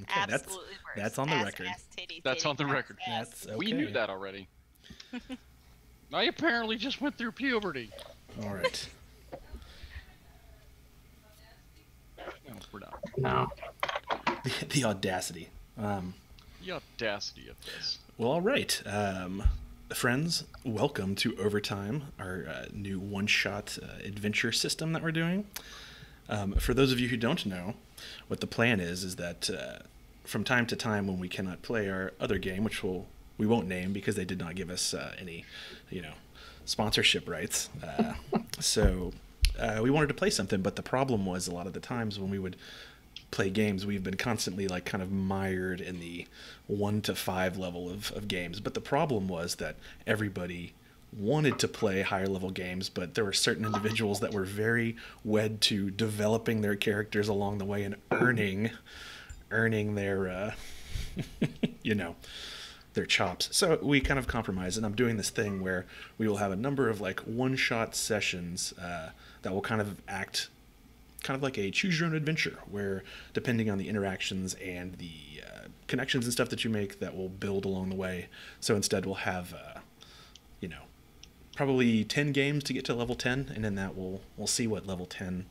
Okay, Absolutely worse. that's on the Ass, record. ass, titty, That's titty, on the ass, record. ass. That's okay. We knew that already. I apparently just went through puberty. All right. No, we're not. No. The audacity. The audacity of this. Well, all right. Friends, welcome to Overtime, our new one-shot adventure system that we're doing. For those of you who don't know, what the plan is that from time to time when we cannot play our other game, which we won't name because they did not give us any, sponsorship rights. So we wanted to play something, but the problem was a lot of the times when we would play games, we've been constantly kind of mired in the 1 to 5 level of games. But the problem was that everybody wanted to play higher level games, but there were certain individuals that were very wed to developing their characters along the way and earning their their chops. So we kind of compromised, and I'm doing this thing where we will have a number of one-shot sessions that will kind of act kind of like a choose your own adventure, where depending on the interactions and the connections and stuff that you make, that will build along the way. So instead we'll have probably 10 games to get to level 10, and in that we'll see what level 10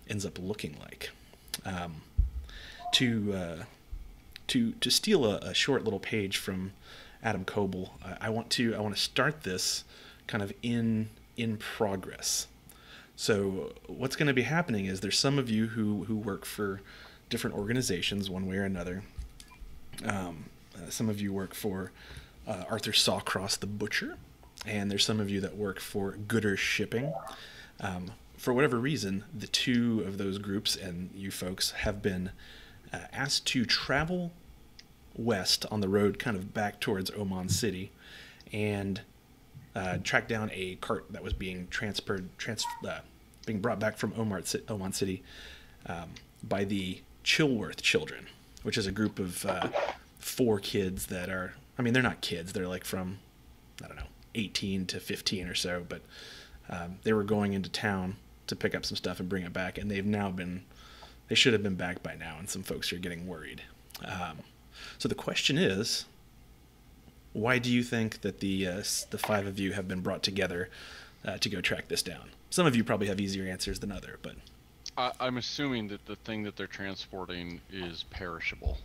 ends up looking like. To steal a short little page from Adam Coble, I want to start this kind of in progress. So what's going to be happening is there's some of you who work for different organizations one way or another. Some of you work for Arthur Sawcross the Butcher, and there's some of you that work for Gooder Shipping. For whatever reason, the two of those groups and you folks have been asked to travel west on the road kind of back towards Oman City and track down a cart that was being being brought back from Oman City by the Chilworth children, which is a group of 4 kids that are, they're not kids, they're from, 18 to 15 or so, but they were going into town to pick up some stuff and bring it back, and they should have been back by now, and some folks are getting worried. So the question is, why do you think that the 5 of you have been brought together to go track this down? Some of you probably have easier answers than other, but I'm assuming that the thing that they're transporting is perishable.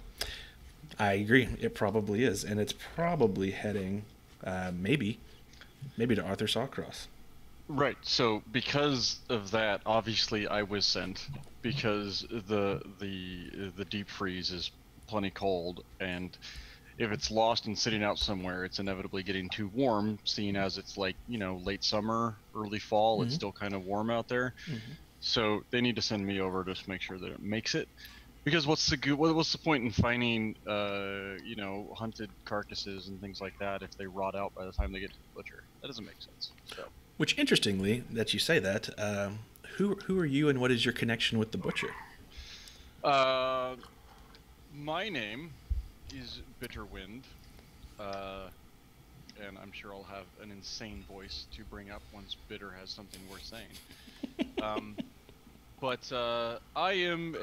I agree. It probably is, and it's probably heading maybe to Arthur Sawcross. Right. So because of that, obviously I was sent because the deep freeze is plenty cold, and if it's lost and sitting out somewhere, it's inevitably getting too warm, seeing as it's late summer, early fall. Mm-hmm. It's still kind of warm out there. Mm-hmm. So they need to send me over to make sure that it makes it. Because what's the point in finding hunted carcasses and things like that if they rot out by the time they get to the butcher? That doesn't make sense. So. Which, interestingly, that you say that, who are you and what is your connection with the butcher? My name is Bitterwind, and I'm sure I'll have an insane voice to bring up once Bitter has something worth saying. But I am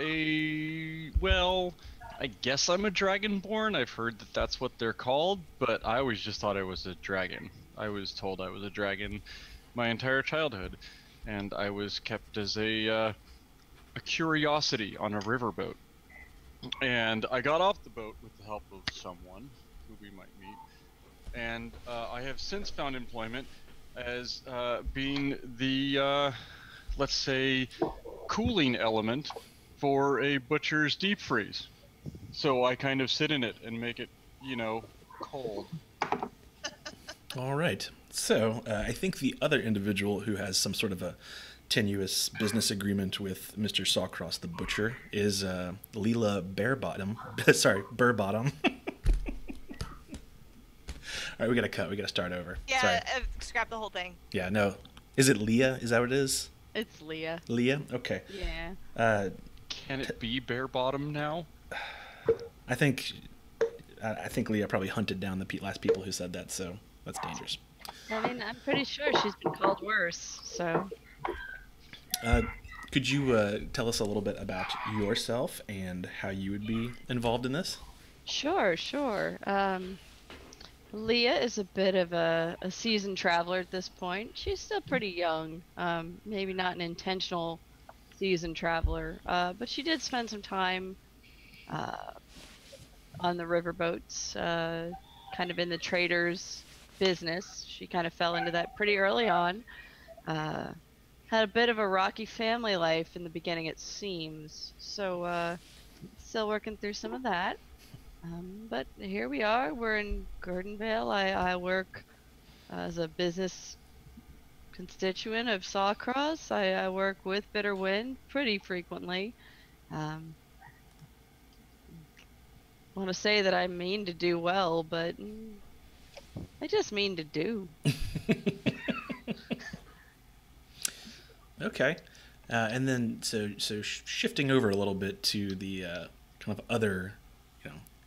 I guess I'm a Dragonborn. I've heard that that's what they're called, but I always just thought I was a dragon. I was told I was a dragon my entire childhood, and I was kept as a curiosity on a riverboat. And I got off the boat with the help of someone who we might meet, and I have since found employment as being the, let's say, cooling element for a butcher's deep freeze. So I kind of sit in it and make it, cold. All right. So I think the other individual who has some sort of a tenuous business agreement with Mr. Sawcross the Butcher is Leela Barebottom. Sorry, Burbottom. All right, we gotta cut. We gotta start over. Yeah, scrap the whole thing. Yeah, no. Is it Leah? Is that what it is? It's Leah. Leah? Okay. Yeah. Can it be bare bottom now? I think Leah probably hunted down the last people who said that, so that's dangerous. I'm pretty sure she's been called worse, so. Could you tell us a little bit about yourself and how you would be involved in this? Sure, sure. Leah is a bit of a seasoned traveler at this point. She's still pretty young. Maybe not an intentional seasoned traveler, but she did spend some time uh, on the riverboats, kind of in the traders' business. She kind of fell into that pretty early on. Uh, had a bit of a rocky family life in the beginning, it seems. So, still working through some of that. But here we are. We're in Gordonvale. I work as a business constituent of Sawcross. I work with Bitterwind pretty frequently. Um, want to say that I mean to do well, but I just mean to do. Okay. And then, so shifting over a little bit to the kind of other,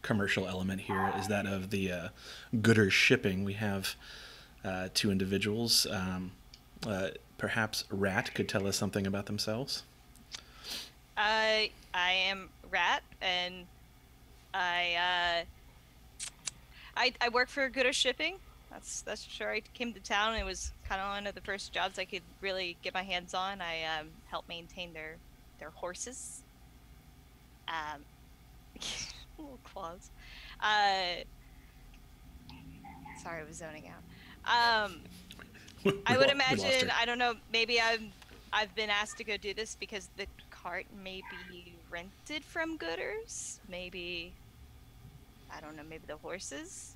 commercial element here is that of the gooder shipping. We have two individuals. Perhaps Rat could tell us something about themselves. I am Rat, and I work for Gooder Shipping. That's sure. I came to town. It was kind of one of the first jobs I could really get my hands on. I helped maintain their horses. Little claws. Sorry, I was zoning out. I would imagine. I don't know. Maybe I've been asked to go do this because the cart may be rented from Gooders. Maybe I don't know. Maybe the horses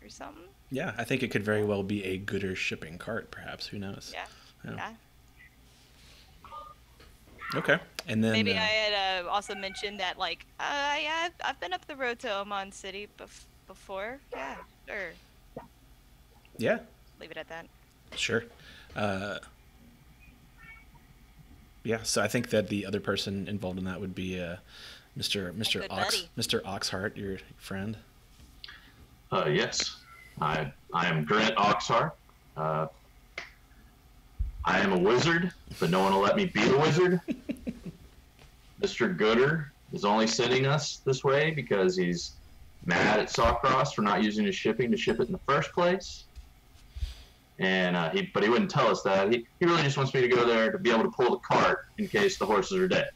or something. Yeah, I think it could very well be a gooder shipping cart. Perhaps, who knows? Yeah. Okay, and then maybe I had also mentioned that I've been up the road to Oman City before. Yeah, sure. Yeah. Leave it at that. Sure. Yeah, so I think that the other person involved in that would be Mr. Oxheart, your friend. Yes, I am Grant Oxheart. I am a wizard, but no one will let me be a wizard. Mr. Gooder is only sending us this way because he's mad at Sawcross for not using his shipping to ship it in the first place. And he wouldn't tell us that. He really just wants me to go there to be able to pull the cart in case the horses are dead.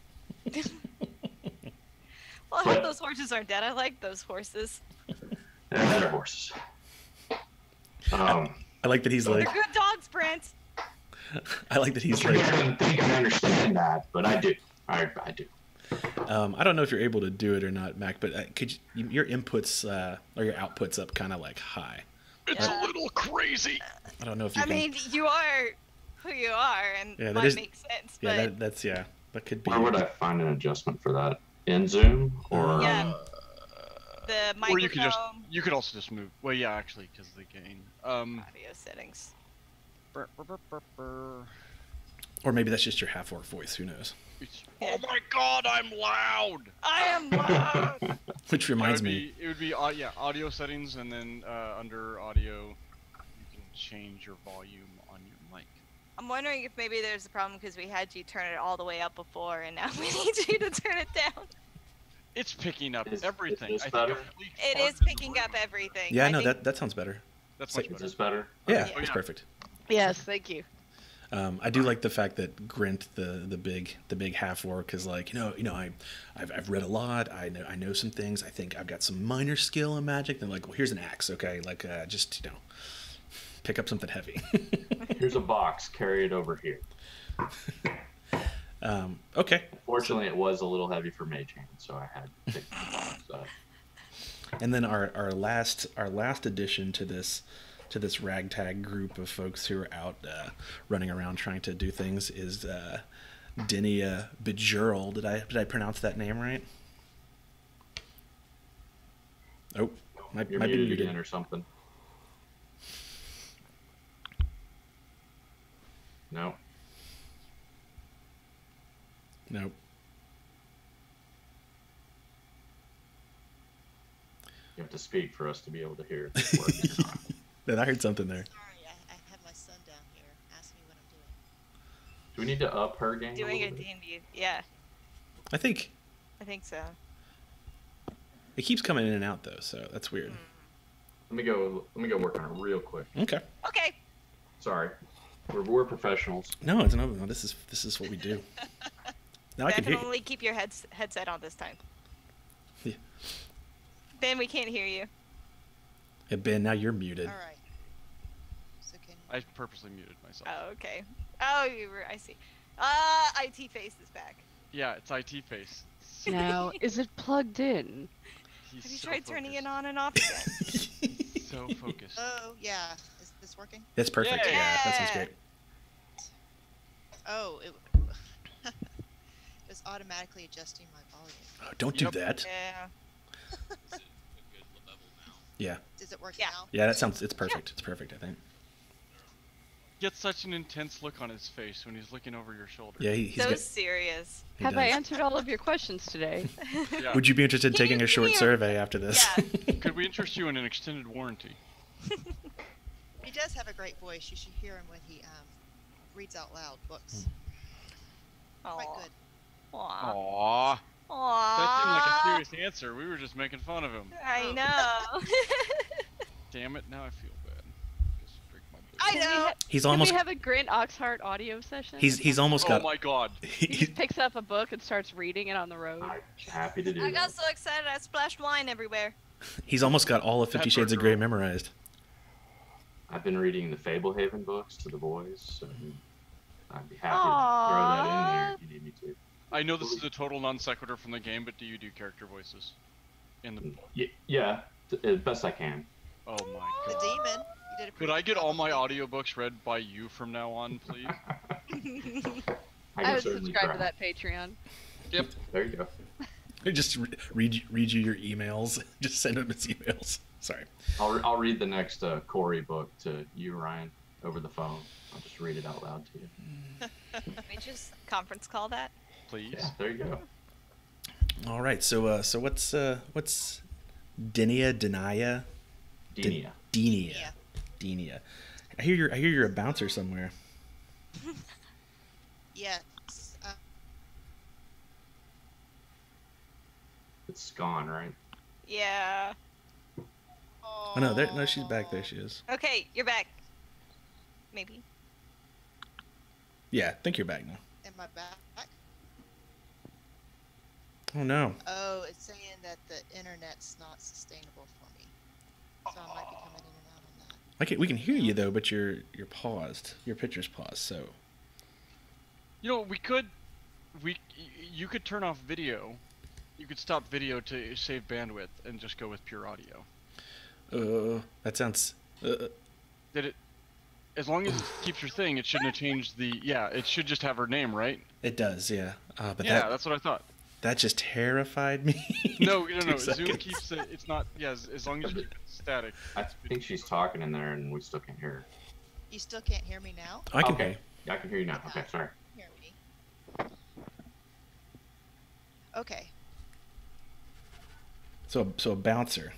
Well, I hope those horses aren't dead. I like those horses. They're better horses. I like that he's like... They're good dogs, Brent. I like that he's Mr. like... I don't think I understand that, but I do. I do. I don't know if you're able to do it or not, Mac, but could your inputs or your outputs up kind of like high? It's a little crazy. I don't know if you I mean, you are who you are, and yeah, that makes sense. Yeah, but... that could be. Where would I find an adjustment for that? In Zoom or? Yeah. The microphone. Or you could also just move. Well, yeah, actually, because of the gain. Audio settings. Or maybe that's just your half-orc voice. Who knows? Oh my God, I'm loud. I am loud. Which reminds me. It would be audio settings, and then under audio, you can change your volume on your mic. I'm wondering if maybe there's a problem because we had you turn it all the way up before, and now we need you to turn it down. It's picking up everything. Is this better? It is picking up everything. Yeah, no, that sounds better. That's much Is better. this better? Yeah, Oh, it's yeah. perfect. Yes, thank you. I do like the fact that Grint, the big half orc, is like, I've read a lot. I know some things. I think I've got some minor skill in magic. Then like, well, here's an axe, okay? Like, just pick up something heavy. Here's a box. Carry it over here. Okay. Fortunately, it was a little heavy for mage hand, so I had to pick the box up. And then our last addition to this ragtag group of folks who are out running around trying to do things is Denny Bejurl. Did I pronounce that name right? Oh, might be You're muted muted again or something. No. Nope. You have to speak for us to be able to hear if it's working or not. Then I heard something there. Sorry, I have my son down here. Ask me what I'm doing. Do we need to up her game Doing a a little bit? D&D. Yeah, I think I think so. it keeps coming in and out though, so that's weird. Let me go work on it real quick. Okay. Okay. Sorry. We're professionals. No, it's no. This is what we do. Now I can hear you. Definitely keep your headset on this time. Yeah. Ben, we can't hear you. Hey, Ben, now you're muted. All right. So can I purposely muted myself. Oh, okay. Oh, I see. IT face is back. Yeah, it's IT face. Now, is it plugged in? He's Have you so tried turning it focused. on and off again? So focused. Oh yeah, is this working? That's perfect. Yeah. Yeah, that sounds great. Oh, it was automatically adjusting my volume. Oh, don't do Yep. that. Yeah. Yeah. Does it work Yeah. now? Yeah, that sounds. It's perfect. It's perfect. I think. Gets such an intense look on his face when he's looking over your shoulder. Yeah, he's So got. serious. He Have I does. answered all of your questions today? Yeah. Would you be interested in Can taking you a short hear- survey after this? Yeah. Could we interest you in an extended warranty? He does have a great voice. You should hear him when he reads out loud books. Quite Aw. good. Aw. Aww. That seemed like a Aw. serious answer. We were just making fun of him. I Oh. know. Damn it, now I feel bad. Just drink my booze. I know. He's Can almost. we have a Grant Oxheart audio session? He's almost Oh got. my god. He he- just picks up a book and starts reading it on the road. I'm happy to do I that. got so excited I splashed wine everywhere. he's almost got all of 50 Pepper Shades of Grey Girl. memorized. I've been reading the Fablehaven books to the boys, so I'd be happy to throw that in there if you need me to. I know this is a total non sequitur from the game, but do you do character voices? In the Yeah, as best I can. Oh my The god. demon. You did a Could pretty I good get job all on my the demon. audiobooks read by you from now on, please? Oh, can would certainly subscribe to try. that Patreon. Yep. There you go. Just read you your emails. Just send him his emails. Sorry. I'll read the next Corey book to you, Ryan, over the phone. I'll just read it out loud to you. Can we just conference call that? Please. Yeah, there you go. All right. So what's Denia? Denia. Denia. Denia. I hear you're a bouncer somewhere. Yes. It's gone, right? Yeah. Oh no, no, she's back. There she is. Okay, you're back. Maybe. Yeah, I think you're back now. Am I back? Oh no. Oh, it's saying that the internet's not sustainable for me. So I might be coming in and out on that. Okay, we can hear you though, but you're paused. Your picture's paused. So You know, you could turn off video. You could stop video to save bandwidth and just go with pure audio. that sounds. Did it? As long as it keeps your thing, it shouldn't have changed the. Yeah, it should just have her name, right? It does, yeah. But Yeah, that's what I thought. that just terrified me. No, 2 Zoom seconds. keeps it. It's not. Yeah, as long as you keep it static. I think she's talking in there and we still can't hear her. You still can't hear me now? I can okay. hear you. Yeah, I can hear you now. Okay, sorry. Hear me. Okay. So a bouncer.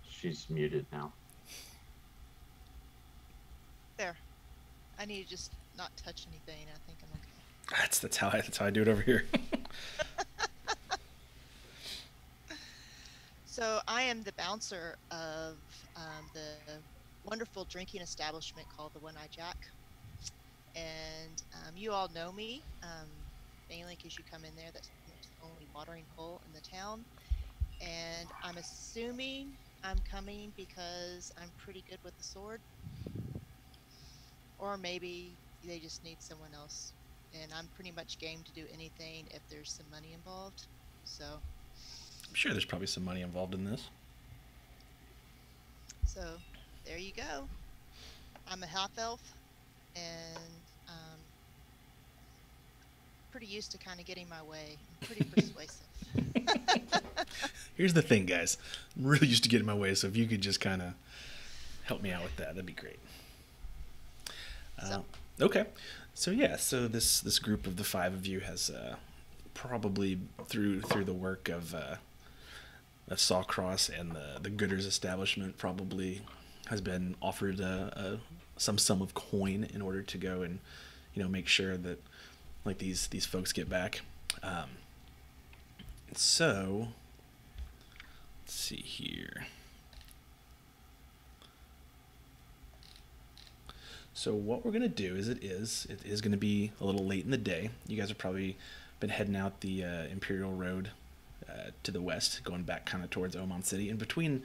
She's muted now. There. I need to just not touch anything. I think I'm okay. That's how I do it over here. So I am the bouncer of the wonderful drinking establishment called the One Eye Jack, and you all know me, mainly because you come in there. That's the only watering hole in the town, and I'm assuming I'm coming because I'm pretty good with the sword, or maybe they just need someone else, and I'm pretty much game to do anything if there's some money involved. So. I'm sure there's probably some money involved in this. So, there you go. I'm a half elf, and pretty used to kind of getting my way. I'm pretty persuasive. Here's the thing, guys. I'm really used to getting my way, so if you could just kind of help me out with that, that'd be great. Okay. So yeah, so this group of the 5 of you has probably through the work of Sawcross and the Gooders establishment probably has been offered some sum of coin in order to go and make sure that like these folks get back. So let's see here. So what we're gonna do is it is gonna be a little late in the day. You guys have probably been heading out the Imperial Road to the west, going back kind of towards Oman City. In between,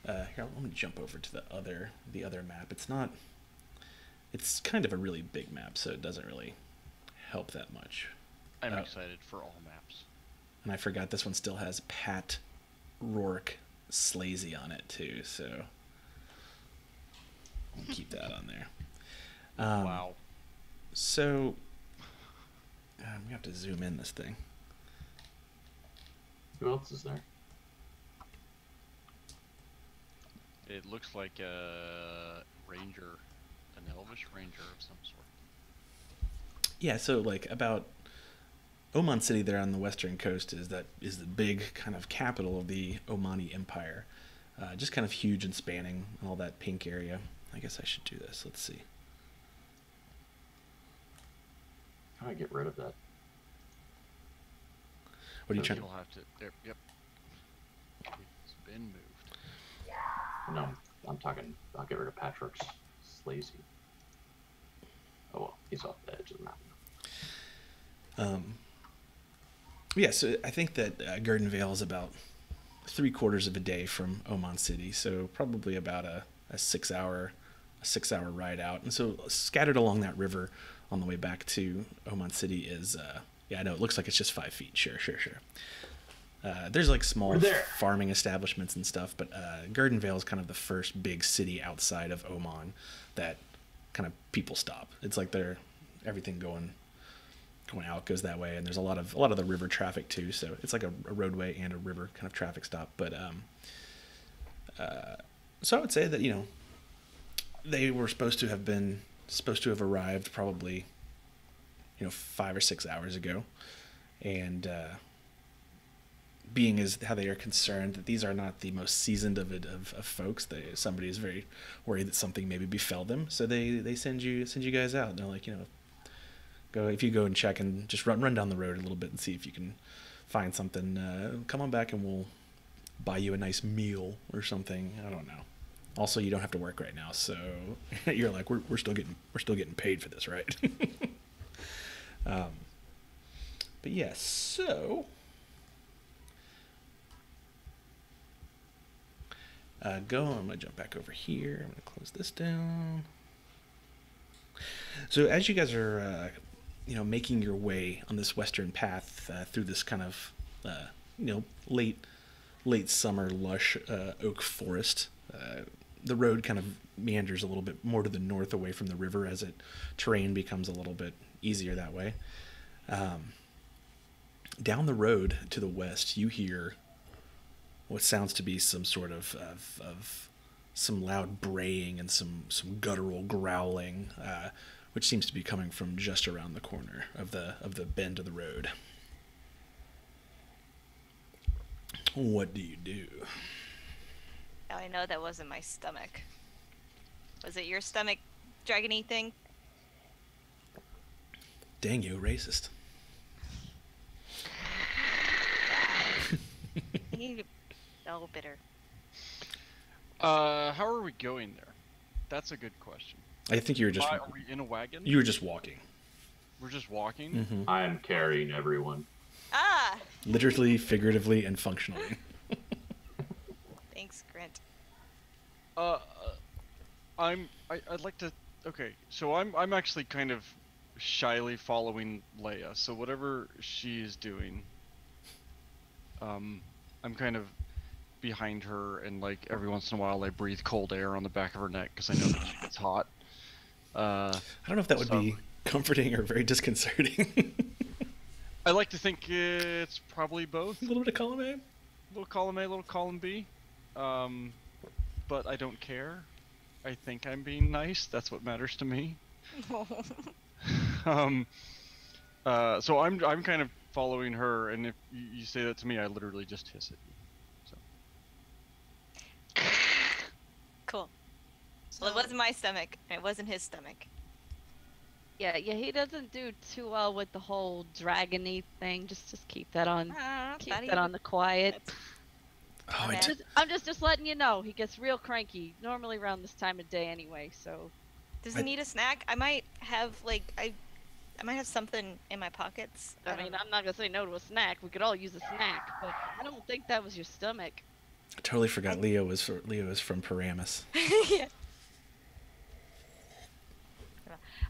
here, let me jump over to the other map. It's kind of a really big map, so it doesn't really help that much. I'm excited for all maps. And I forgot this one still has Pat Rourke Slazy on it too, so I'll keep that on there. Wow. So we have to zoom in this thing. Who else is there? It looks like a ranger, an elvish ranger of some sort. Yeah, so like about Oman City there on the western coast is the big kind of capital of the Omani Empire. Just kind of huge and spanning all that pink area. I guess I should do this. Let's see. How do I get rid of that? What are you trying? You'll have to. There, yep. It's been moved. No, I'm talking. I'll get rid of Patrick's Slazy. Oh well, he's off the edge of the map. Yeah, so I think that Garden Vale is about 3/4 of a day from Oman City, so probably about a 6-hour ride out. And so scattered along that river on the way back to Oman City is yeah, I know it looks like it's just 5 feet. Sure. There's like small farming establishments and stuff, but Garden Vale is kind of the first big city outside of Oman that kind of people stop. It's like everything going out goes that way, and there's a lot of the river traffic too. So it's like a roadway and a river kind of traffic stop. But so I would say that they were supposed to have arrived probably 5 or 6 hours ago, and being as how they are concerned that these are not the most seasoned of folks, somebody is very worried that something maybe befell them, so they send you guys out, and they're like, if you go and check and just run down the road a little bit and see if you can find something, come on back and we'll buy you a nice meal or something. I don't know. Also, you don't have to work right now, so you're like, we're still getting paid for this, right? But yeah, so I'm gonna jump back over here. I'm gonna close this down. So as you guys are making your way on this western path through this kind of late summer lush oak forest, the road kind of meanders a little bit more to the north away from the river as terrain becomes a little bit easier that way. Down the road to the west, you hear what sounds to be some sort of some loud braying and some guttural growling, which seems to be coming from just around the corner of the bend of the road. What do you do? Oh, I know that wasn't my stomach. Was it your stomach, dragony thing? Dang you, racist. You so bitter. How are we going there? That's a good question. I think you were just. Are we in a wagon? You were just walking. We're just walking? Mm-hmm. I am carrying everyone. Ah! Literally, figuratively, and functionally. Thanks, Grant. I'd like to. Okay, so I'm actually kind of shyly following Leia. So whatever she is doing, I'm kind of behind her, and like every once in a while I breathe cold air on the back of her neck because I know that she gets hot. I don't know if that would be comforting or very disconcerting. I like to think it's probably both. A little bit of column A? Little column A, little column B. But I don't care. I think I'm being nice. That's what matters to me. So I'm kind of following her, and if you say that to me, I literally just hiss at you. So. Cool. Well, it wasn't my stomach, and it wasn't his stomach. Yeah, he doesn't do too well with the whole dragony thing. Just keep that on Thought he the quiet. That's- Oh, My bad. I'm just letting you know. He gets real cranky normally around this time of day anyway. So Does he need a snack? I might have I might have something in my pockets. I don't mean, know. I'm not gonna say no to a snack. We could all use a snack, but I don't think that was your stomach. I totally forgot Leo was from Paramus. Yeah.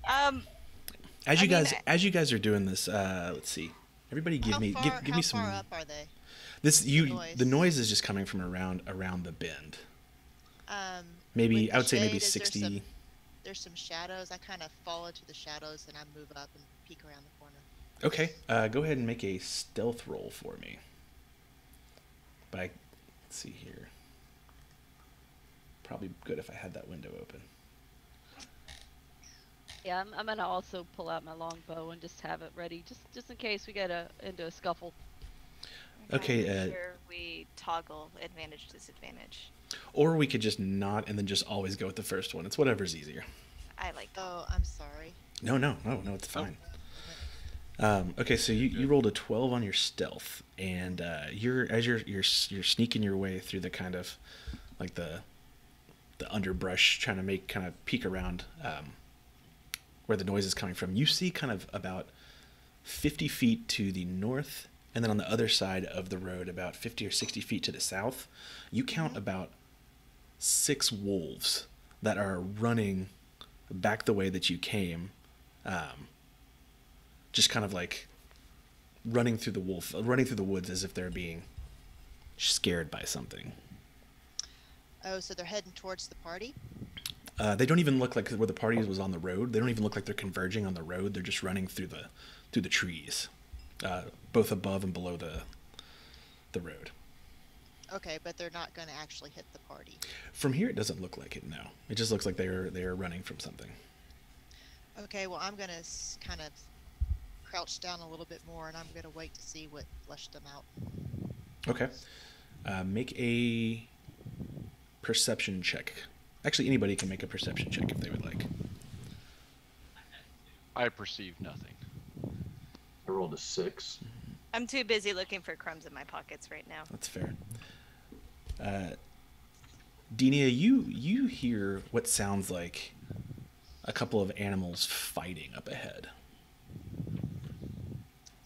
As I you mean, guys are doing this, let's see. Everybody, give me some. How far up are they? The noise is just coming from around the bend. Maybe With the I would say maybe shade, is there 60. There's some shadows. I kind of fall into the shadows and I move up and peek around the corner. Okay, go ahead and make a stealth roll for me. Let's see here. Probably good if I had that window open. Yeah, I'm gonna also pull out my longbow and just have it ready, just in case we get into a scuffle. Okay, Make sure we toggle advantage disadvantage. Or we could just not and then just always go with the first one. It's whatever's easier. I like that. Oh, I'm sorry. No, it's fine. Okay, so you rolled a 12 on your stealth, and you're sneaking your way through the kind of like the underbrush, trying to kind of peek around where the noise is coming from. You see kind of about 50 feet to the north, and then on the other side of the road, about 50 or 60 feet to the south, you count about 6 wolves that are running back the way that you came. Just kind of like running through the woods as if they're being scared by something. Oh, so they're heading towards the party? They don't even look like where the party was on the road. They don't even look like they're converging on the road. They're just running through the trees, both above and below the road. Okay, but they're not going to actually hit the party. From here, it doesn't look like it. No, it just looks like they are running from something. Okay, well, I'm going to kind of crouch down a little bit more, and I'm going to wait to see what flushed them out. Okay, make a perception check. Actually, anybody can make a perception check if they would like. I perceive nothing. I rolled a 6. I'm too busy looking for crumbs in my pockets right now. That's fair. Denia, you hear what sounds like a couple of animals fighting up ahead.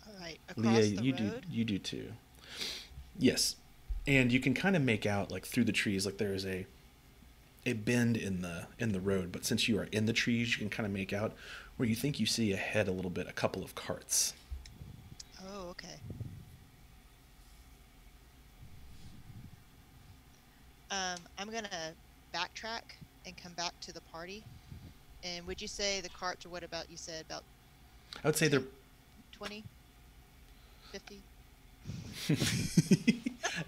All right, across Leah, the road? you do too. Yes, and you can kind of make out like through the trees, like there is a bend in the road. But since you are in the trees, you can kind of make out where you think you see ahead a little bit a couple of carts. Oh, okay. I'm going to backtrack and come back to the party. And would you say the carts, or what about you said, about I would say they're 20? 50? You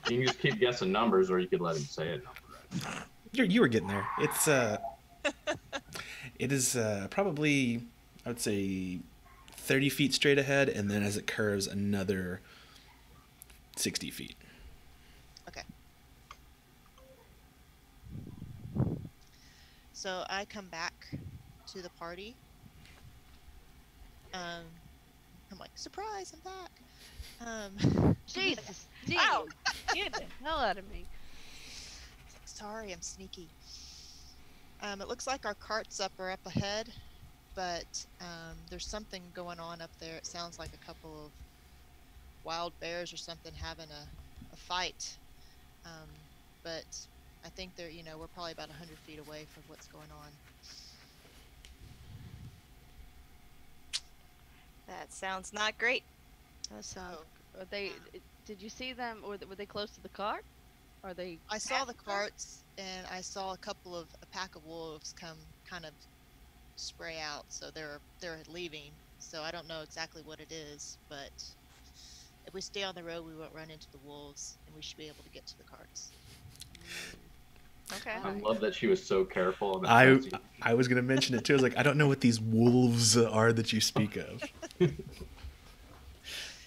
can just keep guessing numbers, or you could let him say a number. you were getting there. It's it is probably, I would say, 30 feet straight ahead, and then as it curves, another 60 feet. Okay. So I come back to the party. I'm like, surprise, I'm back. Jesus, Ow! get the hell out of me. Sorry, I'm sneaky. It looks like our carts are up ahead, but there's something going on up there. It sounds like a couple of wild bears or something having a fight. But I think we're probably about 100 feet away from what's going on. That sounds not great. So, are they? Did you see them, or were they close to the cart? Are they? I saw the carts, and I saw a pack of wolves come kind of spray out. So they're leaving. So I don't know exactly what it is, but if we stay on the road, we won't run into the wolves, and we should be able to get to the carts. Okay. I love that she was so careful. And I was going to mention it too. I was like, I don't know what these wolves are that you speak of.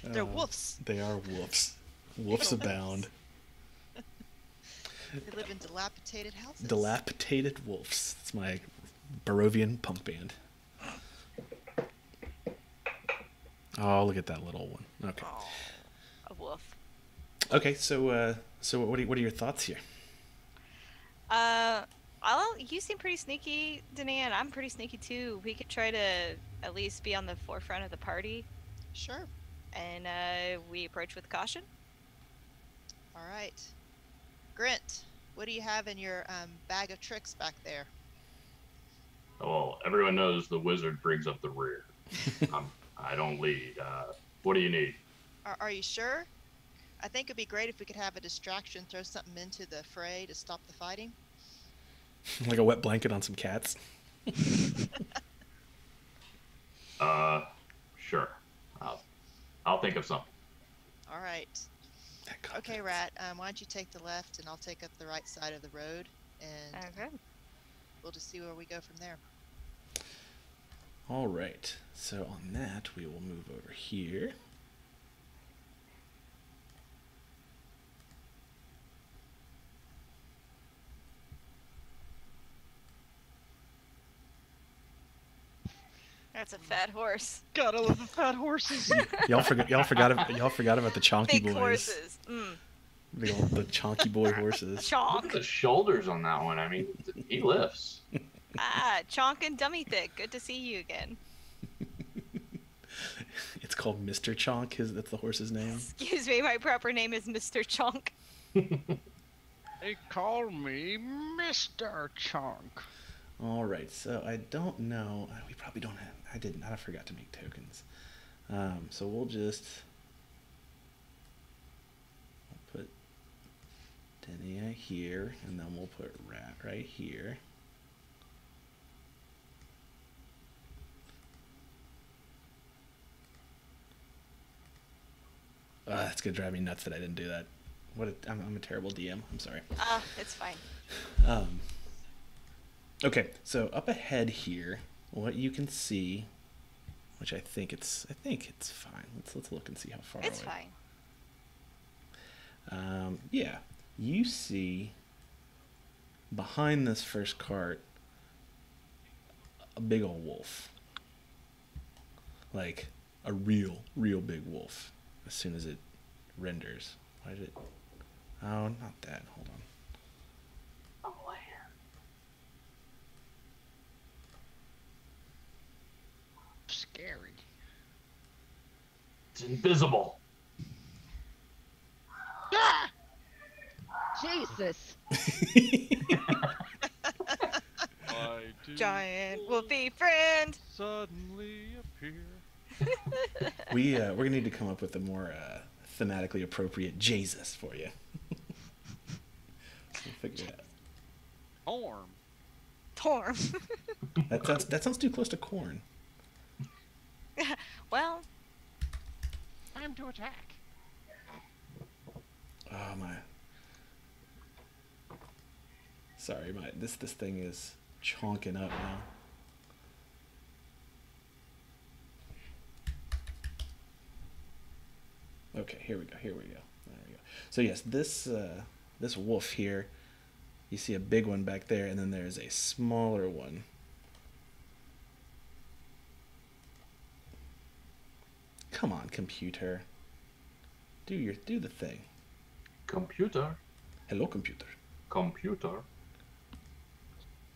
They're wolves. They are wolves. Wolves abound. They live in dilapidated houses. Dilapidated wolves. It's my Barovian punk band. Oh, look at that little one. Okay. Oh, a wolf. Okay, so what are your thoughts here? You seem pretty sneaky, Danae, and I'm pretty sneaky too. We could try to at least be on the forefront of the party, Sure. and we approach with caution. All right. Grint, what do you have in your bag of tricks back there? Well, everyone knows the wizard brings up the rear. I don't lead. What do you need? Are you sure? I think it'd be great if we could have a distraction, throw something into the fray to stop the fighting. Like a wet blanket on some cats. Sure. I'll think of something. All right. Okay, Rat. Why don't you take the left, and I'll take up the right side of the road, and Okay. we'll just see where we go from there. All right. So on that, we will move over here. That's a fat horse. Gotta love the fat horses. Y'all forgot about the chonky Big boys. horses. The chonky boy horses. Look at Chonk. the shoulders on that one. I mean, he lifts. Chonk and Dummy Thick. Good to see you again. It's called Mr. Chonk. That's the horse's name. Excuse me, my proper name is Mr. Chonk. They call me Mr. Chonk. All right. So I don't know. We probably don't have. I forgot to make tokens. So we'll just put Denia here, and then we'll put Rat right here. That's gonna drive me nuts that I didn't do that. I'm a terrible DM. I'm sorry. It's fine. Okay, so up ahead here, what you can see, which I think it's fine. Let's look and see how far It's away. fine. Yeah, you see behind this first cart a big old wolf, like a real big wolf. As soon as it renders, why did it? Oh, not that. Hold on. Scary. It's invisible. Ah! Jesus. I do Giant wolfy friend. suddenly appear. We're gonna need to come up with a more thematically appropriate Jesus for you. We'll figure it out. Orm. Torm. That sounds too close to corn. Well, Time to attack. Oh my. Sorry, this thing is chonking up now. Okay, here we go. There we go. So yes, this wolf here, you see a big one back there, and then there's a smaller one. Come on, computer. Do the thing. Computer. Hello, computer. Computer.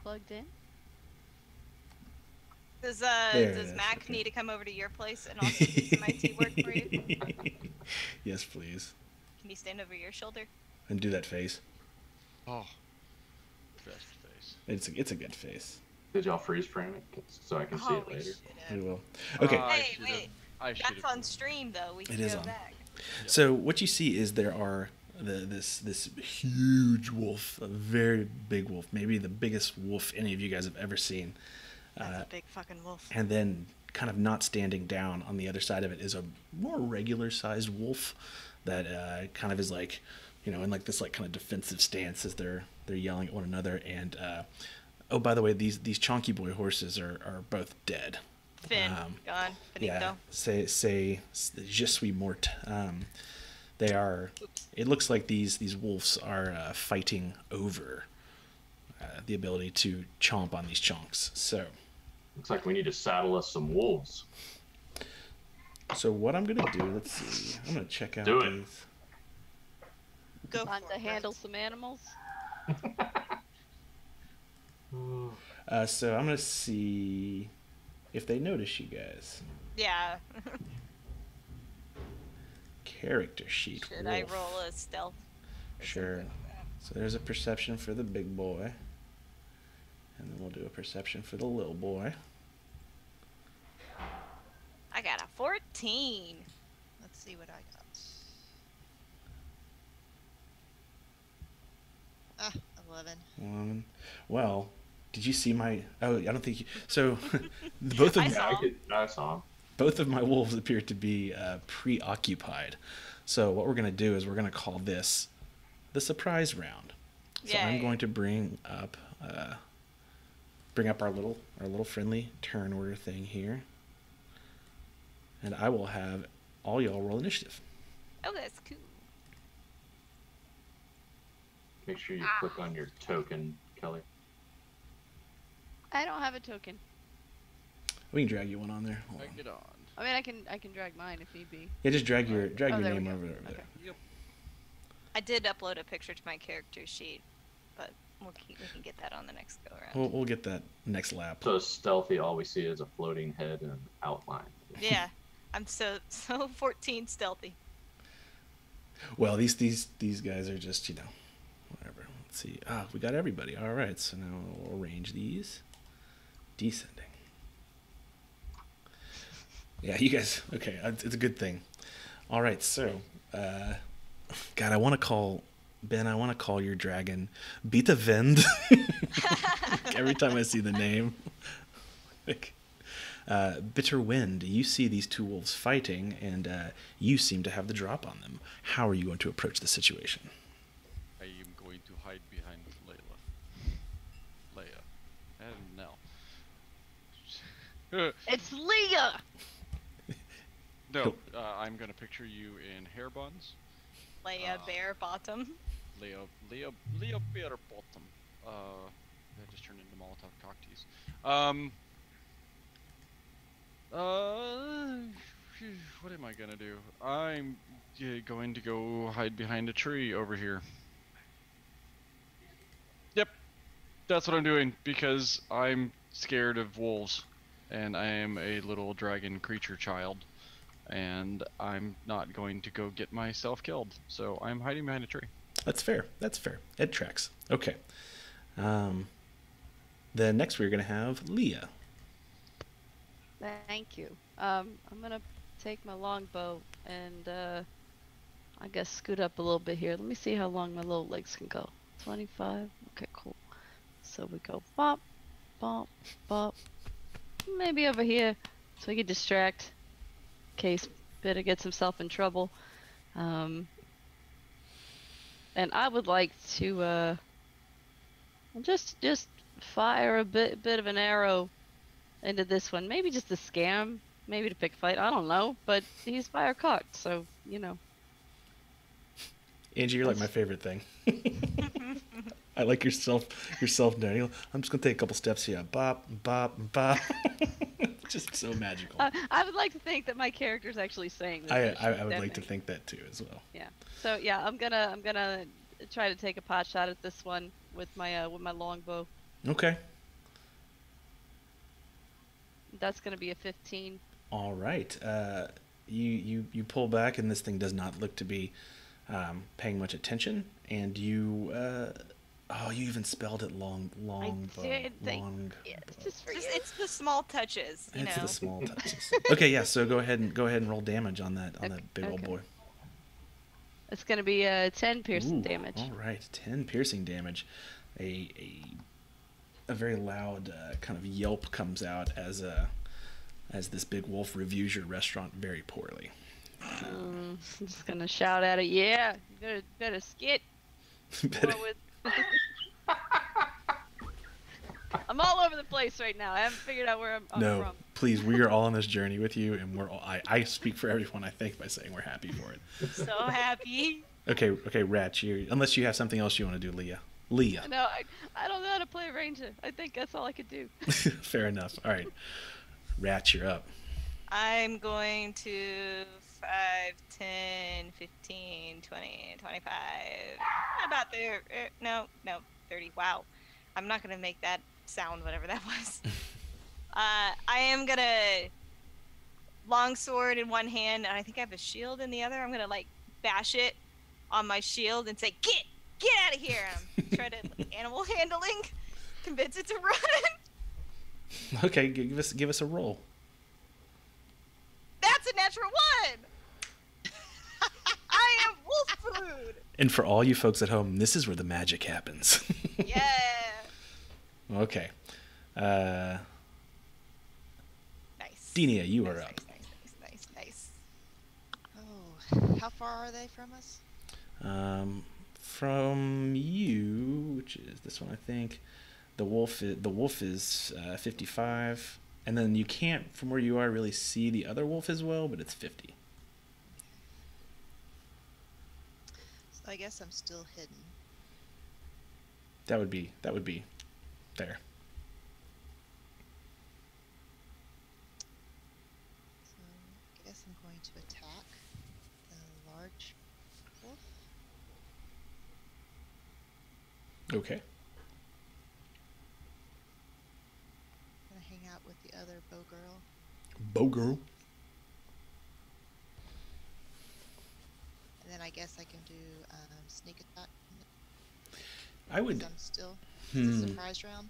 Plugged in? does There it is, Mac okay. need to come over to your place and also do some IT work for you? Yes, please. Can you stand over your shoulder? And do that face. Oh. Best face. It's a good face. Did y'all freeze frame it so I can see it we later? should We have. will. Okay. Hey, wait. I should That's on stream though. We It can is go on. back. So what you see is there are this huge wolf, a very big wolf, maybe the biggest wolf any of you guys have ever seen. That's a big fucking wolf. And then kind of not standing down on the other side of it is a more regular sized wolf that kind of is like, in like this like kind of defensive stance as they're yelling at one another. And oh, by the way, these chonky boy horses are both dead. Finn, gone. Finito. Yeah, say je suis mort. They are. It looks like these wolves are fighting over the ability to chomp on these chunks. So Looks like we need to saddle us some wolves. So what I'm gonna do? Let's see. I'm gonna check out Do it. these. Go Time for to it, handle Brent. some animals. So I'm gonna see if they notice you guys. Yeah. Character sheet. Should I wolf. roll a stealth? or Sure. something like that? So there's a perception for the big boy. And then we'll do a perception for the little boy. I got a 14. Let's see what I got. Ah, 11. Well, did you see my? Oh, I don't think you. So, both of I my, saw. I saw him. both of my wolves appear to be preoccupied. So what we're gonna do is we're gonna call this the surprise round. So I'm Yay. going to bring up our little friendly turn order thing here, and I will have all y'all roll initiative. Oh, that's cool. Make sure you click on your token, Kelly. I don't have a token. We can drag you one on there. Hold on. Take it on. I mean, I can drag mine if need be. Yeah, just drag your Oh, there we name go. over there. Okay. Yep. I did upload a picture to my character sheet, but we can get that on the next go around. We'll get that next lap. So stealthy, all we see is a floating head and an outline. Yeah, I'm so 14 stealthy. Well, these guys are just, whatever. Let's see. Ah, we got everybody. All right, so now we'll arrange these. Descending. Yeah, you guys. Okay, it's a good thing. All right, so, God, I want to call your dragon Beta Vend. Every time I see the name. Like, Bitter Wind, you see these two wolves fighting, and you seem to have the drop on them. How are you going to approach the situation? I am going to hide behind Leia. And Nell. It's Leah. No, I'm gonna picture you in hair buns. Leia bare bottom. Leia bare bottom. That just turned into Molotov cocktease. What am I gonna do? I'm going to go hide behind a tree over here. Yep, that's what I'm doing because I'm scared of wolves, and I am a little dragon creature child, and I'm not going to go get myself killed. So I'm hiding behind a tree. That's fair. It tracks. Okay. Then next we're going to have Leah. Thank you. I'm gonna take my longbow and I guess scoot up a little bit here. Let me see how long my little legs can go. 25. Okay, cool. So we go bop, bop, bop. Maybe over here, so we can distract in case Bitter gets himself in trouble. And I would like to just fire a bit of an arrow into this one. Maybe just to scare him. Maybe to pick a fight. I don't know. But he's fire cocked, so you know. Angie, you're like my favorite thing. I like yourself Daniel. I'm just gonna take a couple steps here. Bop, bop, bop. Just so magical. I would like to think that my character's actually saying this. I would like to think that too as well. Yeah. So yeah, I'm gonna try to take a pot shot at this one with my longbow. Okay. That's gonna be a 15. All right. You pull back, and this thing does not look to be paying much attention. And you you even spelled it long bow. did, Long. Yeah, it's just for you. It's the small touches, you It's know. the small touches. Okay, yeah. So go ahead and roll damage on that big old okay. boy. It's gonna be 10 piercing Ooh, damage. All right, 10 piercing damage. A very loud kind of yelp comes out as this big wolf reviews your restaurant very poorly. I'm just gonna shout at it. Yeah, you better skit. Better- I'm all over the place right now. I haven't figured out where I'm no, from. please, we are all on this journey with you, and I speak for everyone, I think, by saying we're happy for it. So happy. Okay, Ratch, unless you have something else you want to do, Leah. No, I don't know how to play Ranger. I think that's all I could do. Fair enough. All right, Ratch, you're up. I'm going to 5, 10, 15, 20, 25. About there. No, 30. Wow. I'm not going to make that sound, whatever that was. I am going to long sword in one hand, and I think I have a shield in the other. I'm going to, like, bash it on my shield and say, get out of here. Try to, like, animal handling, convince it to run. Okay, give us a roll. That's a natural 1. I am wolf food. And for all you folks at home, this is where the magic happens. Yeah. Okay. Nice. Denia, you are nice, up. Nice. Oh, how far are they from us? From you, which is this one, I think. The wolf is 55, and then you can't, from where you are, really see the other wolf as well, but it's 50. So I guess I'm still hidden. That would be there. So I guess I'm going to attack the large wolf. Okay. I'm gonna hang out with the other bow girl. Bow girl. And then I guess I can do sneak attack. I would. Since I'm still. It's a surprise round.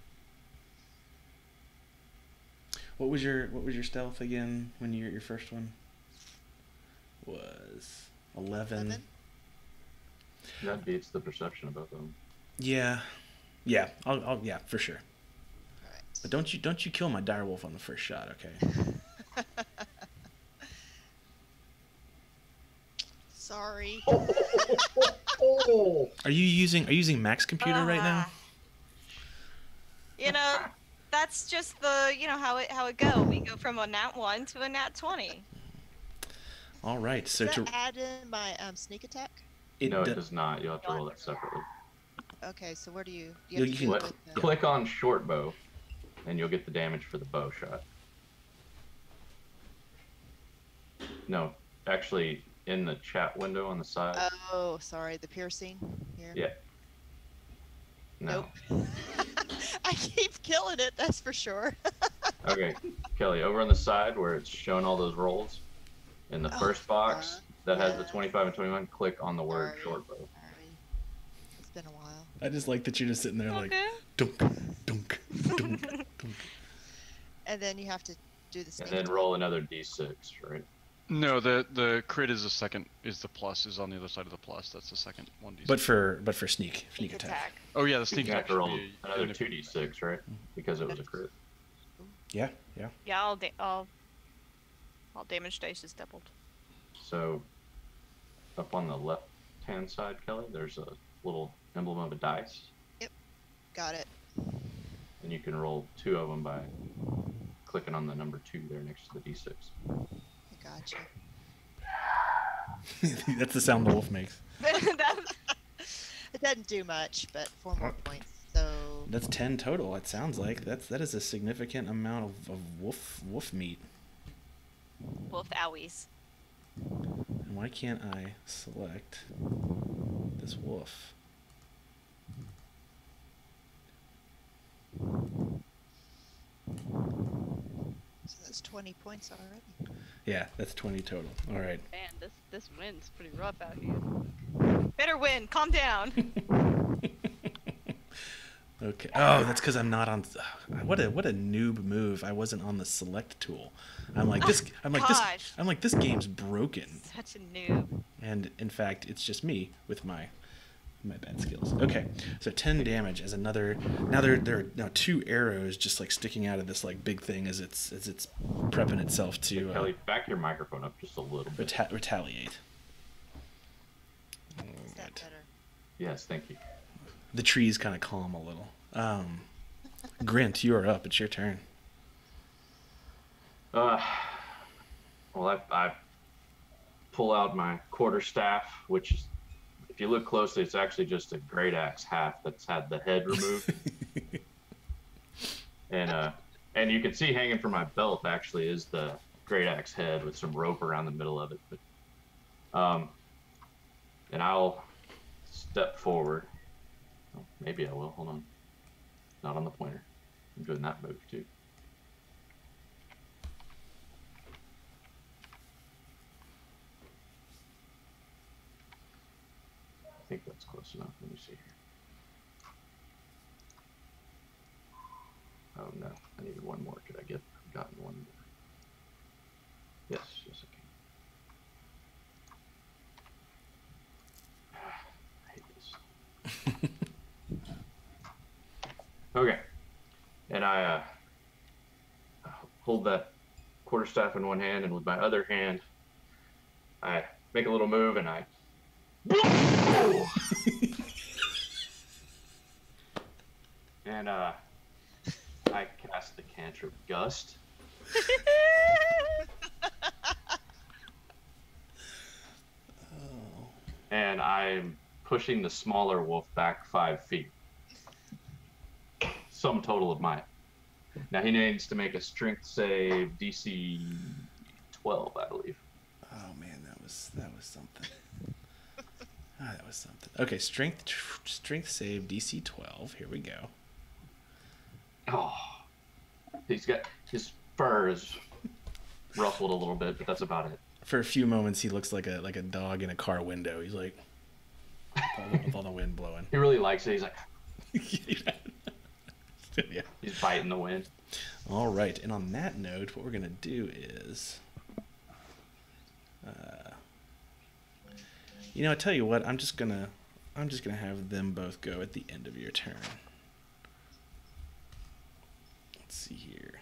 What was your stealth again when your first one? Was 11. That beats the perception of both of them. Yeah. I'll yeah, for sure. All right. But don't you kill my direwolf on the first shot, okay? Sorry. Oh. Are you using Mac's computer right now? You know, that's just the how it go. We go from a nat 1 to a nat 20. All right. So Does to that add in my sneak attack? No, do- it does not. You'll have to roll that separately. Okay, so where do you? You have to can do it Click, with the- click on short bow, and you'll get the damage for the bow shot. No, actually, in the chat window on the side. Oh, sorry, the piercing here. Yeah. No. Nope. I keep killing it. That's for sure. Okay, Kelly, over on the side where it's showing all those rolls, in the first box that has the yeah. 25 and 21, click on the word Sorry. short bow. Sorry. It's been a while. I just like that you're just sitting there like Okay. dunk, dunk, dunk, dunk. And then you have to do the And sneak then attack. roll another d6, right? No, the crit is the second. Is the plus is on the other side of the plus? That's the second 1d6. But for sneak attack. oh yeah, the You sneak have attack to should roll be another an- 2d6, right? Because it was a crit. Yeah. Yeah, all damage dice is doubled. So, up on the left-hand side, Kelly, there's a little emblem of a dice, Got it. and you can roll 2 of them by clicking on the number 2 there next to the d6. I gotcha. That's the sound the wolf makes. It doesn't do much, but 4 more points. So That's 10 total. It sounds like that is a significant amount of wolf meat. Wolf owies. And why can't I select this wolf? so that's 20 points already. Yeah, that's 20 total. All right. Man, this wind's pretty rough out here. Better win. Calm down. Okay. Oh, that's because I'm not on. What a noob move! I wasn't on the select tool. I'm like this. Gosh. I'm like this game's broken. Such a noob. And in fact, it's just me with my bad skills. Okay, so 10 damage as another. Now there are now 2 arrows just like sticking out of this like big thing as it's prepping itself to Kelly, back your microphone up just a little bit. retaliate. Is that Alright. better? Yes, thank you. The trees kind of calm a little. Grint, you are up. It's your turn. Well, I pull out my quarterstaff, which is, if you look closely, it's actually just a great axe half that's had the head removed. And you can see hanging from my belt actually is the great axe head with some rope around the middle of it. But, and I'll step forward. Oh, maybe I will. Hold on. Not on the pointer. I'm doing that move too. I think that's close enough. Let me see here. Oh no, I needed one more. Could I get? I've gotten one more. Yes, yes I can. I hate this. Okay, and I hold the quarterstaff in one hand, and with my other hand, I make a little move, and I. And I cast the cantrip Gust. And I'm pushing the smaller wolf back 5 feet. Sum total of mine. Now he needs to make a strength save, DC 12, I believe. Oh man, that was something. That was something. Okay, strength save, DC 12. Here we go. Oh, he's got his fur is ruffled a little bit, but that's about it. For a few moments, he looks like a dog in a car window. He's like, with all the wind blowing. He really likes it. He's like, yeah. He's biting the wind. All right, and on that note, what we're gonna do is, I tell you what, I'm just gonna have them both go at the end of your turn. Let's see here.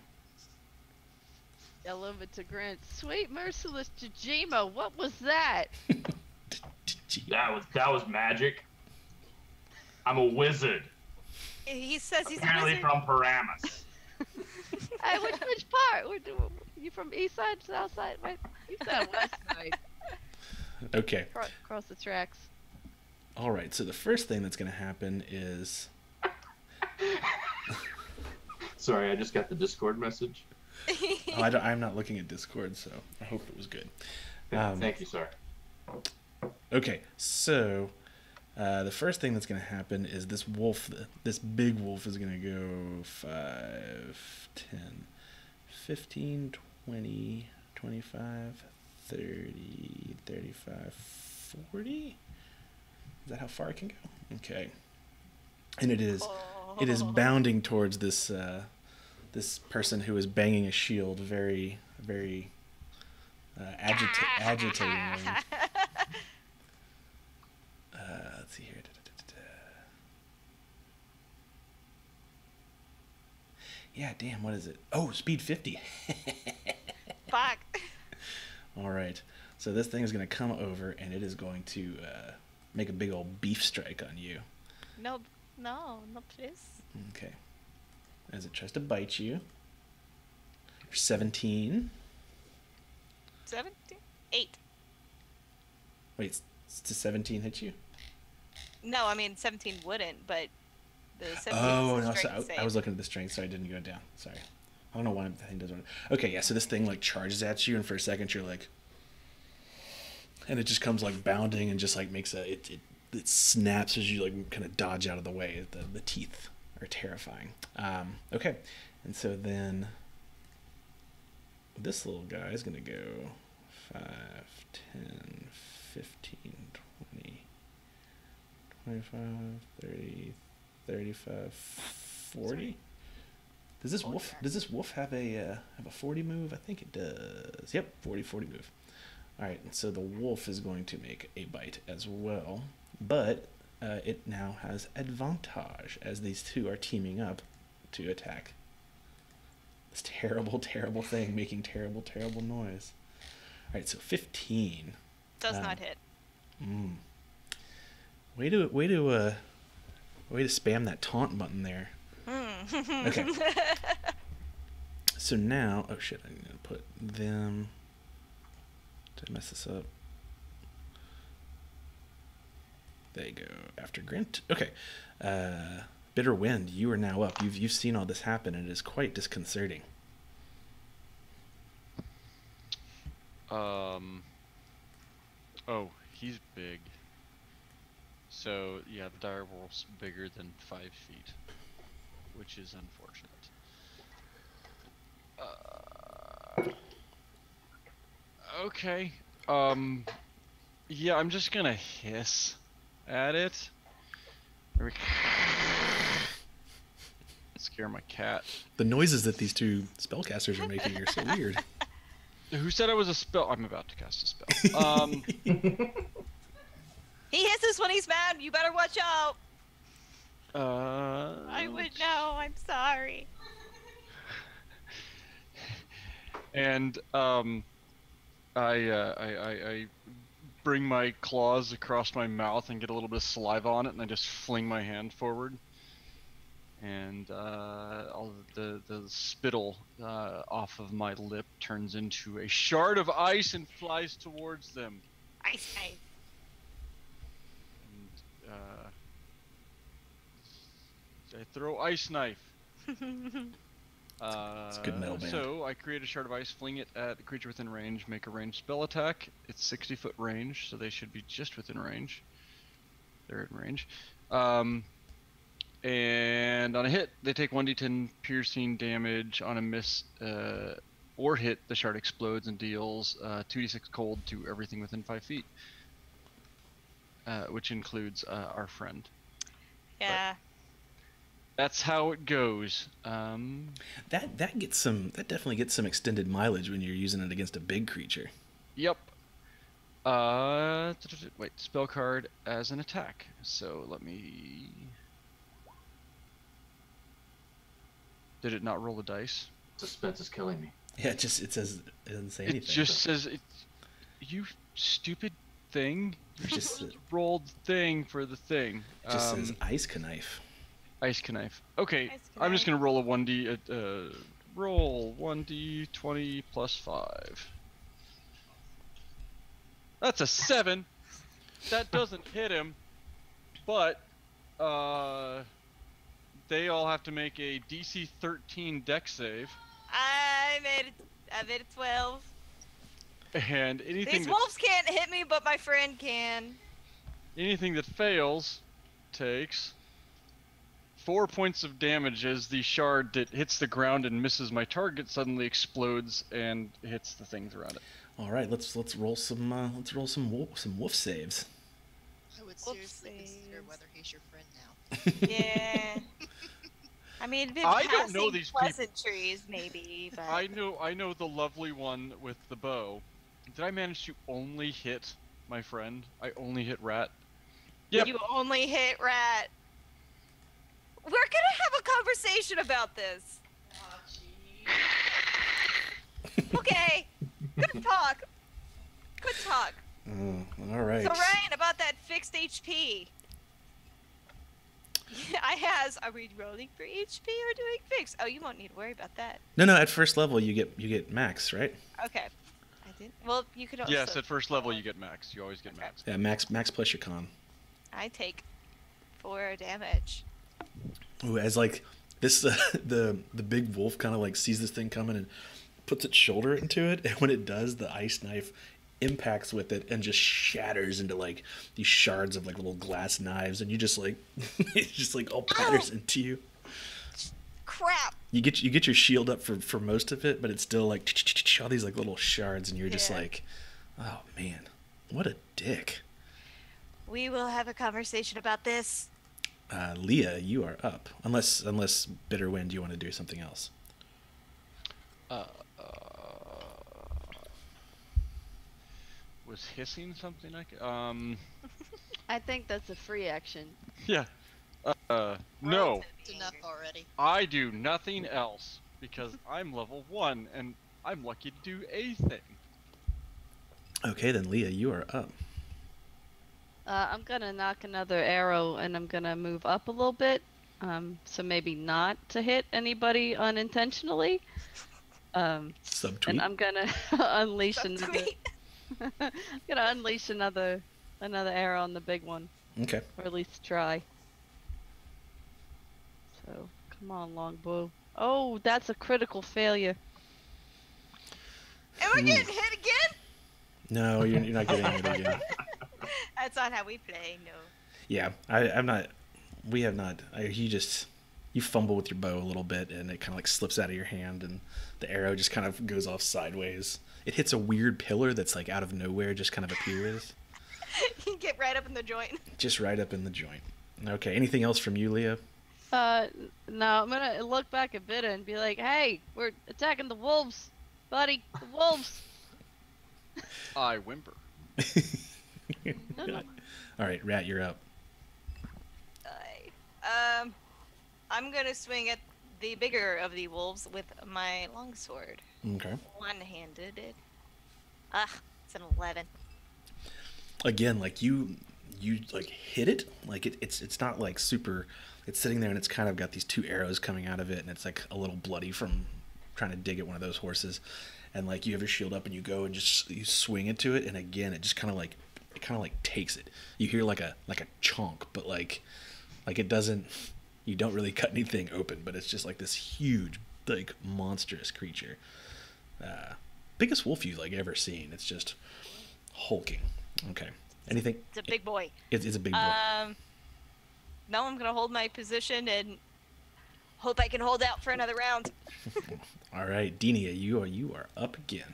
Yell over to Grant. Sweet merciless Jijima, what was that? That was magic. I'm a wizard. He says he's Apparently a wizard. from Paramus. Hey, which part? You from east side, south side? You said west side. Okay. Cross the tracks. All right. So the first thing that's going to happen is. Sorry, I just got the Discord message. I'm not looking at Discord, so I hope it was good. Thank you, sir. Okay, so the first thing that's going to happen is this wolf, this big wolf, is going to go 5, 10, 15, 20, 25, 30, 35, 40? Is that how far it can go? Okay. And it is bounding towards this this person who is banging a shield very, very agitatingly. Let's see here. Yeah, damn, what is it? Oh, speed 50. Fuck. All right. So this thing is going to come over, and it is going to make a big old beef strike on you. No, please. Okay. As it tries to bite you. 17. 17? 8. Wait, does 17 hit you? No, I mean 17 wouldn't, but the 17 Oh, is no, a so strength save. I was looking at the strength, so I didn't go down. Sorry. I don't know why the thing does one. Okay, yeah, so this thing like charges at you, and for a second you're like, and it just comes like bounding and just like makes it snaps as you like kind of dodge out of the way. The teeth are terrifying. Okay, and so then this little guy is gonna go 5, 10, 15, 20, 25, 30, 35, 40. Does this wolf have a 40 move? I think it does. Yep, 40 move. All right, and so the wolf is going to make a bite as well, but it now has advantage as these two are teaming up to attack this terrible, terrible thing making terrible, terrible noise. All right, so 15 Does not hit. Way to spam that taunt button there. Okay. So now, oh shit, I need to put them. Did I mess this up? There you go. After Grint. Okay. Bitter Wind, you are now up. You've seen all this happen, and it is quite disconcerting. Oh, he's big. So yeah, the dire wolf's bigger than 5 feet, which is unfortunate. Okay. Yeah, I'm just gonna hiss at it. Scare my cat. The noises that these two spellcasters are making are so weird. Who said I was a spell? I'm about to cast a spell. He hisses when he's mad. You better watch out. I I would know. I'm sorry. And I bring my claws across my mouth and get a little bit of saliva on it, and I just fling my hand forward, and all the spittle off of my lip turns into a shard of ice and flies towards them. Ice. And I throw ice knife. It's a good metal band. So I create a shard of ice, fling it at the creature within range, make a ranged spell attack. It's 60-foot range, so they should be just within range. They're in range. And on a hit, they take 1d10 piercing damage. On a miss or hit, the shard explodes and deals 2d6 cold to everything within 5 feet, which includes our friend. Yeah. That's how it goes. That definitely gets some extended mileage when you're using it against a big creature. Yep. Wait, spell card as an attack. So let me. Did it not roll a dice? Suspense is killing me. Yeah, it says it doesn't say anything. It just says it. You stupid thing. You It just just rolled thing for the thing. It just says ice knife. Ice knife. Okay, Ice I'm just knife. gonna roll a 1d. Roll 1d20 plus 5. That's a 7. That doesn't hit him, but they all have to make a DC 13 dex save, I made it 12. and These wolves can't hit me, but my friend can. anything that fails takes 4 points of damage as the shard that hits the ground and misses my target suddenly explodes and hits the things around it. All right, let's roll some wolf saves. I would Whoopsies. seriously consider whether he's your friend now. Yeah. I mean, I don't know these people. pleasantries, maybe, but I know the lovely one with the bow. Did I manage to only hit my friend? I only hit Rat. Yep. you only hit Rat. We're gonna have a conversation about this. Okay. Good talk. Good talk. All right. So Ryan, about that fixed HP. Are we rolling for HP or doing fixed? Oh, you won't need to worry about that. No. At first level, you get max, right? Okay. I didn't. Well, you could also. Yes, at first level you get max. You always get max. Yeah, max plus your con. I take 4 damage. Ooh, as like this, the big wolf kind of like sees this thing coming and puts its shoulder into it, and when it does, the ice knife impacts with it and just shatters into like these shards of like little glass knives, and you just like it just like all patters into you. Crap. You get your shield up for most of it, but it's still like all these like little shards, and you're just Yeah. like, oh man, what a dick. We will have a conversation about this. Leah, you are up. Unless Bitter Wind, you want to do something else. Was hissing something like I think that's a free action. yeah. No, It's enough already. I do nothing else because I'm level 1 and I'm lucky to do a thing. Okay, then Leah, you are up. I'm gonna knock another arrow and I'm gonna move up a little bit. So maybe not to hit anybody unintentionally. Subtweet. And I'm gonna unleash another. Subtweet. I'm gonna unleash another arrow on the big one, Okay. or at least try. So come on, longbow. Oh, that's a critical failure. Am I getting hit again? No, you're not getting it again. That's not how we play. No. Yeah, I'm not. We have not. You fumble with your bow a little bit, and it kind of like slips out of your hand, and the arrow just kind of goes off sideways. It hits a weird pillar that's like out of nowhere, just kind of appears. You get right up in the joint. Just right up in the joint. Okay, anything else from you, Leah? No, I'm gonna look back a bit and be like, hey, we're attacking the wolves, buddy, the wolves. I whimper. No. All right, Rat, you're up. I'm gonna swing at the bigger of the wolves with my longsword. Okay. One-handed. It's an 11. Again, like you like hit it. Like it's not like super. It's sitting there and it's kind of got these two arrows coming out of it, and it's like a little bloody from trying to dig at one of those horses. And like you have your shield up and you go and you swing into it, and again it just kind of like takes it. You hear like a chonk, but like it doesn't. You don't really cut anything open, but it's just like this huge, like monstrous creature. Biggest wolf you've like ever seen. It's just hulking. Okay. Anything? It's a big boy. It's a big boy. No, I'm gonna hold my position and hope I can hold out for another round. All right, Denia, you are up again.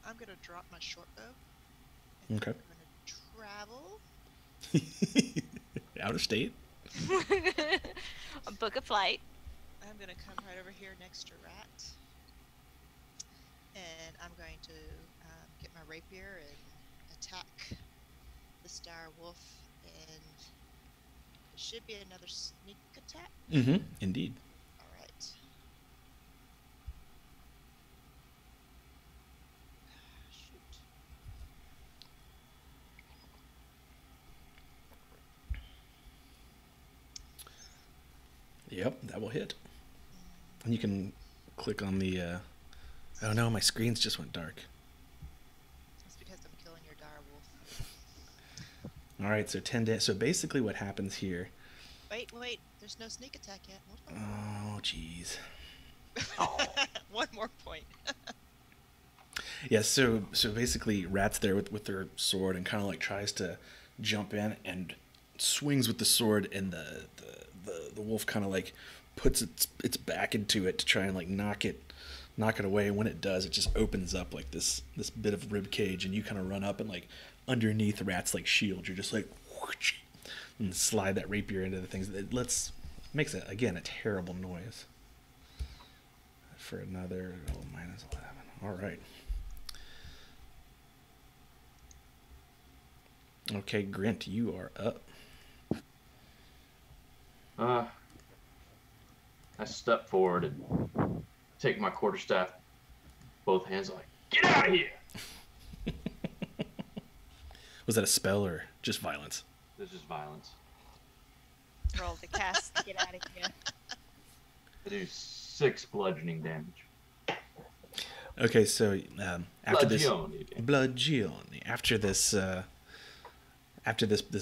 I'm gonna drop my short bow. Okay. I'm gonna travel. Out of state. A book a flight. I'm gonna come right over here next to Rat, and I'm going to get my rapier and attack this dire wolf. And it should be another sneak attack. Mm-hmm. Indeed. All right. Shoot. Yep, that will hit. And you can click on the. Oh no, my screens just went dark. That's because I'm killing your dire wolf. All right, so 10 damage. So basically, what happens here? Wait. There's no sneak attack yet. Oh, jeez. One more point. Yeah. So basically, Rat's there with their sword and kind of like tries to jump in and swings with the sword, and the wolf kind of like puts its back into it to try and like knock it away. And when it does, it just opens up like this bit of rib cage, and you kind of run up and like underneath Rat's like shield, you're just like whoosh, and slide that rapier into the things. It makes it again a terrible noise. For another minus 11. All right. Okay, Grint, you are up. I step forward and take my quarterstaff, both hands, like, get out of here! Was that a spell or just violence? This is violence. Roll the cast. Get out of here. I do 6 bludgeoning damage. Okay, so after this Bludgeoning. after this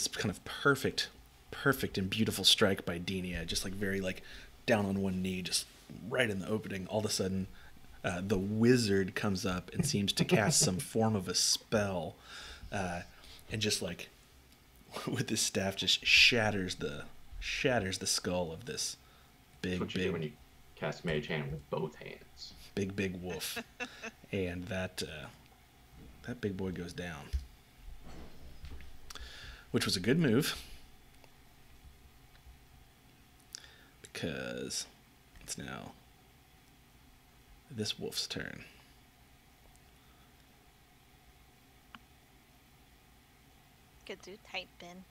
kind of perfect and beautiful strike by Denia, just like very like down on one knee, just right in the opening, all of a sudden the wizard comes up and seems to cast some form of a spell, and just like with his staff just shatters the skull of this That's what you do when you cast Mage Hand with both hands. big wolf. And that big boy goes down, which was a good move, because it's now this wolf's turn. Good dude, tight bin.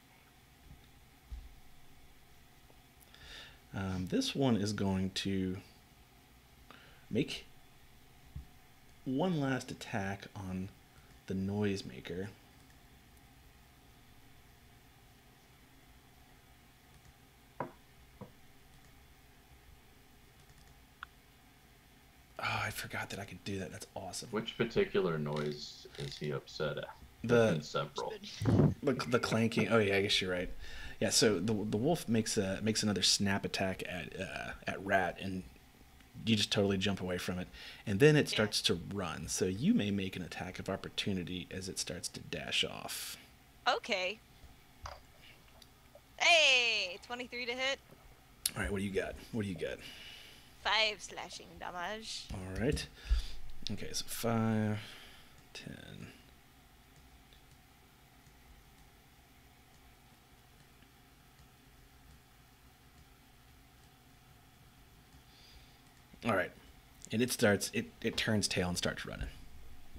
This one is going to make one last attack on the noisemaker. Oh, I forgot that I could do that. That's awesome. Which particular noise is he upset at? The- There's been several. The clanking. Oh yeah, I guess you're right. Yeah, so the wolf makes another snap attack at Rat, and you just totally jump away from it, and then it starts to run. So you may make an attack of opportunity as it starts to dash off. Okay. Hey, 23 to hit. All right, what do you got? 5 slashing damage. All right. Okay, so 5, 10. All right. And it turns tail and starts running.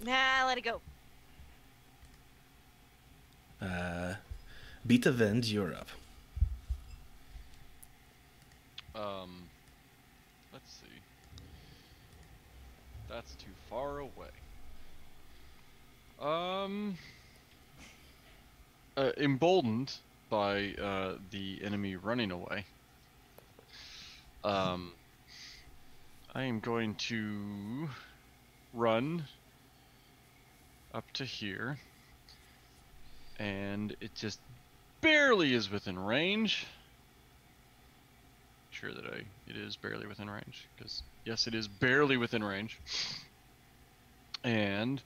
Nah, let it go. Beta Vend, you're up. Let's see. That's too far away. Emboldened by the enemy running away, I am going to run up to here, and it just barely is within range. Sure that it is barely within range, because yes, it is barely within range. And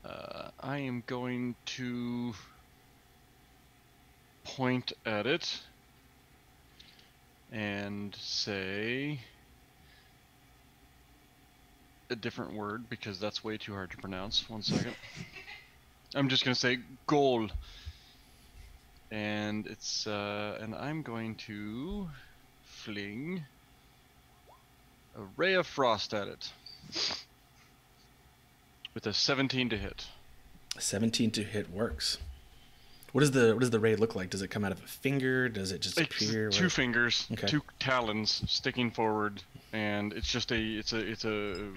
I am going to point at it and say a different word, because that's way too hard to pronounce. 1 second. I'm just gonna say goal, and it's and I'm going to fling a ray of frost at it with a 17 to hit. 17 to hit works. What does the ray look like? Does it come out of a finger? Does it just appear? It's 2 fingers, Okay. 2 talons sticking forward, and it's just a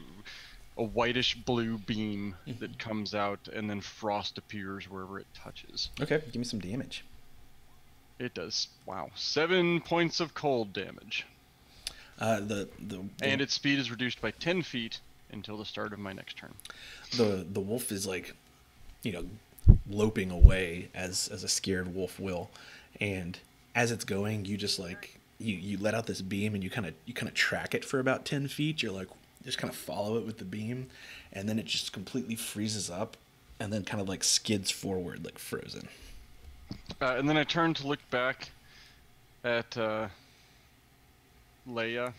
whitish blue beam that comes out, and then frost appears wherever it touches. Okay, give me some damage. It does. Wow, 7 points of cold damage. And its speed is reduced by 10 feet until the start of my next turn. The wolf is like, loping away as a scared wolf will, and as it's going, you just like you let out this beam, and you kind of track it for about 10 feet. You're like, just kind of follow it with the beam, and then it just completely freezes up, and then kind of like skids forward like frozen. And then I turn to look back at Leia.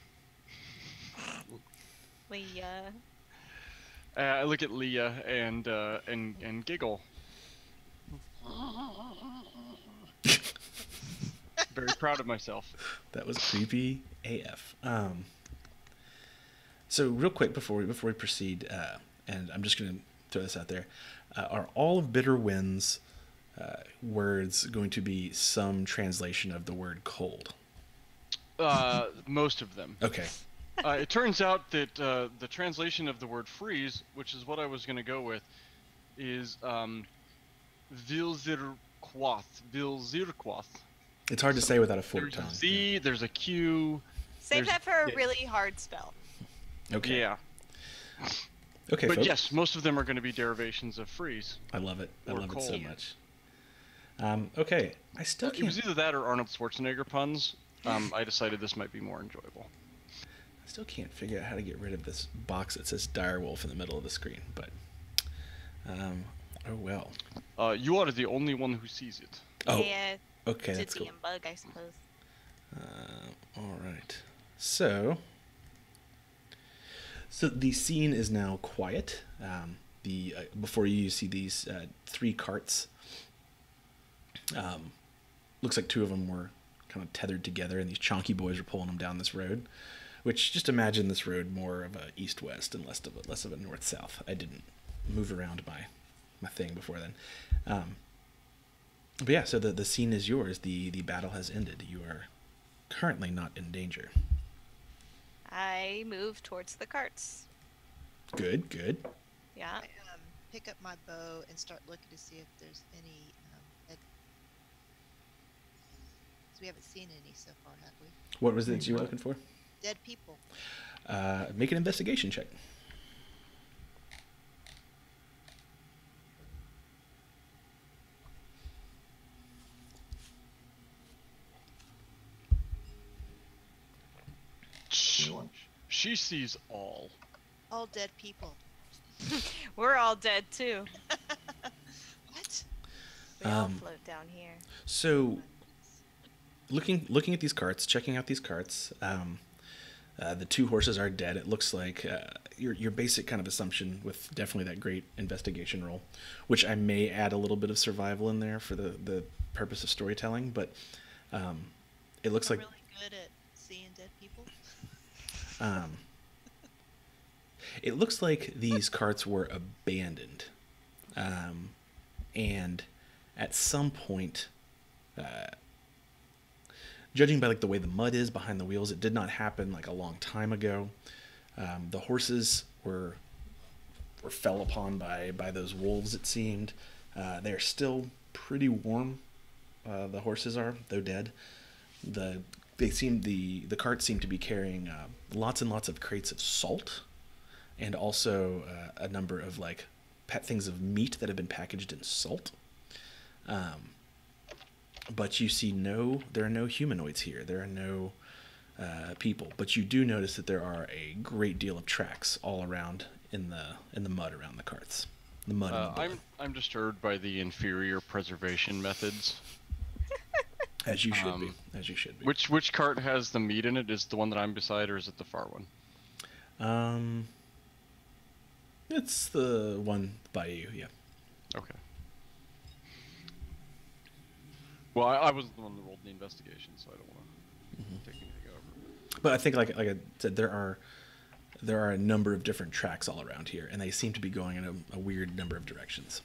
Leia. I look at Leia and giggle. Very proud of myself. That was creepy AF. So real quick before we proceed, and I'm just going to throw this out there, are all of Bitter Wind's words going to be some translation of the word cold? Most of them. Okay. It turns out that the translation of the word freeze, which is what I was going to go with, is Vilzirquath. It's hard to say without a forked There's tongue. a Z, there's a Q. Save There's- that for a yeah. really hard spell. Okay. Yeah. Okay, But folks. yes, most of them are going to be derivations of freeze. I love it. I Or love it so cold. much. Okay. I still It was can't. either that or Arnold Schwarzenegger puns. I decided this might be more enjoyable. I still can't figure out how to get rid of this box that says Direwolf in the middle of the screen. But oh well. You are the only one who sees it. Oh. Yeah, Okay, it's that's a cool. DM bug, I suppose. All right. So the scene is now quiet. Before you see these 3 carts. Looks like 2 of them were kind of tethered together, and these chonky boys are pulling them down this road. Which, just imagine this road more of a east-west and less of a north-south. I didn't move around my thing before then. But yeah, so the scene is yours. The battle has ended. You are currently not in danger. I move towards the carts. Good. Yeah. I pick up my bow and start looking to see if there's any. We haven't seen any so far, have we? What was it that you were looking for? Dead people. Make an investigation check. She sees all. All dead people. We're all dead too. What? We all Um, float down here. So, looking at these carts, checking out these carts, the two horses are dead. It looks like your basic kind of assumption with definitely that great investigation roll, which I may add a little bit of survival in there for the purpose of storytelling, but it looks I'm like really good at seeing dead people. um, it looks like these carts were abandoned, and at some point, judging by like the way the mud is behind the wheels, it did not happen like a long time ago. The horses were fell upon by those wolves. It seemed they're still pretty warm. The horses are, though dead. The carts seem to be carrying lots and lots of crates of salt, and also a number of like things of meat that have been packaged in salt. But you see there are no humanoids here. There are no people. But you do notice that there are a great deal of tracks all around in the mud around the carts. The mud and the blood. I'm disturbed by the inferior preservation methods. As you should be. As you should be. Which cart has the meat in it? Is the one that I'm beside, or is it the far one? It's the one by you. Yeah. Okay. Well, I wasn't the one that rolled the investigation, so I don't want to take anything over. But I think, like I said, there are a number of different tracks all around here, and they seem to be going in a weird number of directions.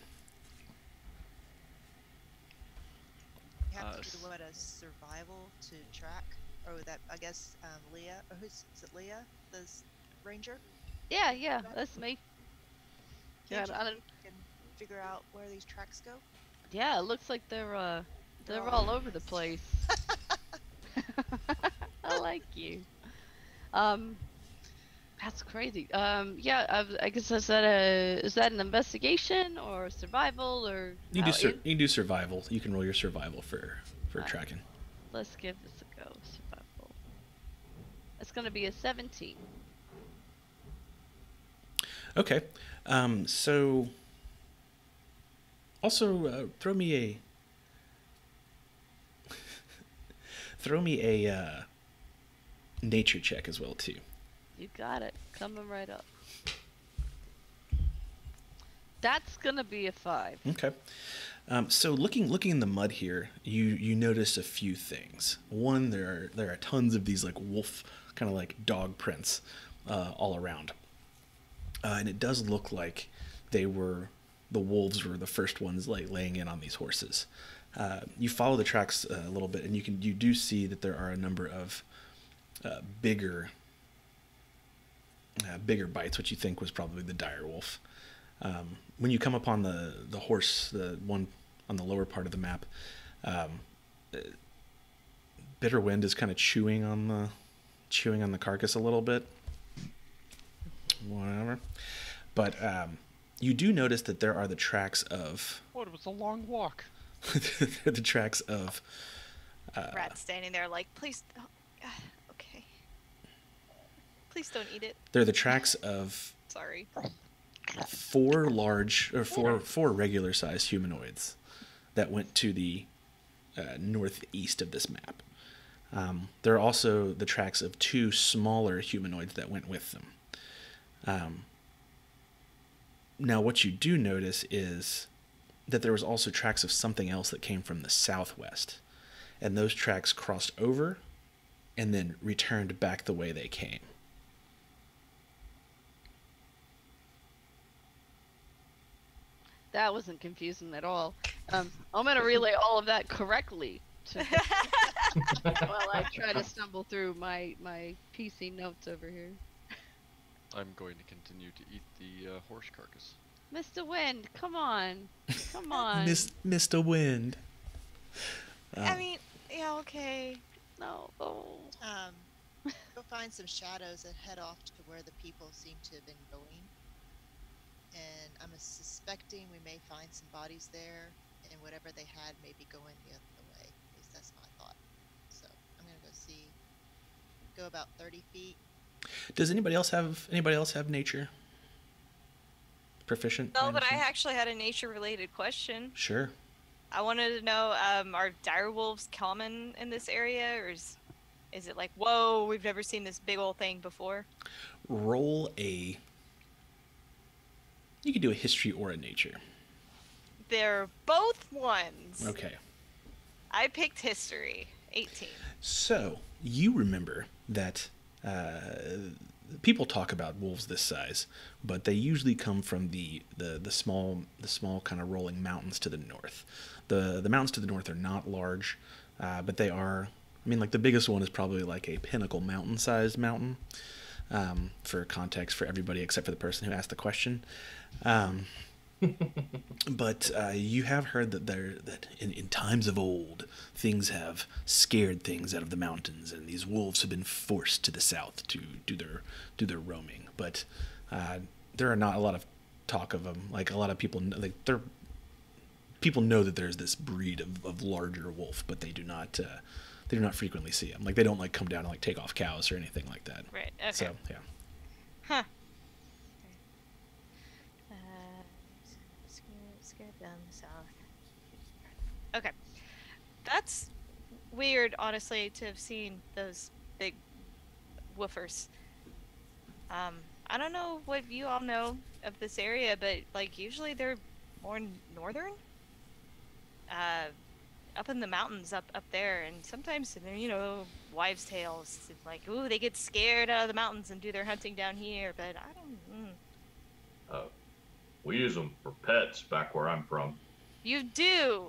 You have to do what, a survival to track? Or that, I guess, Leah, or is it Leah, the ranger? Yeah, that's me. Yeah, Can't I you don't. can figure out where these tracks go? Yeah, it looks like they're all over the place. I like you. That's crazy. Yeah, I guess is that an investigation or survival or? You can do survival. You can roll your survival for tracking. Let's give this a go. Survival. It's gonna be a 17. Okay. So also throw me a nature check as well too. You got it. Coming right up. That's gonna be a 5. Okay. So looking in the mud here, you notice a few things. One, there are tons of these like wolf kind of like dog prints all around, and it does look like the wolves were the first ones like laying in on these horses. You follow the tracks a little bit, and you do see that there are a number of bigger bites, which you think was probably the dire wolf. When you come upon the horse, the one on the lower part of the map, Bitter Wind is kind of chewing on the carcass a little bit. Whatever. But you do notice that there are the tracks of... What, it was a long walk. the tracks of... Rat standing there like, please, okay. Please don't eat it. They're the tracks of Sorry. four regular-sized humanoids that went to the northeast of this map. There are also the tracks of 2 smaller humanoids that went with them. Now, what you do notice is that there was also tracks of something else that came from the southwest, and those tracks crossed over and then returned back the way they came. That wasn't confusing at all. I'm gonna relay all of that correctly to while I try to stumble through my PC notes over here. I'm going to continue to eat the horse carcass. Mr. Wind, come on. Come on. Mr. Wind. I mean, yeah, okay. No. Oh. Go find some shadows and head off to where the people seem to have been going. And I'm suspecting we may find some bodies there, and whatever they had may be going the other way. At least that's my thought. So I'm gonna go about 30 feet Does anybody else have nature proficient? by No, any but I chance? actually had a nature-related question. Sure. I wanted to know, are dire wolves common in this area, or is it like, whoa, we've never seen this big old thing before? Roll a. You could do a history or a nature. They're both ones. Okay. I picked history. 18. So you remember that people talk about wolves this size, but they usually come from the small kind of rolling mountains to the north. The mountains to the north are not large, but they are. I mean, like the biggest one is probably like a Pinnacle mountain-sized mountain. For context for everybody except for the person who asked the question. But you have heard that in times of old, things have scared things out of the mountains, and these wolves have been forced to the south to do their roaming. But there are not a lot of talk of them. Like a lot of people, people know that there's this breed of larger wolf, but they do not frequently see them. Like they don't like come down and like take off cows or anything like that. Right, okay. So yeah. Huh. Scared them south. Okay. That's weird, honestly, to have seen those big woofers. I don't know what you all know of this area, but like usually they're more northern. Up in the mountains up there, and sometimes they're, wives' tales. It's like, ooh, they get scared out of the mountains and do their hunting down here, but I don't. We use them for pets back where I'm from. You do.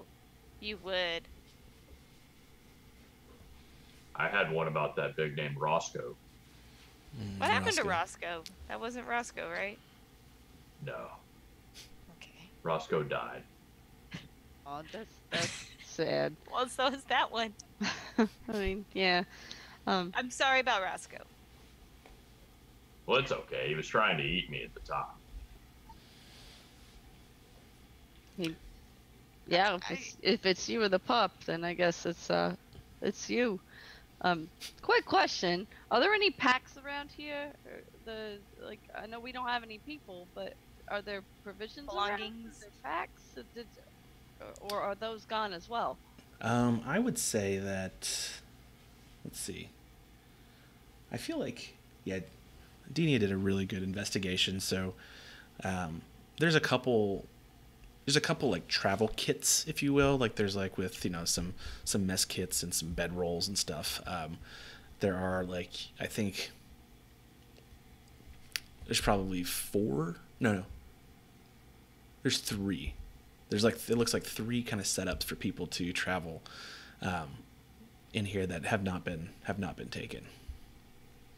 You would. I had one about that big named Roscoe. What happened to Roscoe? That wasn't Roscoe, right? No, Okay. Roscoe died. Oh, that's sad. Well, so is that one. I mean, yeah. I'm sorry about Roscoe. Well, it's okay. He was trying to eat me at the time. Yeah, if it's you or the pup, then I guess it's you. Quick question: are there any packs around here? I know we don't have any people, but are there provisions around? Belongings. Are there packs? Or are those gone as well? I would say that. Let's see. I feel like Denia did a really good investigation. So there's a couple like travel kits, if you will. Like there's like with some mess kits and some bed rolls and stuff. There are like I think there's probably 4. No. There's 3. There's like it looks like 3 kind of setups for people to travel in here that have not been taken.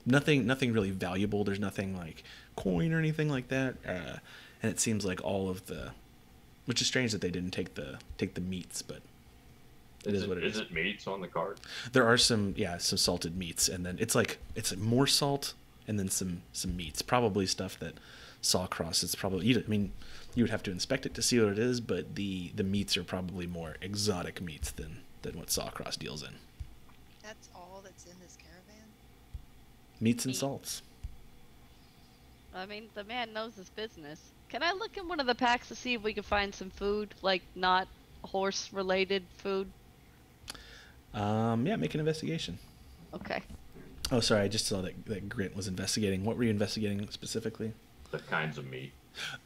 Nothing really valuable. There's nothing like coin or anything like that. And it seems like all of the, which is strange that they didn't take the meats, but it is what it is. Is it meats on the card? There are some salted meats, and then it's more salt and then some meats. Probably stuff that Sawcross is probably. You would have to inspect it to see what it is, but the meats are probably more exotic meats than what Sawcross deals in. That's all that's in this caravan? Meats and salts. I mean, the man knows his business. Can I look in one of the packs to see if we can find some food, like not horse-related food? Yeah, make an investigation. Okay. Oh, sorry, I just saw that Grint was investigating. What were you investigating specifically? The kinds of meat.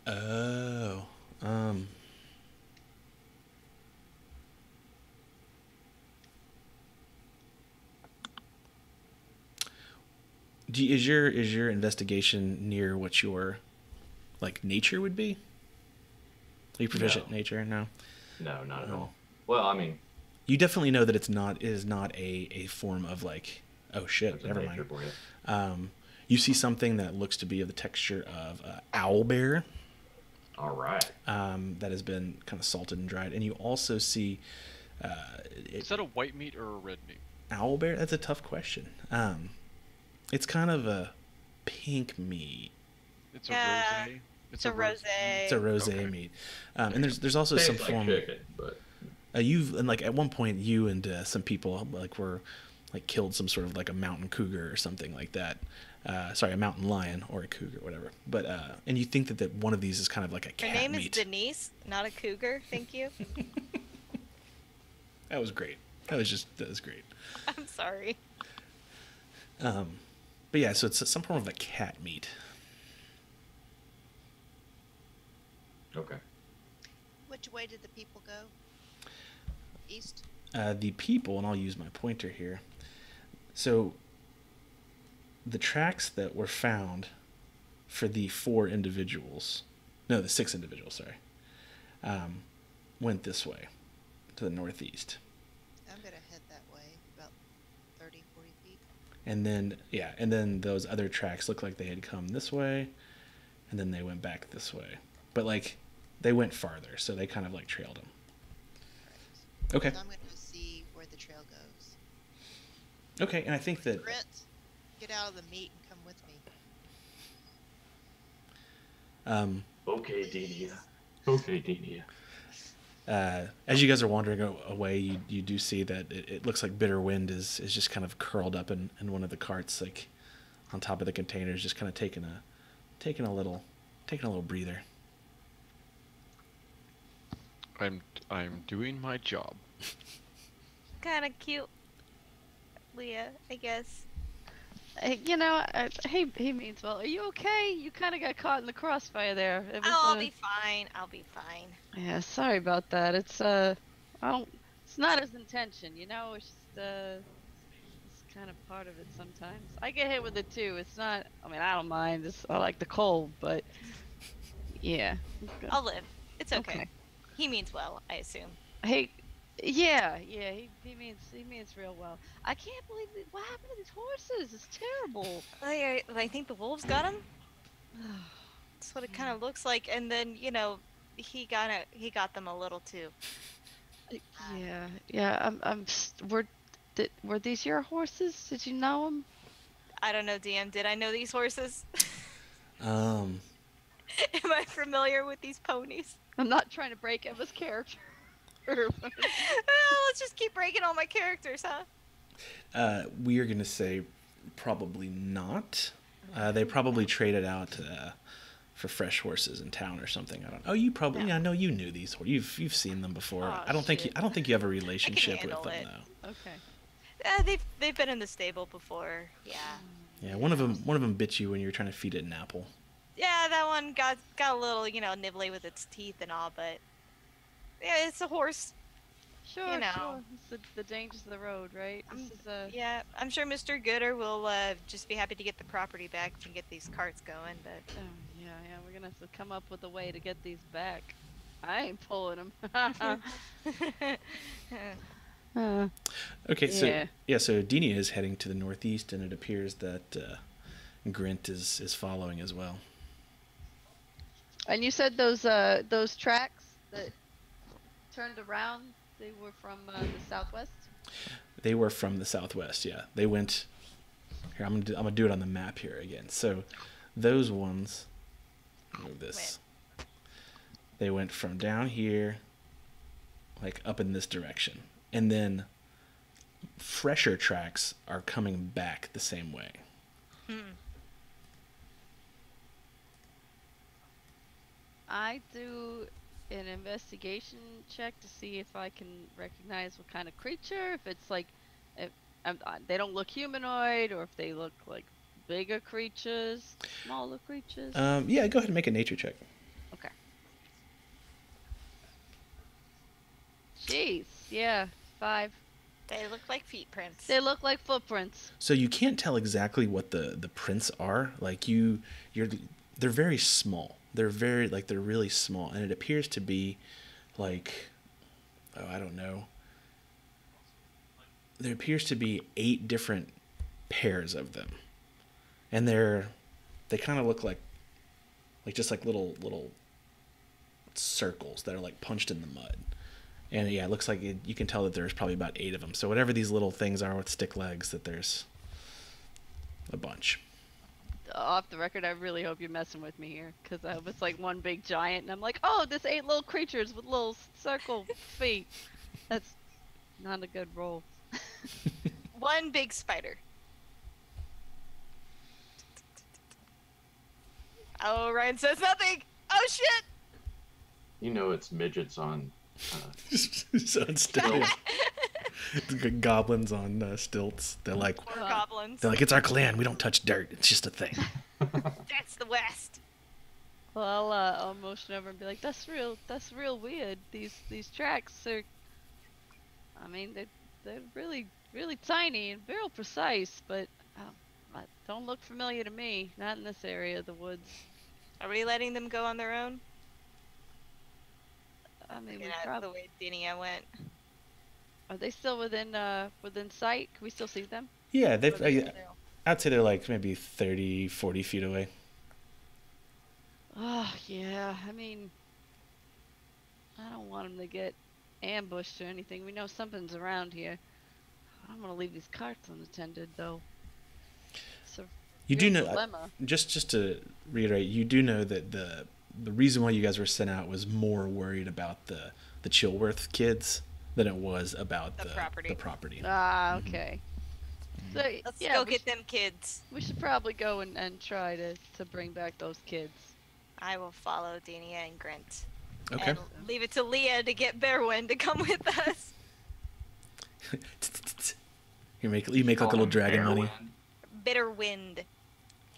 Oh, is your investigation near what your like nature would be? Are you proficient in nature? No. No, not at all. Well, I mean, you definitely know that it is not a form of like, oh shit, never mind. You see something that looks to be of the texture of owl bear. All right. That has been kind of salted and dried, and you also see. Is that a white meat or a red meat? Owl bear? That's a tough question. It's kind of a pink meat. It's a rosé. It's a rosé. It's a rosé meat, and there's also some Tastes form. like chicken, but At one point you and some people like were like killed some sort of like a mountain cougar or something like that. sorry, a mountain lion or a cougar, whatever. But and you think that one of these is kind of like a cat Her name meat. is Denise, not a cougar. Thank you. That was great. That was great. I'm sorry. But yeah, so it's some form of a cat meat. Okay. Which way did the people go? East? The people, and I'll use my pointer here. So the tracks that were found for the 6 individuals, sorry, went this way, to the northeast. I'm going to head that way, about 30, 40 feet. And then those other tracks looked like they had come this way, and then they went back this way. But, like, they went farther, so they kind of, like, trailed them. Right. Okay. So I'm going to see where the trail goes. Okay, and I think that... Brent, get out of the meat and come with me. Okay, Denia. Okay, Denia. As you guys are wandering away, you do see that it looks like Bitter Wind is just kind of curled up in one of the carts, like on top of the containers, just kind of taking a little breather. I'm doing my job. Kind of cute, Leah, I guess. You know, he means well. Are you okay? You kind of got caught in the crossfire there. It was, I'll be fine. I'll be fine. Yeah, sorry about that. It's it's not his intention, you know. It's just it's kind of part of it sometimes. I get hit with it too. It's not. I mean, I don't mind. I like the cold, but yeah. I'll live. It's okay. Okay. He means well, I assume. Hey, yeah. He means real well. I can't believe what happened to these horses. It's terrible. I think the wolves got him. That's what it kind of looks like. And then he got them a little too. Yeah. Were these your horses? Did you know them? I don't know, DM. Did I know these horses? Um, Am I familiar with these ponies? I'm not trying to break Emma's character. Well, let's just keep breaking all my characters, huh? we are gonna say probably not. They probably traded out for fresh horses in town or something. I don't. Oh, you probably. Yeah, no, you knew these. You've seen them before. Oh, I don't think you have a relationship with handle them it. though. Okay. They've been in the stable before. Yeah. Yeah, one of them bit you when you were trying to feed it an apple. Yeah, that one got a little, nibbly with its teeth and all, but yeah, it's a horse. Sure, You know. sure. It's the dangers of the road, right? This is Yeah, I'm sure Mr. Gooder will just be happy to get the property back and get these carts going, but Oh, yeah. We're gonna have to come up with a way to get these back. I ain't pulling them. Okay, Yeah. so Denia is heading to the northeast, and it appears that Grint is following as well. And you said those tracks that turned around, they were from the southwest? They were from the southwest. Yeah, they went. Here, I'm gonna do it on the map here again. So, those ones. Move this. They went from down here, like up in this direction, and then fresher tracks are coming back the same way. I do an investigation check to see if I can recognize what kind of creature. If it's like, if they don't look humanoid, or if they look like bigger creatures, smaller creatures. Yeah, go ahead and make a nature check. Okay. Jeez, yeah, 5. they look like feet prints. They look like footprints. So you can't tell exactly what the prints are. Like they're very small. They're really small, and it appears to be like, I don't know. There appears to be 8 different pairs of them, and they kind of look like just like little circles that are like punched in the mud. And yeah, it looks like you can tell that there's probably about 8 of them. So whatever these little things are with stick legs, that there's a bunch. Off the record, I really hope you're messing with me here, because I hope it's like one big giant, and I'm like, oh, this 8 little creatures with little circle feet. That's not a good roll. One big spider. Oh, Ryan says nothing. Oh shit! You know it's midgets on. So instead, it's got goblins on stilts. They're like, Or goblins. it's our clan. We don't touch dirt. It's just a thing. That's the West. Well, I'll motion over and be like, "That's real weird. These tracks are, I mean, they're really tiny and very precise, but don't look familiar to me. Not in this area of the woods. Are we letting them go on their own? I mean, we Yeah, the way Dinia went. are they still within sight? Can we still see them? Yeah, What do they do? I'd say they're like maybe 30, 40 feet away. Oh yeah. I mean, I don't want them to get ambushed or anything. We know something's around here. I don't want to leave these carts unattended, though. So You do know, dilemma. just to reiterate, you do know that the reason why you guys were sent out was more worried about the Chilworth kids than it was about The property. The property. Ah, okay. So Let's yeah, go we get them kids. we should probably go and try to bring back those kids. I will follow Dinia and Grint. Okay. And leave it to Leah to get Bearwind to come with us. You make like little dragon money. Bitterwind.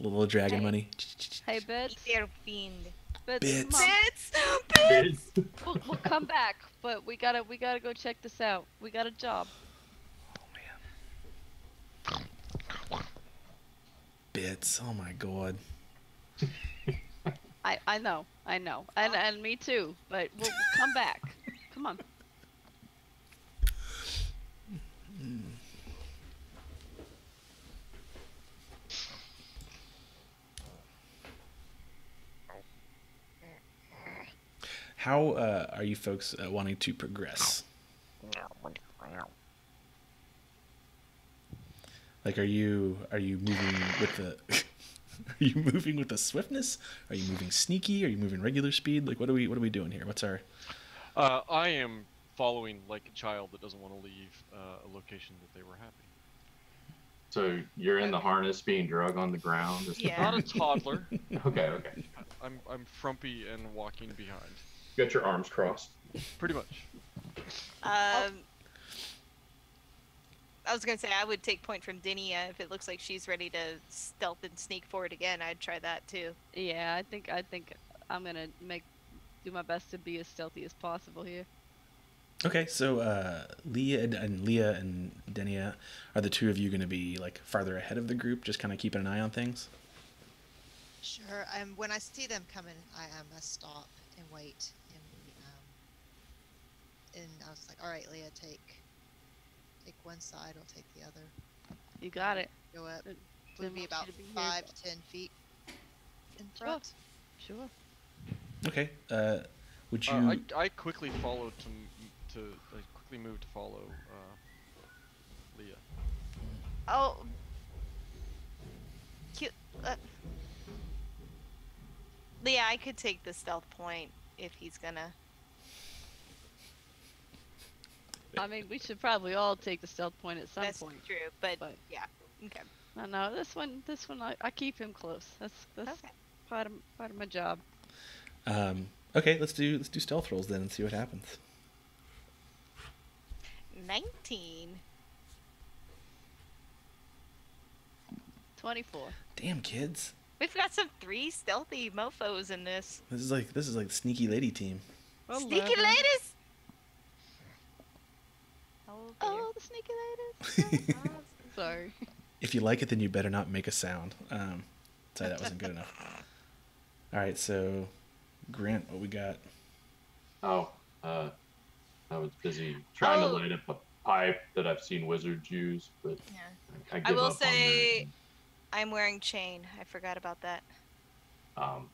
Little dragon Hey. money. Hey, Bits. Bearfiend. Bits. Bits. Come on. Bits! Bits! We'll come back, but we gotta go check this out. We got a job. Bits. Oh my god. I know, and me too. But we'll come back. Come on. How are you folks wanting to progress? Like, are you moving with the are you moving with the swiftness? Are you moving sneaky? Are you moving regular speed? Like, what are we doing here? What's our I am following like a child that doesn't want to leave a location that they were happy. So you're in the harness being drug on the ground? Yeah. Not a toddler. Okay. I'm frumpy and walking behind. Got your arms crossed. Pretty much. I was gonna say I would take point from Dinia if it looks like she's ready to stealth and sneak forward again. I'd try that too. Yeah, I think I'm gonna do my best to be as stealthy as possible here. Okay, so Leah and Denia, are the two of you going to be like farther ahead of the group, just kind of keeping an eye on things? Sure. When I see them coming, I must stop and wait. And I was like, all right, Leah, take one side. I'll take the other. You got it. Go up. Didn't Would be want about you to be here, 5 but- to 10 feet in Sure. front. Sure. Okay, would you... I quickly followed I quickly moved to follow Leah. Oh. Cute. Leah, I could take the stealth point if he's gonna. I mean, we should probably all take the stealth point at some That's point. true, but But- yeah. Okay. No, this one, I keep him close. That's Okay. part of my job. okay, let's do stealth rolls then and see what happens. 19. 24. Damn, kids. We've got some 3 stealthy mofos in this. This is like the sneaky lady team. Sneaky 11. ladies! Oh, the sneaky ladies. Sorry. If you like it, then you better not make a sound. Sorry, that wasn't good enough. All right, so Grant, what we got? Oh, I was busy trying Oh. to light up a pipe that I've seen wizards use, but Yeah. I I give will up say I'm wearing chain. I forgot about that. on that.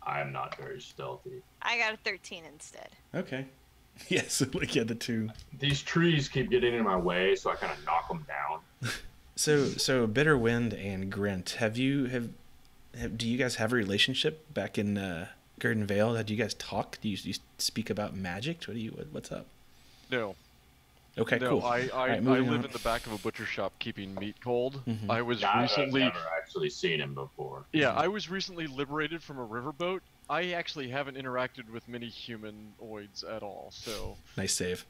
I'm not very stealthy. I got a 13 instead. Okay. Yes, like yeah, the two. These trees keep getting in my way, so I kind of knock them down. So Bitter Wind and Grint, do you guys have a relationship back in Garden Vale? Do you guys talk? Do you speak about magic? What's up? No. Okay, No, cool. I Alright, I moving live on. in the back of a butcher shop keeping meat cold. Mhm. I was I've recently never actually seen him before. Yeah, I was recently liberated from a riverboat. I actually haven't interacted with many humanoids at all, so Nice save.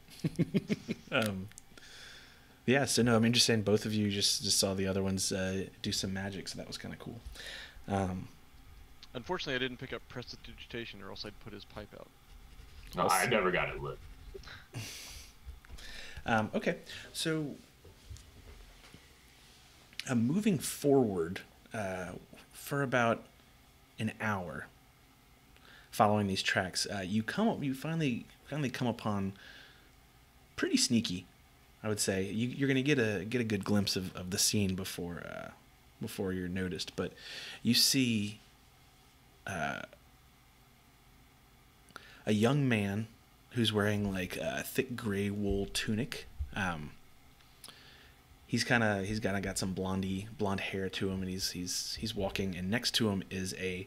Yeah, so no, I mean, just saying both of you just saw the other ones do some magic, so that was kind of cool. unfortunately I didn't pick up prestidigitation or else I'd put his pipe out. No, I never got it lit. Okay, so moving forward for about an hour, following these tracks, you finally come upon pretty sneaky, I would say. You're gonna get a good glimpse of the scene before you're noticed, but you see a young man who's wearing like a thick gray wool tunic. He's kind of got some blonde hair to him, and he's walking, and next to him is a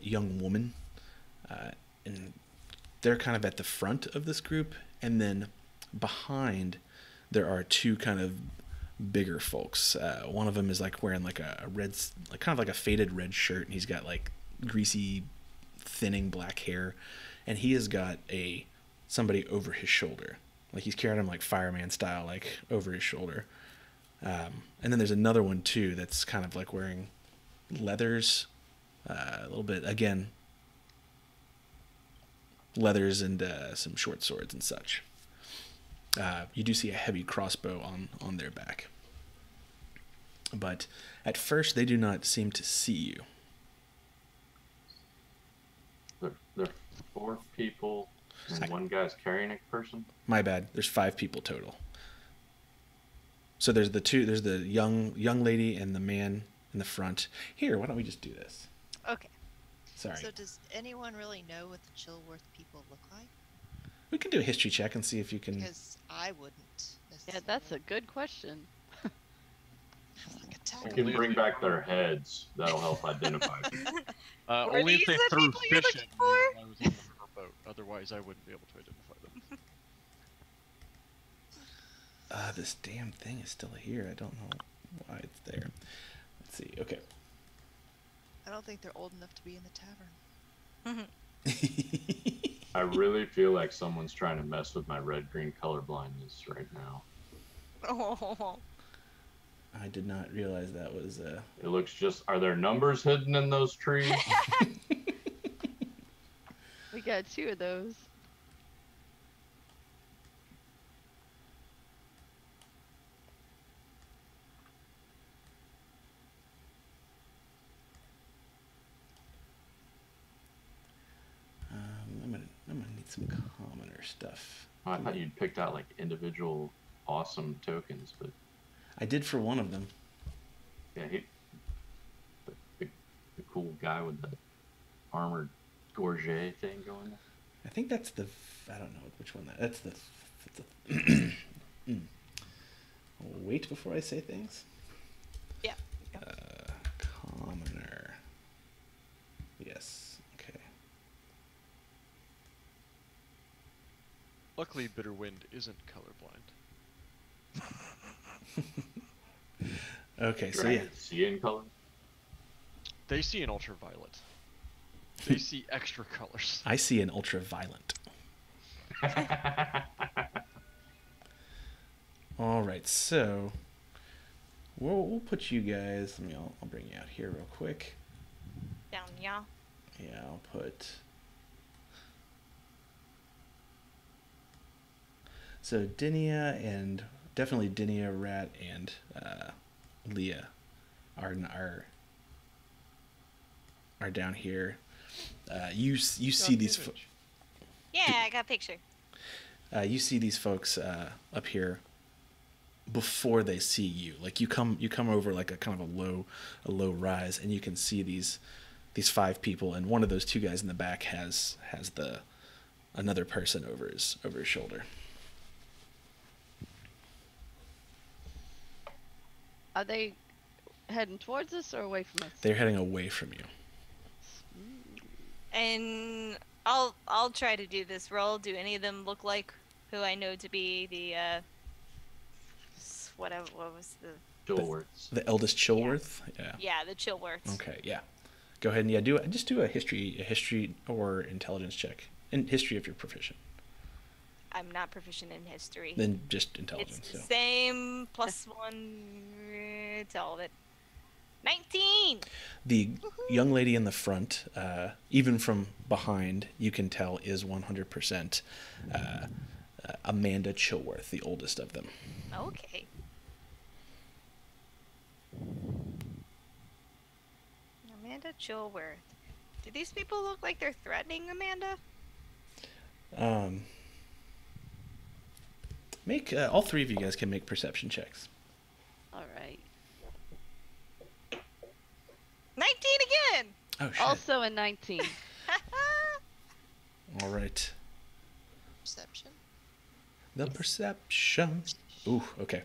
young woman, and they're kind of at the front of this group, and then behind there are two kind of bigger folks. One of them is like wearing like a red, like kind of like a faded red shirt, and he's got like greasy, thinning black hair, and he has got somebody over his shoulder, like he's carrying him like fireman style, like over his shoulder. And then there's another one too that's kind of like wearing leathers, a little bit again, leathers and some short swords and such. You do see a heavy crossbow on their back, but at first they do not seem to see you. There are 4 people, and one guy's carrying a person. My bad. There's 5 people total. So there's the young lady and the man in the front. Here, why don't we just do this? Okay. Sorry. So does anyone really know what the Chillworth people look like? We can do a history check and see if you can. Because I wouldn't. Yeah, that's a good question. Like attack You them. can bring back their heads. That'll help identify them. Were Only if these they the threw people you're fish looking at me for? when I was in the riverboat. Otherwise, I wouldn't be able to identify them. This damn thing is still here. I don't know why it's there. Let's see. Okay. I don't think they're old enough to be in the tavern. I really feel like someone's trying to mess with my red-green color blindness right now. Oh. I did not realize that was. It looks just. Are there numbers hidden in those trees? We got 2 of those. I'm gonna need some commoner stuff. Oh, I thought you'd picked out like individual awesome tokens, but I did for one of them. yeah, the cool guy with the armored gorget thing going on. I think that's the. I don't know which one that's the. I'll wait before I say things. Yeah. Commoner. Yes. Okay. Luckily, Bitterwind isn't colorblind. Okay. So yeah. Dragons see in color. They see an ultraviolet. They see extra colors. I see an ultraviolet. All right, so we'll put you guys. I'll bring you out here real quick. Down, yeah. Yeah, I'll put. So Dinia and definitely Dinia, Rat, and Leah are down here. You see these. Yeah, I got a picture. You see these folks up here before they see you. Like you come over like a kind of a low rise, and you can see these 5 people, and one of those 2 guys in the back has another person over his shoulder. Are they heading towards us or away from us? They're heading away from you. And I'll try to do this roll. Do any of them look like who I know to be the whatever, what was the Jewelworths. The eldest Chilworth. Yeah. the Chilworths. Okay. Yeah. Go ahead and just do a history or intelligence check. In history if you're proficient. I'm not proficient in history. Then just intelligence. It's the So. same +1 to all of it. 19. The young lady in the front, even from behind, you can tell is 100% Amanda Chilworth, the oldest of them. Okay. Amanda Chilworth. Do these people look like they're threatening Amanda? Make all three of you guys can make perception checks. All right. 19 again. Oh shit! Also a 19. All right. Perception. The perception. Ooh, okay.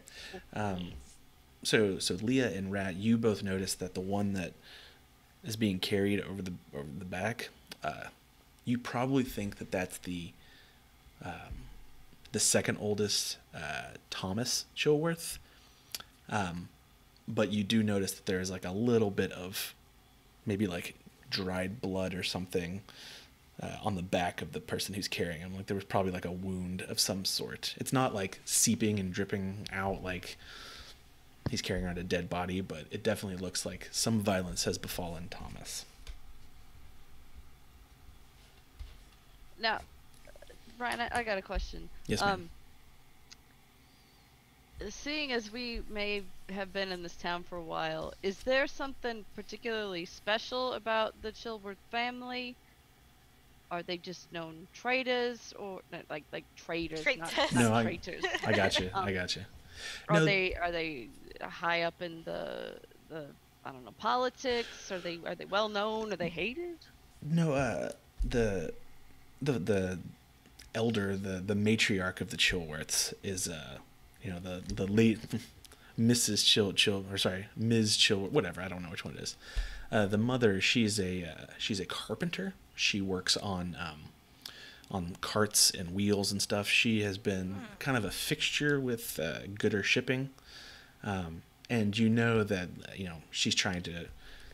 So Leah and Rat, you both notice that the one that is being carried over the back, you probably think that that's the second oldest Thomas Chilworth. But you do notice that there is like a little bit of maybe like dried blood or something on the back of the person who's carrying him. Like there was probably like a wound of some sort. It's not like seeping and dripping out like he's carrying around a dead body, but it definitely looks like some violence has befallen Thomas. Now, Ryan, I got a question. Yes, ma'am. Seeing as we may have been in this town for a while, is there something particularly special about the Chilworth family? Are they just known traitors, or no, like traitors, not No, traitors? I got you. I got you. Are they high up in the I don't know, politics? Are they well known? Are they hated? No, the elder, the matriarch of the Chilworths is the late Mrs. Ms. Chilworth, whatever, I don't know which one it is. The mother, she's a carpenter. She works on carts and wheels and stuff. She has been kind of a fixture with Gooder Shipping, and you know that she's trying to,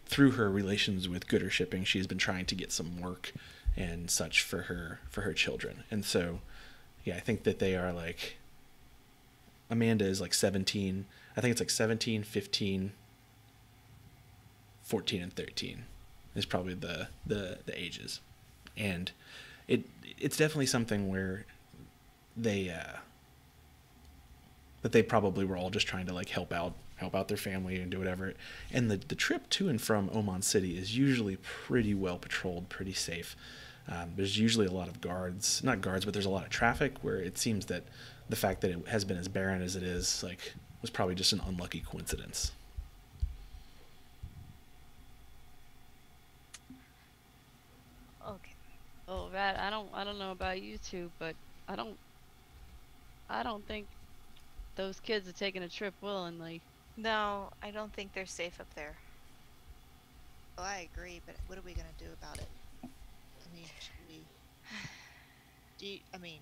through her relations with Gooder Shipping, she's been trying to get some work and such for her children. And so, yeah, I think that they are like, Amanda is like 17. I think it's like 17, 15, 14, and 13 is probably the ages. And it's definitely something where they that they probably were all just trying to like help out their family and do whatever. And the trip to and from Oman City is usually pretty well patrolled, pretty safe. There's usually a lot of guards, not guards, but there's a lot of traffic, where it seems that the fact that it has been as barren as it is, like, was probably just an unlucky coincidence. Okay. Oh, Rat, I don't know about you two, but I don't think those kids are taking a trip willingly. No, I don't think they're safe up there. Well, I agree, but what are we gonna do about it? I mean, should we?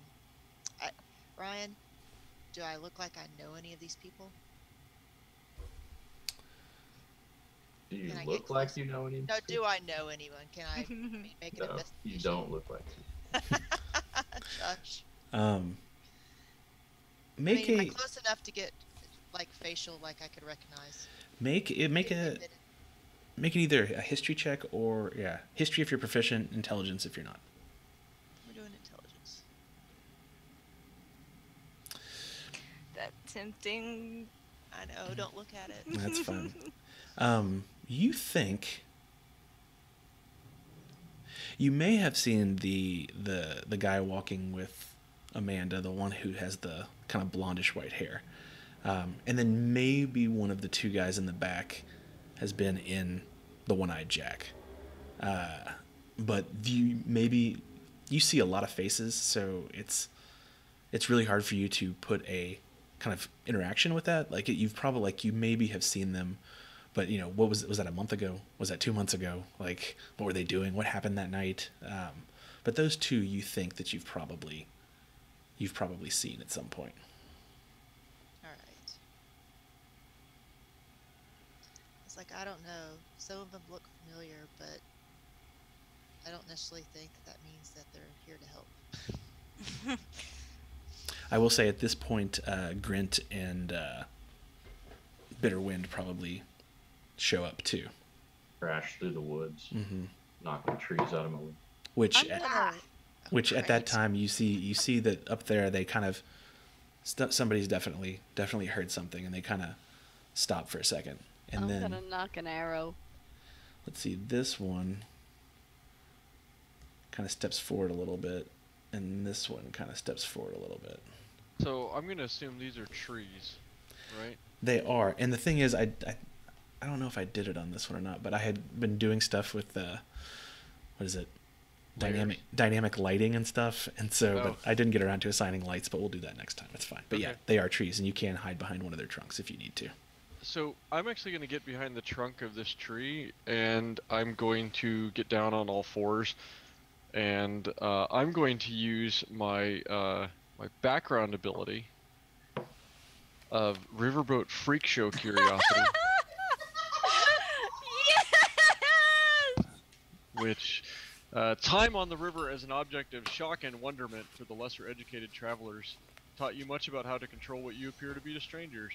Ryan, do I look like I know any of these people? Do you Can I look get like close? you know any? No, do I know anyone? Can I make an No, investigation? you don't look like you. Shush. Make I'm close enough to get like facial, like I could recognize. make it either a history check or history if you're proficient, intelligence if you're not. We're doing intelligence. That tempting. I know. Don't look at it. That's fine. You think you may have seen the guy walking with Amanda, the one who has the kind of blondish white hair, and then maybe one of the two guys in the back has been in the One-Eyed Jack. But you see a lot of faces, so it's really hard for you to put a kind of interaction with that. Like you've probably, like, you maybe have seen them, but what was that a month ago? Was that 2 months ago? Like, what were they doing? What happened that night? But those two, you think that you've probably you've probably seen at some point. All right. It's like, I don't know. Some of them look familiar, but I don't necessarily think that means that they're here to help. I will say at this point, Grint and Bitterwind probably show up too. Crash through the woods, Mm-hmm. knocking trees out of my way. Which I'm gonna- at that Right. time you see that up there they kind of somebody's definitely heard something, and they kind of stop for a second, and I'm then gonna knock an arrow. let's see, this one kind of steps forward a little bit, and this one kind of steps forward a little bit. So I'm gonna assume these are trees, right? They are, and the thing is, I don't know if I did it on this one or not, but I had been doing stuff with what is it, dynamic lighting and stuff, and so but I didn't get around to assigning lights, but we'll do that next time. It's fine. But yeah, Okay. they are trees, and you can hide behind one of their trunks if you need to. So I'm actually going to get behind the trunk of this tree, and I'm going to get down on all fours, and I'm going to use my my background ability of Riverboat Freak Show Curiosity, Yes! which time on the river as an object of shock and wonderment for the lesser educated travelers taught you much about how to control what you appear to be to strangers.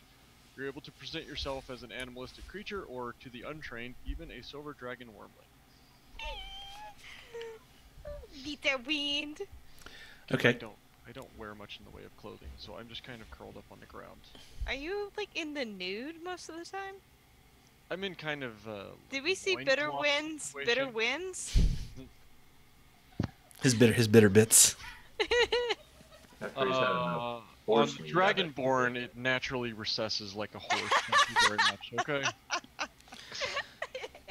You're able to present yourself as an animalistic creature, or to the untrained, even a silver dragon wormling. Beat their wind. Okay. I don't wear much in the way of clothing, so I'm just kind of curled up on the ground. Are you like in the nude most of the time? I'm in kind of Did we see bitter loincloth winds? Bitter situation. winds? His bitter bits. That phrase had enough On force in me that I- Dragonborn, it naturally recesses like a horse. Thank you very much. Okay.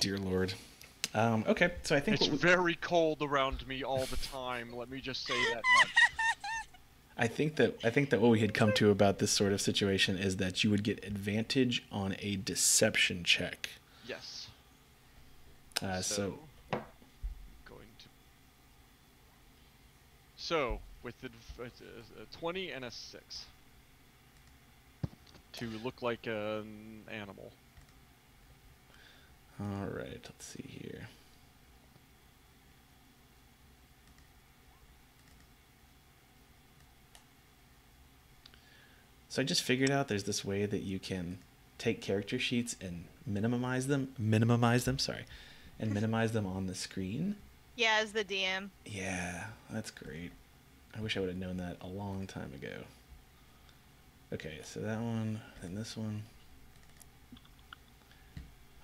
Dear Lord. Okay, so I think It's very cold around me all the time. Let me just say that much. I think that what we had come to about this sort of situation is that you would get advantage on a deception check. Yes. So Going to. So with a 20 and a 6 to look like an animal. all right, let's see here. So I just figured out there's this way that you can take character sheets and minimize them, sorry, and minimize them on the screen. Yeah, as the DM. Yeah, that's great. I wish I would have known that a long time ago. Okay, so that one, and this one.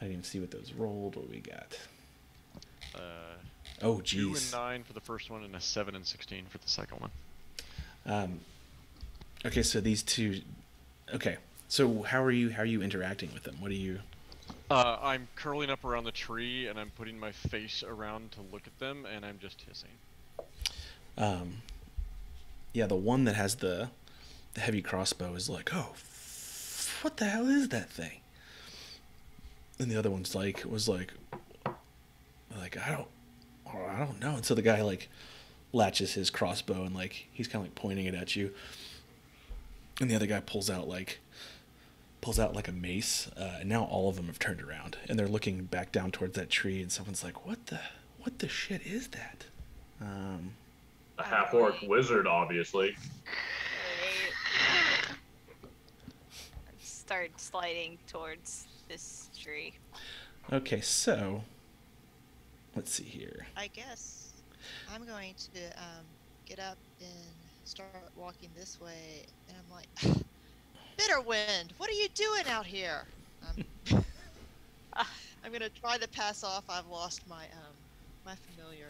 I didn't even see what those rolled. What we got? Oh, 2 and geez. 9 for the first one, and a 7 and 16 for the second one. Okay, so these two. Okay, so how are you interacting with them? What are you? I'm curling up around the tree, and I'm putting my face around to look at them, and I'm just hissing. Yeah, the one that has the heavy crossbow is like, oh, what the hell is that thing? And the other one's was like, I don't know. And so the guy like latches his crossbow and like he's kind of like pointing it at you. And the other guy pulls out like a mace. And now all of them have turned around and they're looking back down towards that tree. And someone's like, what the shit is that? A half-orc wizard, obviously. Right. Start sliding towards this tree. Okay, so let's see here. I guess I'm going to get up and start walking this way, and I'm like, Bitterwind, what are you doing out here? I'm gonna try to pass off. I've lost my my familiar.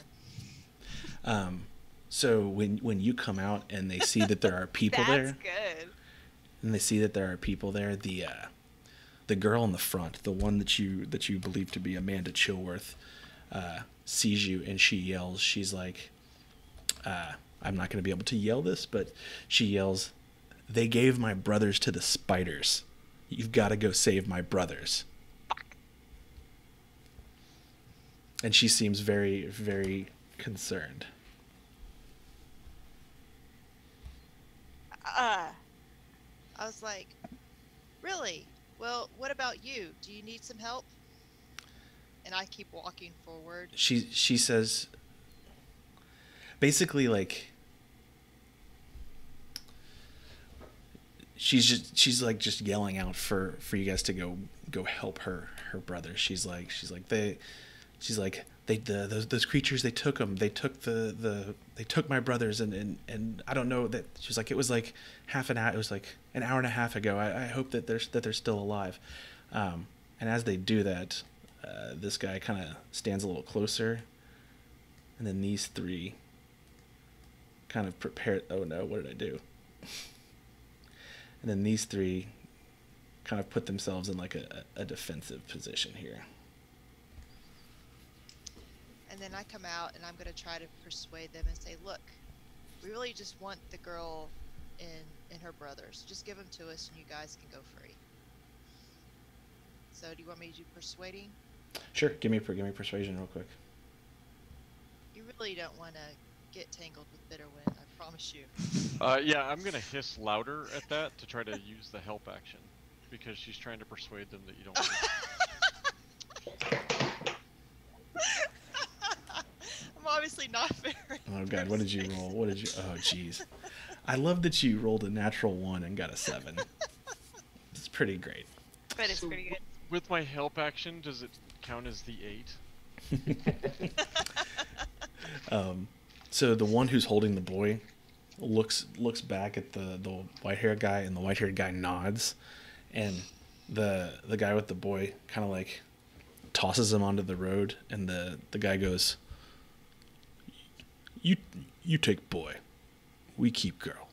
So when you come out and they see that there are people That's there, good. and they see that there are people there, the girl in the front, the one that you believe to be Amanda Chilworth, sees you and she yells. She's like, I'm not going to be able to yell this, but she yells, "They gave my brothers to the spiders. You've got to go save my brothers." And she seems very, very concerned. Uh, I was like, really? Well, what about you? Do you need some help? And I keep walking forward. She says, basically, like, she's like just yelling out for you guys to go help her brother. She's like those creatures, they took them, they took my brothers, and I don't know that. She's like, it was like half an hour, it was like an hour and a half ago. I hope that they're still alive. And as they do that, this guy kind of stands a little closer, and then these three kind of prepare. Oh no, what did I do? And then these three kind of put themselves in like a defensive position here. And then I come out and I'm going to try to persuade them and say, look, we really just want the girl and her brothers. Just give them to us and you guys can go free. So do you want me to do persuading? Sure, give me persuasion real quick. You really don't want to get tangled with Bitterwind, I promise you. Yeah, I'm gonna hiss louder at that to try to use the help action, because she's trying to persuade them that you don't. I'm obviously not very. Oh god, what did you roll? What did you? Oh jeez, I love that you rolled a natural 1 and got a 7. It's pretty great. but it's pretty good. With my help action, does it count as the 8? So the one who's holding the boy looks back at the white-haired guy, and the white-haired guy nods, and the guy with the boy kind of like tosses him onto the road, and the guy goes, you take boy, we keep girl.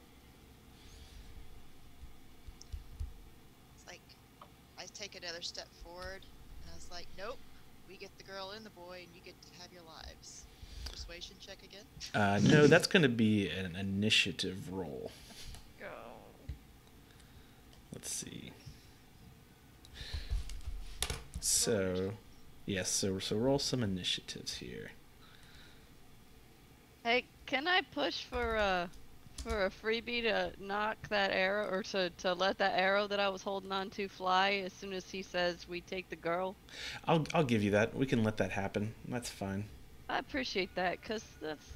It's like, I take another step forward, and I was like, nope, we get the girl and the boy, and you get to have your lives. Persuasion check again? No, that's going to be an initiative roll. Go. Let's see. So, yes, so roll some initiatives here. Hey, can I push for a freebie to knock that arrow, or to let that arrow that I was holding on to fly as soon as he says we take the girl? I'll give you that. We can let that happen. That's fine. I appreciate that, because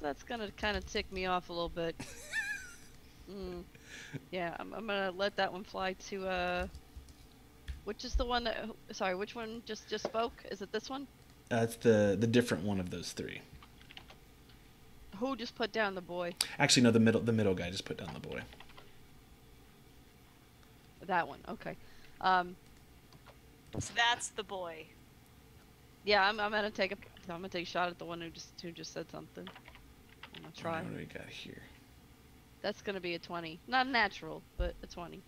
that's gonna kind of tick me off a little bit. Yeah, I'm gonna let that one fly to which is the one that? Sorry, which one just spoke? Is it this one? It's the different one of those three. Who just put down the boy? Actually, no, the middle guy just put down the boy. That one. Okay. So that's the boy. Yeah, I'm gonna take a shot at the one who just said something. I'm gonna try. What do we got here? That's gonna be a 20. Not natural, but a 20.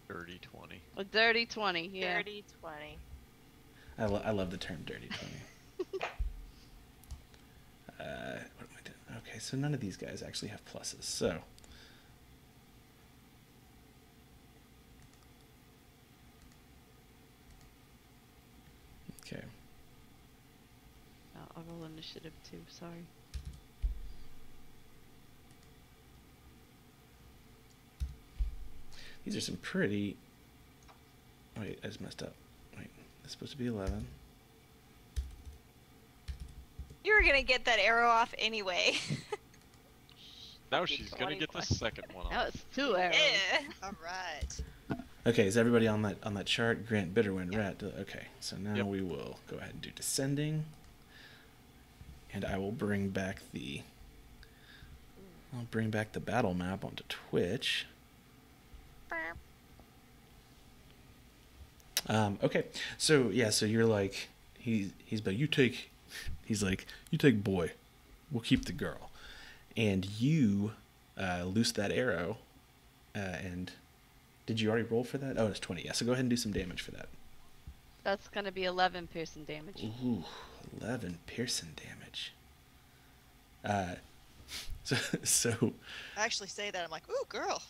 Dirty 20. A dirty 20. Yeah. 30, 20. I love the term dirty 20. What am I doing? Okay, so none of these guys actually have pluses. So okay. I'll roll initiative too. Sorry. These are some pretty. Wait, I just messed up. Wait, it's supposed to be 11. You were gonna get that arrow off anyway. Now she's gonna get the second one That off. was 2 arrows. Yeah. All right. Okay, is everybody on that chart? Grant, Bitterwind, Rat. Okay, so now Yep. we will go ahead and do descending, and I will bring back the. I'll bring back the battle map onto Twitch. Okay, so yeah, so you're like, he's like, he's like, you take boy, we'll keep the girl, and you loose that arrow, and did you already roll for that? Oh, it's 20. Yeah, so go ahead and do some damage for that. That's gonna be 11 piercing damage. Ooh, 11 piercing damage. So I actually say that, I'm like, ooh, girl.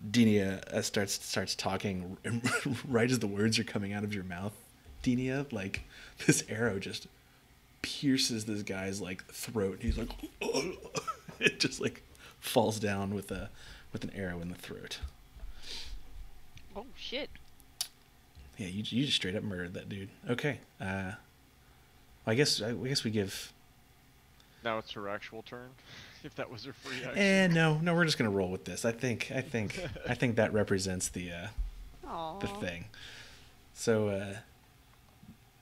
Denia starts talking, and right as the words are coming out of your mouth, Denia, like this arrow just pierces this guy's like throat. He's like, it just like falls down with an arrow in the throat. Oh shit. Yeah, you just straight up murdered that dude. Okay. I guess we give. Now it's her actual turn. If that was her free action. No, we're just gonna roll with this. I think that represents the Aww. thing. So,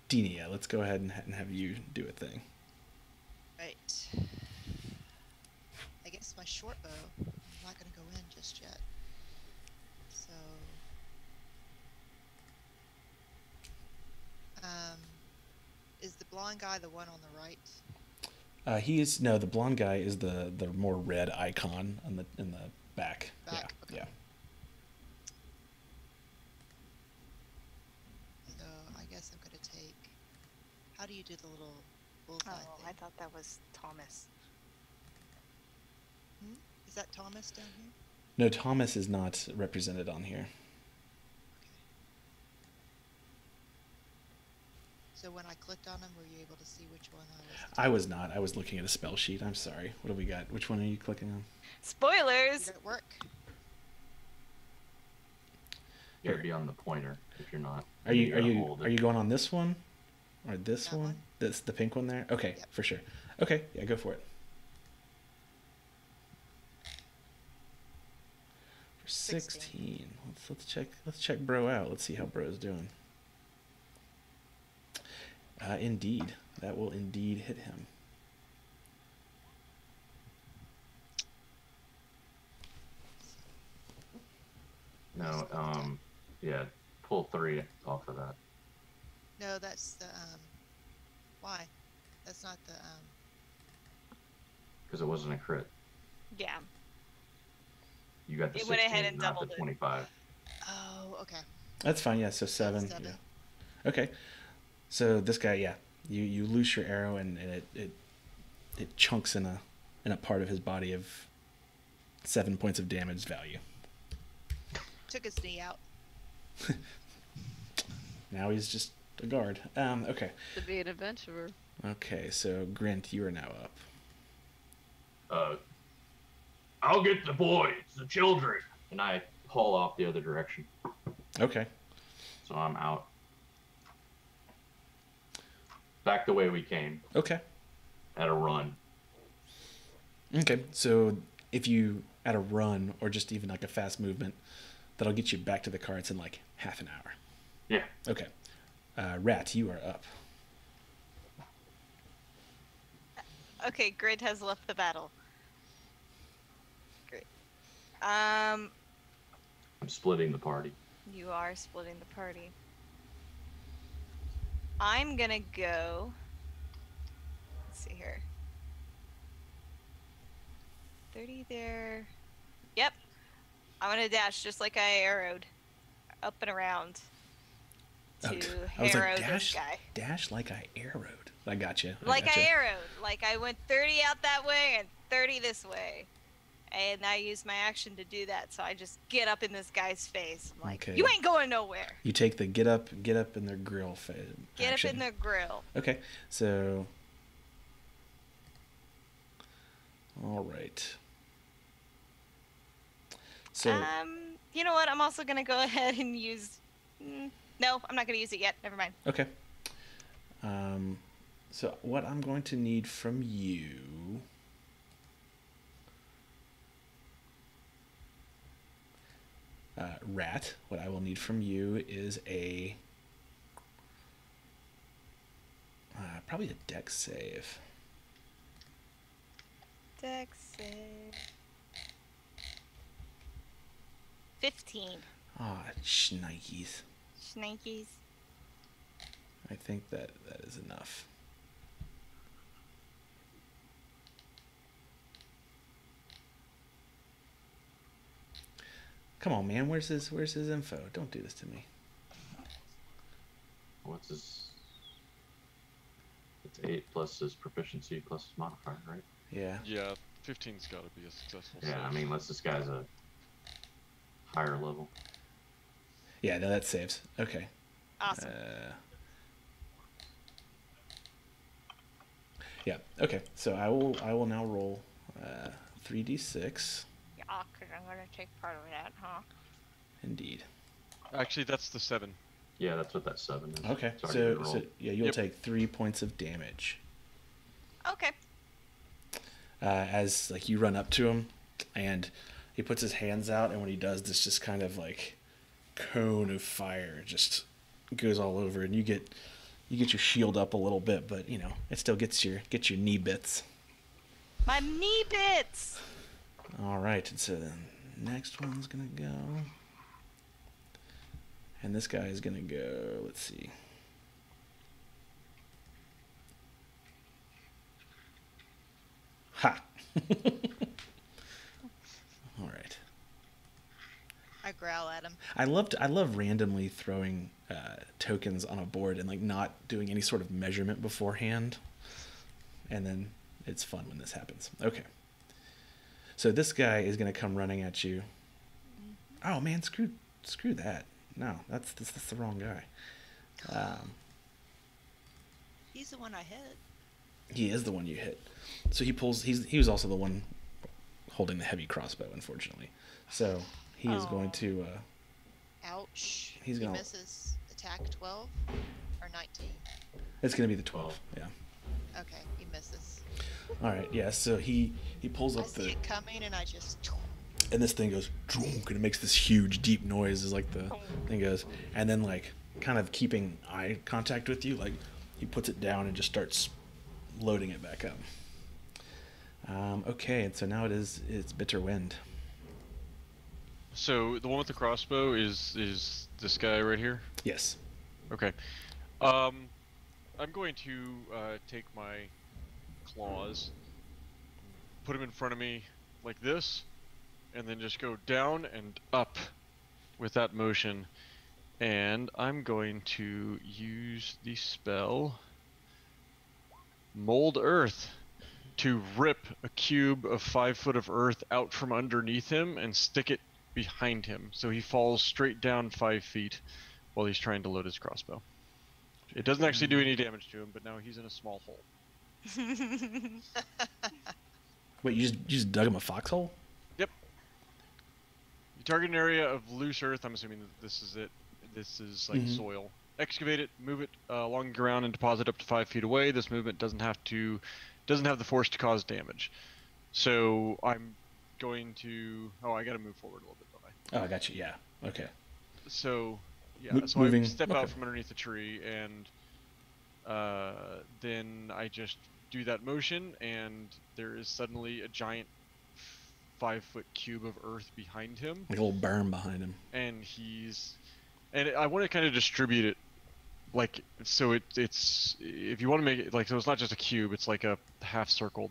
Denia, let's go ahead and have you do a thing. Right. I guess my short bow. I'm not going to go in just yet. So. Is the blonde guy the one on the right? The blonde guy is the more red icon in the back. Back, Yeah, okay. yeah. So I guess I'm going to take. How do you do the little bullseye Oh, thing? I thought that was Thomas. Is that Thomas down here? No, Thomas is not represented on here. So when I clicked on him, were you able to see which one I was? I was not. I was looking at a spell sheet. I'm sorry. What do we got? Which one are you clicking on? Spoilers! Did it work? You gotta be on the pointer if you're not. Are you gotta hold it. going on this one, or this That one? one. That's the pink one there. Okay, Yep. for sure. Okay, yeah, go for it. For 16. Let's check bro out. Let's see how bro's doing. Indeed, that will indeed hit him. No, yeah, pull 3 off of that. No, that's the Why? That's not the Because it wasn't a crit. Yeah. You got the It went 16, ahead and not doubled the it. 25. Oh, okay. That's fine. Yeah, so 7. 7. Yeah. Okay. So this guy, yeah, you loose your arrow and it chunks in a part of his body of 7 points of damage value. Took his knee out. Now he's just a guard. Okay. To be an adventurer. Okay, so Grint, you are now up. I'll get the boys, the children. And I haul off the other direction. Okay. So I'm out. Back the way we came, Okay. at a run. Okay. So if you at a run or just even like a fast movement, that'll get you back to the carts in like half an hour. Yeah. Okay. Rat, you are up. Okay, Grid has left the battle. Great. Um, I'm splitting the party. you are splitting the party. I'm gonna go. Let's see here. 30 there. Yep. I'm gonna dash just like I arrowed. Up and around. To Okay. I was harrow like, this guy. dash like I arrowed. I got you. Like I arrowed. Like I went 30 out that way and 30 this way. And I used my action to do that, so I just get up in this guy's face. I'm like, Okay. you ain't going nowhere. You take the get up in their grill Get action. up in their grill. Okay, so all right. So You know what? I'm also gonna go ahead and use. No, I'm not gonna use it yet. Never mind. okay. So what I'm going to need from you. Rat, what I will need from you is probably a dex save. Dex save. 15. Ah, shnikes. Shnikes. I think that is enough. Come on, man. Where's his info? Don't do this to me. What's his? It's 8 plus his proficiency plus his modifier, right? Yeah. Yeah, 15's got to be a successful Yeah, save. I mean, unless this guy's a higher level. Yeah, no, that saves. Okay. Awesome. Yeah. Okay. So I will now roll 3d6. Yeah, because I'm gonna take part of that, huh? Indeed. Actually, that's the 7. Yeah, that's what that 7 is. Okay. It's already been So rolled. yeah, you'll Yep. take 3 points of damage Okay. as like you run up to him, and he puts his hands out, and when he does, this just kind of like cone of fire just goes all over, and you get your shield up a little bit, but you know it still gets your knee bits. My knee bits! All right, and so the next one's gonna go, and this guy is gonna go. Let's see. Ha! All right. I growl at him. I love randomly throwing tokens on a board and like not doing any sort of measurement beforehand, and then it's fun when this happens. Okay. So this guy is gonna come running at you. Oh man, screw that. No, that's the wrong guy. He's the one I hit. He is the one you hit. So he pulls. He was also the one holding the heavy crossbow, unfortunately. So he is going to. Ouch. He's He gonna- misses attack 12 or 19. It's gonna be the 12. Yeah. Okay, he misses. All right. Yeah. So he pulls I up see the, it coming and I just. and this thing goes, "Drunk," and it makes this huge deep noise as like the thing goes, and then like kind of keeping eye contact with you, like he puts it down and just starts loading it back up. Okay, and so now it's bitter wind. So the one with the crossbow is this guy right here. Yes. Okay. I'm going to take my claws, put him in front of me like this, and then just go down and up with that motion. And I'm going to use the spell Mold Earth to rip a cube of 5 foot of earth out from underneath him and stick it behind him, so he falls straight down 5 feet while he's trying to load his crossbow. It doesn't actually do any damage to him, but now he's in a small hole. Wait, you just dug him a foxhole? Yep. You target an area of loose earth. I'm assuming that this is it. This is like soil. Excavate it, move it along the ground, and deposit up to 5 feet away. This movement doesn't have the force to cause damage. So I'm going to. Oh, I got to move forward a little bit, don't I? Oh, I got you. Yeah. Okay. So yeah. So Moving. I step Okay. out from underneath the tree, and then I just do that motion, and there is suddenly a giant 5 foot cube of earth behind him. Like a little berm behind him. And I want to kind of distribute it, like, so it's if you want to make it like, so it's not just a cube, it's like a half circle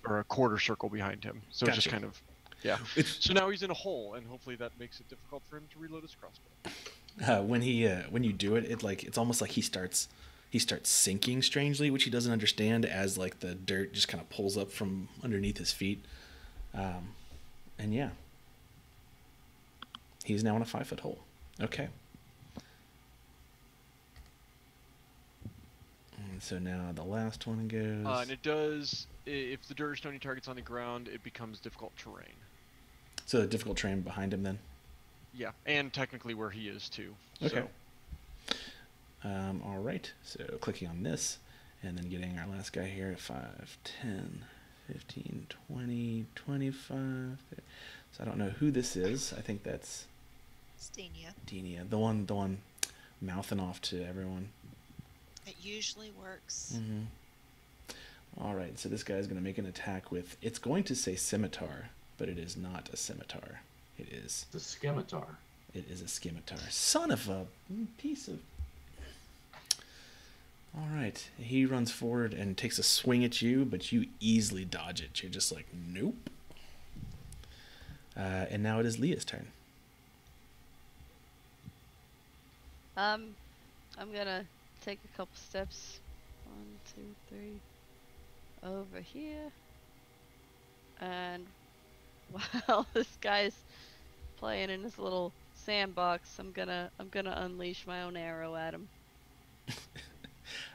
or a quarter circle behind him, so it's just Gotcha. kind of, yeah. So now he's in a hole, and hopefully that makes it difficult for him to reload his crossbow. When you do it, it's almost like he starts sinking strangely, which he doesn't understand, as like the dirt just kind of pulls up from underneath his feet, and yeah, he's now in a 5 foot hole. Okay. And so now the last one goes. And it does, if the dirt or stony target's on the ground, it becomes difficult terrain. So the difficult terrain behind him then. Yeah, and technically where he is too. Okay. So, All right. So clicking on this, and then getting our last guy here at 5, 10, 15, 20, 25. So I don't know who this is. I think that's Stenia. Denia, the one mouthing off to everyone. It usually works. All right. So this guy's going to make an attack with. It's going to say scimitar, but it is not a scimitar. It is. The scimitar. It is a scimitar. Son of a piece of. All right. He runs forward and takes a swing at you, but you easily dodge it. You're just like, nope. And now it is Leah's turn. I'm gonna take a couple steps. 1, 2, 3. Over here. And while this guy's playing in his little sandbox, I'm gonna unleash my own arrow at him.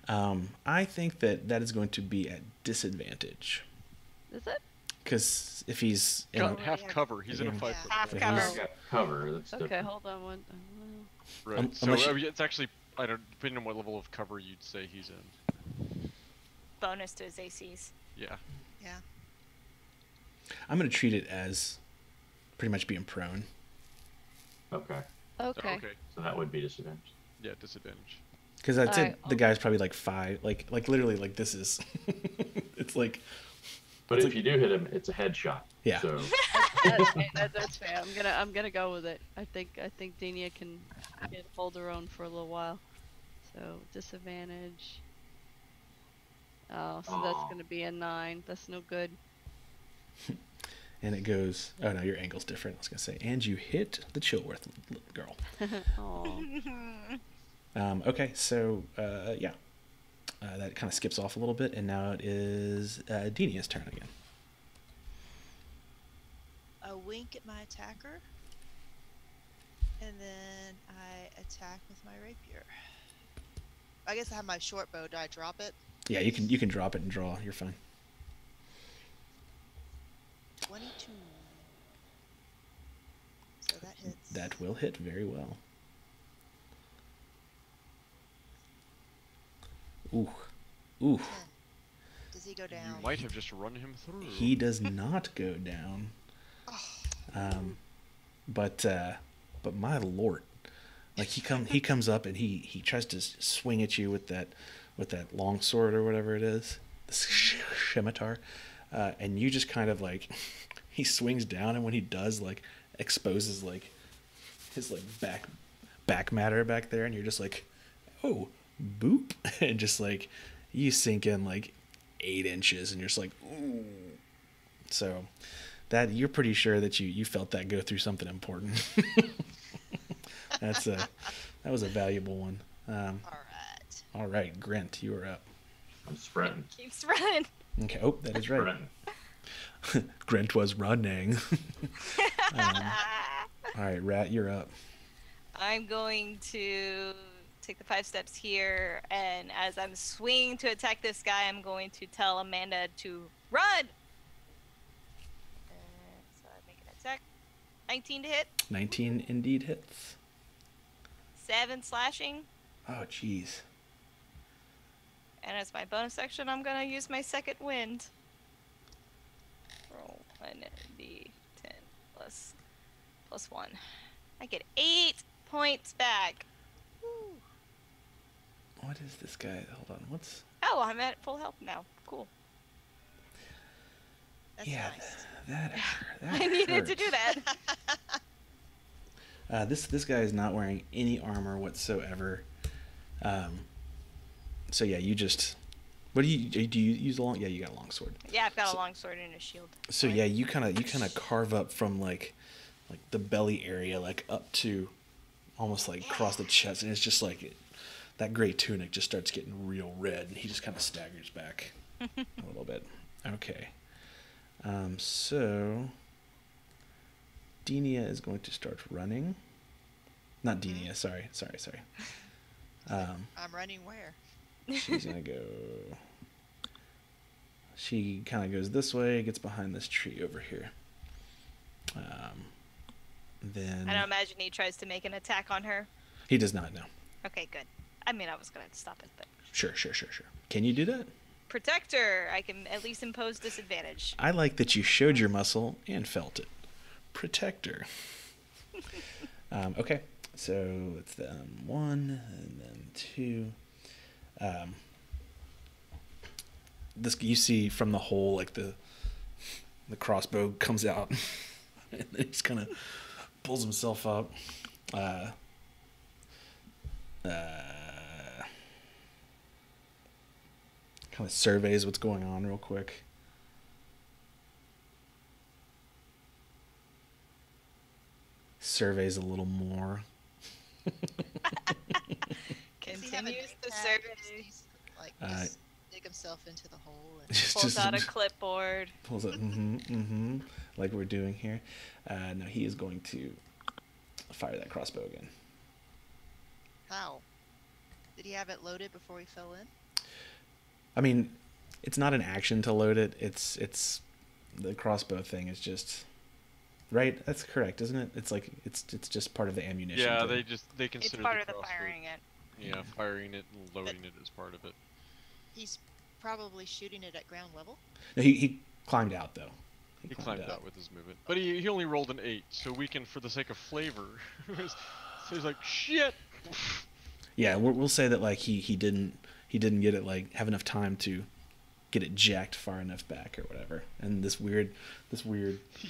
I think that is going to be at disadvantage. Is it? Because if he's in Got a, half cover. He's in a Yeah. 5 Yeah. foot. Half Yeah, cover. he's- Yeah, cover. That's Okay, different. hold on one. Right. So unless you- it's actually, I don't, depending on what level of cover you'd say he's in. Bonus to his ACs. Yeah. Yeah. I'm going to treat it as pretty much being prone. Okay. Okay. Okay. So that would be disadvantage. Yeah, disadvantage. Because I'd say Alright, the guy's probably like 5, like literally like this is. It's like, But It's if you do hit him, it's a headshot. Yeah. So That's fair. I'm gonna go with it. I think Denia can hold her own for a little while. So disadvantage. Oh, so that's Aw. gonna be a 9. That's no good. and it goes. Oh no, your angle's different. I was gonna say, and you hit the Chillworth girl. Oh. Okay, so yeah, that kind of skips off a little bit, and now it is Denia's turn again. A wink at my attacker, and then I attack with my rapier. I guess I have my short bow. Do I drop it? Yeah, you can drop it and draw. You're fine. 22. So that hits. That will hit very well. Ooh, ooh. 10. Does he go down? You might have just run him through. He does not go down. But my lord, like he comes up and he tries to swing at you with that long sword or whatever it is, the scimitar, and you just kind of like he swings down, and when he does, like exposes like his like back matter back there, and you're just like, oh, boop, and just like you sink in like 8 inches, and you're just like, ooh. So that you're pretty sure that you felt that go through something important. That was a valuable one. All right. All right, Grant, you are up. I'm sprinting. Keeps running. Okay. Oh, that is right. Sprinting. Grant was running. All right, Rat, you're up. I'm going to take the 5 steps here, and as I'm swinging to attack this guy, I'm going to tell Amanda to run. So I make an attack. 19 to hit. 19 indeed hits. 7 slashing. Oh, jeez. And as my bonus action, I'm gonna use my second wind. Roll 1d10 plus 1. I get 8 points back. Woo. What is this guy? Hold on. What's? Oh, I'm at full health now. Cool. That's Yeah, nice. that I needed to do that. This guy is not wearing any armor whatsoever. So yeah, you just. What do you use a long? Yeah, you got a long sword. Yeah, I've got So- a long sword and a shield. So yeah, you kind of carve up from like the belly area, like up to almost like across the chest, and it's just like that gray tunic just starts getting real red, and he just kind of staggers back a little bit. Okay, so Denia is going to start running. Not Denia, sorry. I'm running where? She's gonna go. She kind of goes this way, gets behind this tree over here. Then I don't imagine he tries to make an attack on her. he does not know. Okay, good. I mean, I was gonna stop it, but Sure. Can you do that? protector, I can at least impose disadvantage. I like that you showed your muscle and felt it. Protector. Okay, so it's 1 and then 2. This you see from the hole, like the crossbow comes out, and then he just kind of pulls himself up. Kind of surveys what's going on real quick. Surveys a little more. Does he have a Continues to notepad? survey. He's, like, Uh, just dig himself into the hole. And... Pulls out a clipboard. Pulls it, like we're doing here. No, he is going to fire that crossbow again. How? Did he have it loaded before he fell in? I mean, it's not an action to load it. It's the crossbow thing is just right. That's correct, isn't it? It's like it's just part of the ammunition. Yeah, thing. they It's consider part of the crossbow- firing it. Yeah, firing it and loading it as part of it. He's probably shooting it at ground level. No, he climbed out though. He climbed out with his movement, but he only rolled an 8, so we can, for the sake of flavor, so he's like shit. Yeah, we'll say that like he didn't get it like have enough time to get it jacked far enough back or whatever. And this weird. He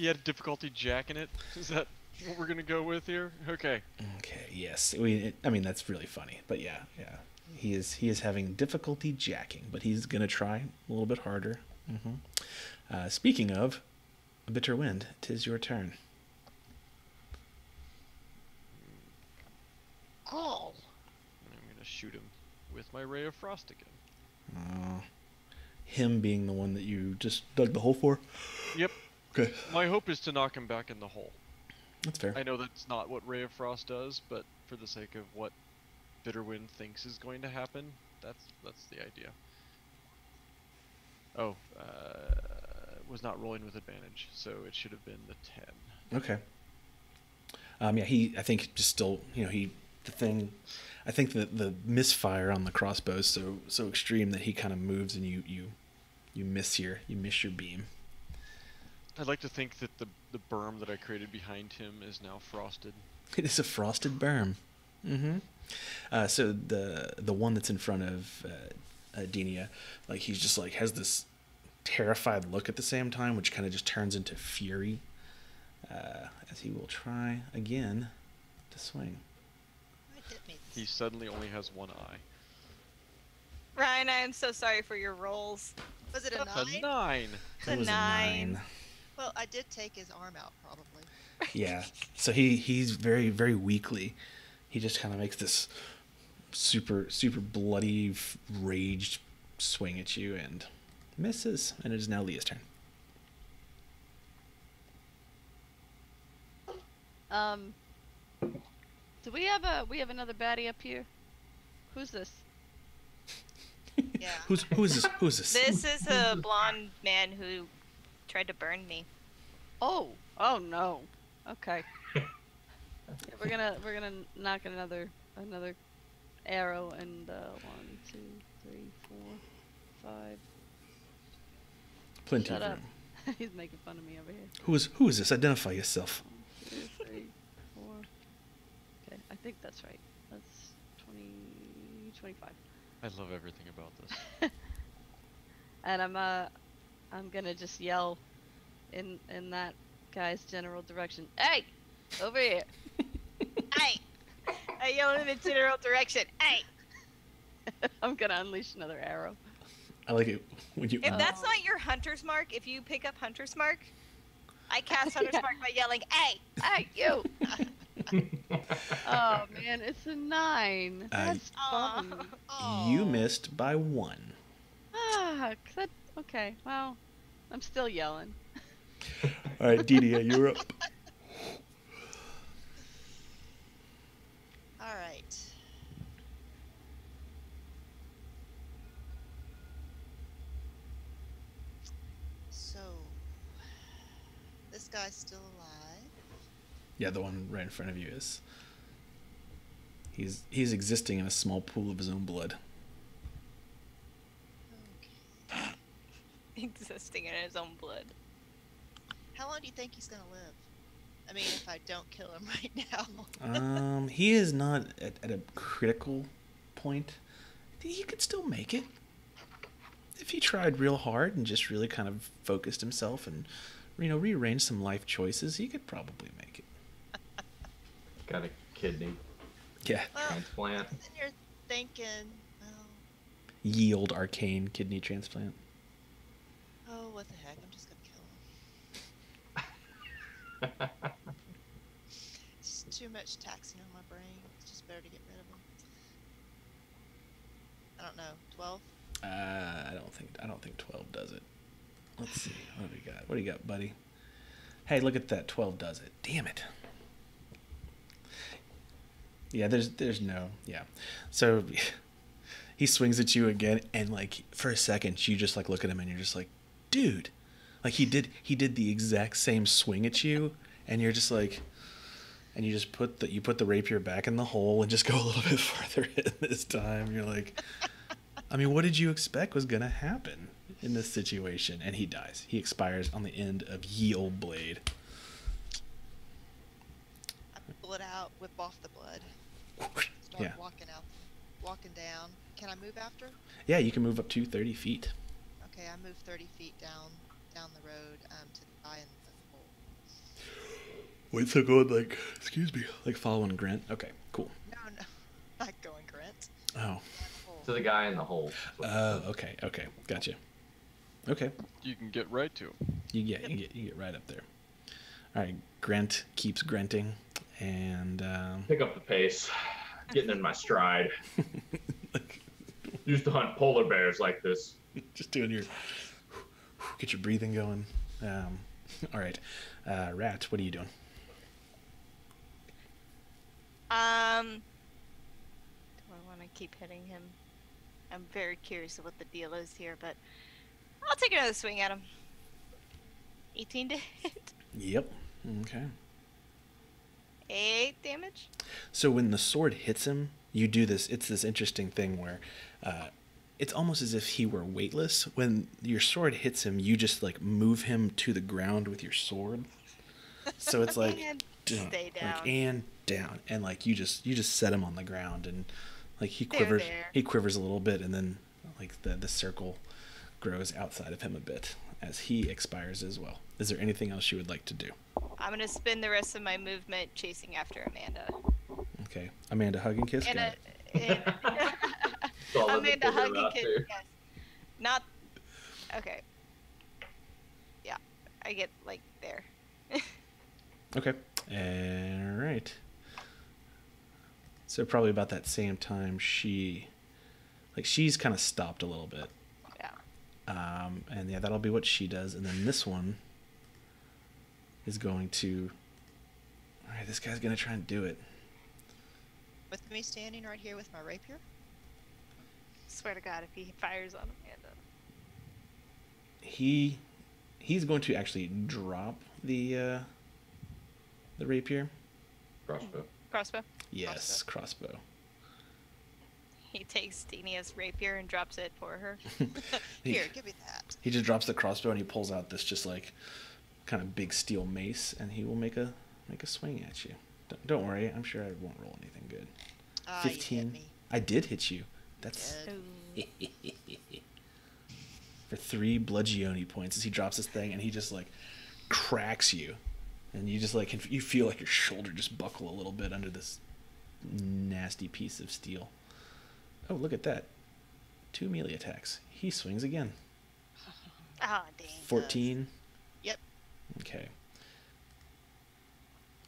had difficulty jacking it. Is that what we're gonna go with here? Okay. Okay. Yes. I mean that's really funny. But yeah. He is having difficulty jacking, but he's gonna try a little bit harder. Speaking of a bitter wind, 'tis your turn. Oh. I'm gonna shoot him with my ray of frost again. Him being the one that you just dug the hole for. Yep. Okay. My hope is to knock him back in the hole. That's fair. I know that's not what Ray of Frost does, but for the sake of what Bitterwind thinks is going to happen, that's the idea. Oh, was not rolling with advantage, so it should have been the 10. Okay. I think just still, I think that the misfire on the crossbow is so extreme that he kind of moves and you miss your beam. I'd like to think that the berm that I created behind him is now frosted. It is a frosted berm. So the one that's in front of Denia, like he's just like has this terrified look at the same time, which kind of just turns into fury as he will try again to swing. He suddenly only has one eye. Ryan, I am so sorry for your rolls. Was it a That's 9? a 9. It's It a was 9. Well, I did take his arm out, probably. Yeah. So he's very, very weakly. He just kind of makes this super bloody, raged swing at you and misses. And it is now Leah's turn. Do we have another baddie up here? Who's this? Yeah. Who is this? Who is this? This is a blonde man who tried to burn me. Oh no. Okay. we're gonna knock another arrow and 1, 2, 3, 4, 5. Plenty Shut of up. room. He's making fun of me over here. Who is this? Identify yourself. 1, 2, 3, 4. Okay, I think that's right. That's 20, 25. I love everything about this. And I'm gonna just yell in that guy's general direction. Hey, over here. Hey! I yell in the general direction. Hey! I'm gonna unleash another arrow. I like it when you. If that's not your hunter's mark, if you pick up hunter's mark, I cast hunter's Yeah. mark by yelling, "Hey!" Hey, you! Oh man, it's a 9. That's fun. You missed by 1. Okay, well, I'm still yelling. All right, Denia, you're up. All right. So, this guy's still alive. Yeah, the one right in front of you is. He's existing in a small pool of his own blood. Okay. Existing in his own blood. How long do you think he's gonna live? I mean, if I don't kill him right now. He is not at a critical point. He could still make it. If he tried real hard and just really kind of focused himself and, rearranged some life choices, he could probably make it. Got a kidney Yeah. Well, transplant. then you're thinking, well, Yield arcane kidney transplant. oh, what the heck? I'm just gonna kill him. It's too much taxing on my brain. It's just better to get rid of him. I don't know. 12? I don't think 12 does it. Let's see. What do we got? What do you got, buddy? Hey, look at that. 12 does it. Damn it. Yeah, there's no, yeah. So he swings at you again, and like for a second you just like look at him and you're just like, dude, like he did the exact same swing at you, and you're just like, and you just put the rapier back in the hole and just go a little bit farther in this time. You're like, I mean, what did you expect was gonna happen in this situation? And he dies. He expires on the end of ye old blade. I pull it out, whip off the blood, start Yeah. walking down. Can I move after? Yeah, you can move up to 30 feet. Okay, I move 30 feet down the road to the guy in the hole. Wait, so going like, excuse me, like following Grant. Okay, cool. No, not going Grant. Oh. Down the hole. To the guy in the hole. Okay, gotcha. Okay, You can get right to him. you get right up there. All right, Grant keeps grunting, and Pick up the pace. Getting in my stride. like, Used to hunt polar bears like this. just doing your get your breathing going. All right, Rat, what are you doing? Do I want to keep hitting him? I'm very curious of what the deal is here, but I'll take another swing at him. 18 to hit. Yep. Okay. 8 damage. So when the sword hits him, you do this. It's this interesting thing where it's almost as if he were weightless. When your sword hits him, you just like move him to the ground with your sword. So it's like And dun, stay down. like, and down, and like you just set him on the ground, and like he There, quivers. there. He quivers a little bit, and then like the circle grows outside of him a bit as he expires as well. Is there anything else you would like to do? I'm gonna spend the rest of my movement chasing after Amanda. Okay, Amanda, hug and kiss. And Got a, it. All of the Amanda figure hug and out kiss. there. Yes. Not. Okay. Yeah, I get like there. Okay. All right. So probably about that same time, she's kind of stopped a little bit. Yeah. And yeah, that'll be what she does. And then this one is going to. All right, this guy's gonna try and do it. With me standing right here with my rapier. Swear to God, if he fires on Amanda. He's going to actually drop the rapier. Crossbow. Crossbow. Yes, crossbow. He takes Denia's rapier and drops it for her. Here, give me that. He just drops the crossbow and he pulls out this just like kind of big steel mace, and he will make a swing at you. Don't worry, I'm sure I won't roll anything good. Ah, you hit 15. me. I did hit you. That's Good. Ooh. for 3 bludgeoning points as he drops this thing, and he just like cracks you, and you just like you feel like your shoulder just buckle a little bit under this nasty piece of steel. Oh, look at that. 2 melee attacks. He swings again. Ah, dang. 14. Yep. Okay.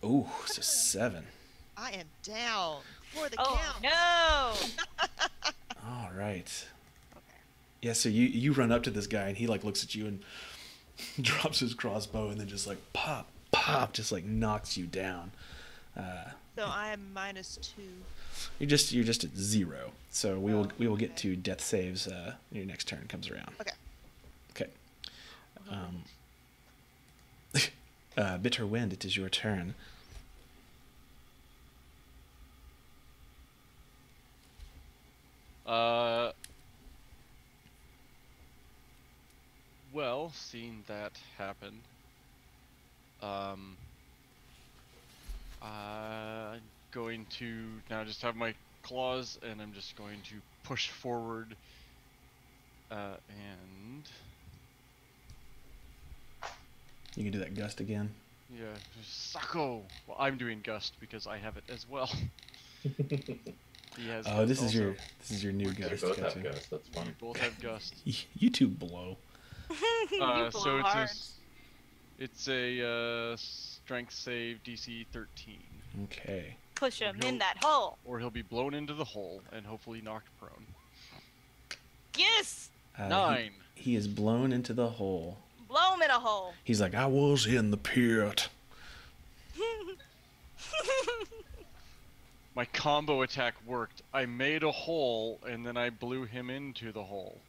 Ooh, so 7. I am down for the Oh count. no! All right. Okay. Yeah, so you run up to this guy, and he like looks at you and drops his crossbow, and then just like pop, just like knocks you down. So I am -2. You're just at 0. So we will get to death saves when your next turn comes around. Okay. Okay. Bitter Wind, it is your turn. Well, seeing that happen, I'm going to now just have my claws, and I'm just going to push forward, and You can do that gust again. yeah, just Sako. Well, I'm doing gust because I have it as well. He has Oh, gust this is also. your new They gust. both Gotcha. have ghosts. That's We funny. both have gust. You two blow. You blow So hard. it's a strength save DC 13, Okay. Push him No. in that hole. or he'll be blown into the hole and hopefully knocked prone. Yes! 9. He is blown into the hole. Blow him in a hole. He's like, I was in the pit. My combo attack worked. I made a hole, and then I blew him into the hole.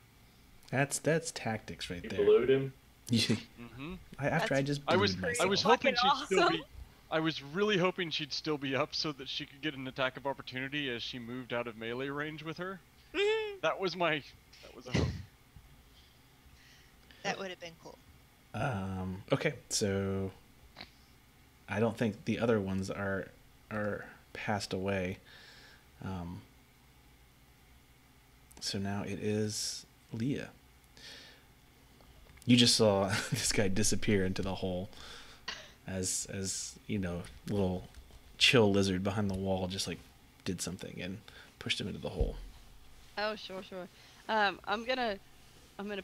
That's tactics right You there. blued him. Mm-hmm. After I just I was blued myself. hoping Fucking she'd still awesome. be. I was really hoping she'd still be up so that she could get an attack of opportunity as she moved out of melee range with her. That was a hope. That would have been cool. Okay, so I don't think the other ones are passed away. So now it is Leah. You just saw this guy disappear into the hole as you know, little chill lizard behind the wall just like did something and pushed him into the hole. Oh, sure. I'm gonna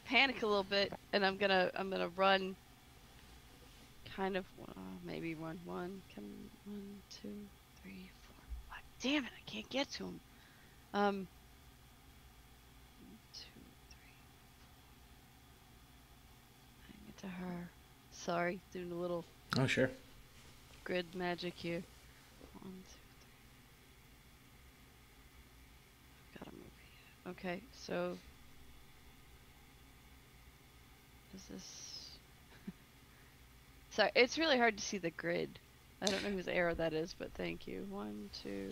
panic a little bit, and I'm gonna run. Kind of, maybe run one. Come, 1, 2, 3, 4. 5. Damn it! I can't get to him. 1, 2, 3, 4. I can get to her. Sorry, doing a little Oh, sure. grid magic here. 1, 2, 3. Gotta move here. Okay, so is this? Sorry, it's really hard to see the grid. I don't know whose arrow that is, but thank you. 1, 2,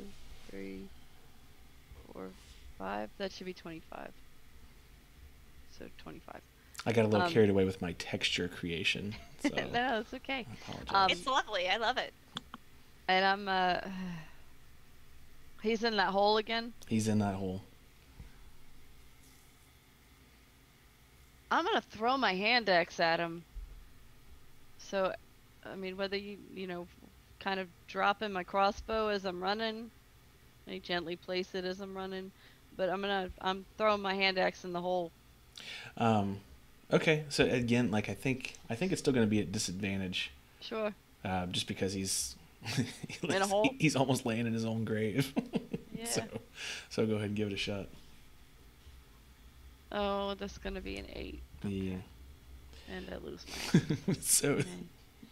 3, 4, 5. That should be 25. So 25. I got a little carried away with my texture creation. So No, it's okay. I apologize. It's lovely. I love it. And I'm he's in that hole again. He's in that hole. I'm gonna throw my hand axe at him. So, I mean, whether you know, kind of drop in my crossbow as I'm running, I gently place it as I'm running, but I'm throwing my hand axe in the hole. Okay, so again, like I think it's still going to be at disadvantage, Sure. just because he's In a hole? he's almost laying in his own grave. Yeah. So go ahead and give it a shot. Oh, that's gonna be an 8. Yeah. And I lose my.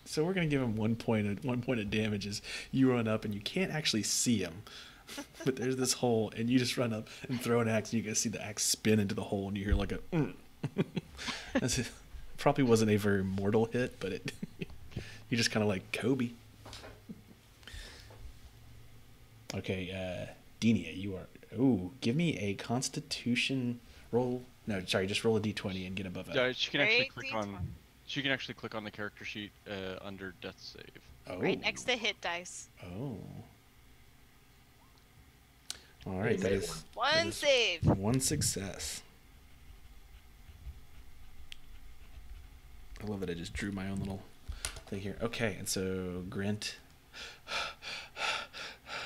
So we're gonna give him 1 point of damage as you run up and you can't actually see him, but there's this hole and you just run up and throw an axe and you can see the axe spin into the hole and you hear like a. That's it. Probably wasn't a very mortal hit, but it. You just kind of like Kobe. Okay, Denia, you are. Ooh, give me a Constitution roll. No, sorry, just roll a d20 and get above it. Yeah, she can actually Great click on. She can actually click on the character sheet under Death Save. Oh. Right next to hit dice. Oh. All right, that is One save. one success. I love that I just drew my own little thing here. Okay, and so Grint.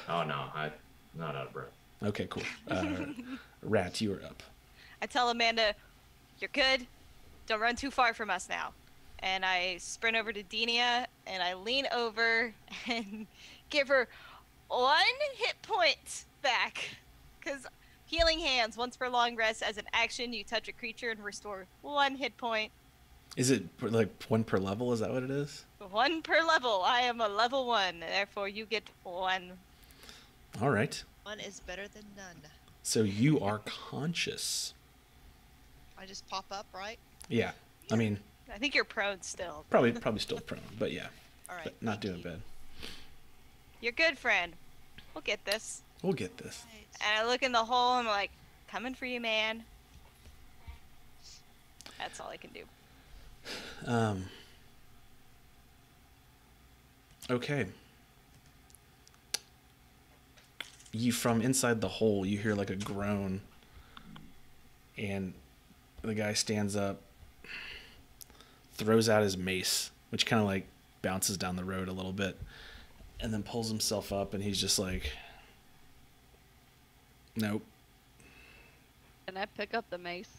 Oh no, I'm not out of breath. Okay, cool. Rat, you are up. I tell Amanda, "You're good. Don't run too far from us now." And I sprint over to Denia and I lean over and give her 1 hit point back. Because healing hands, once per long rest, as an action, you touch a creature and restore 1 hit point. Is it like 1 per level? Is that what it is? 1 per level. I am a level 1, therefore you get 1. All right. 1 is better than none. So you are conscious. I just pop up, right? Yeah. I mean, I think you're prone still. probably still prone, but yeah, All right. but not thank doing you. bad. You're good, friend. We'll get this. We'll get this. Right. And I look in the hole and I'm like, coming for you, man. That's all I can do. Okay. You from inside the hole, you hear like a groan, and the guy stands up, throws out his mace, which kind of like bounces down the road a little bit, and then pulls himself up, and he's just like, nope. Can I pick up the mace?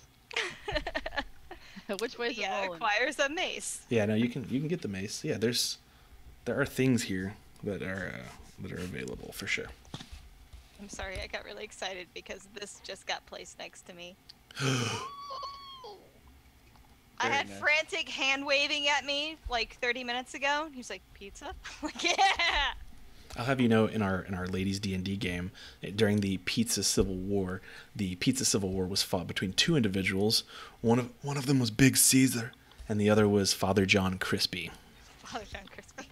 Which way is it Yeah, rolling? acquires a mace. Yeah, no, you can get the mace. Yeah, there are things here that are available for sure. I'm sorry, I got really excited because this just got placed next to me. I Very had nice. frantic hand waving at me like 30 minutes ago. He was like, pizza? I'm like, yeah! I'll have you know, in our ladies D&D game, during the Pizza Civil War was fought between two individuals. One of them was Big Caesar, and the other was Father John Crispy. Father John Crispy.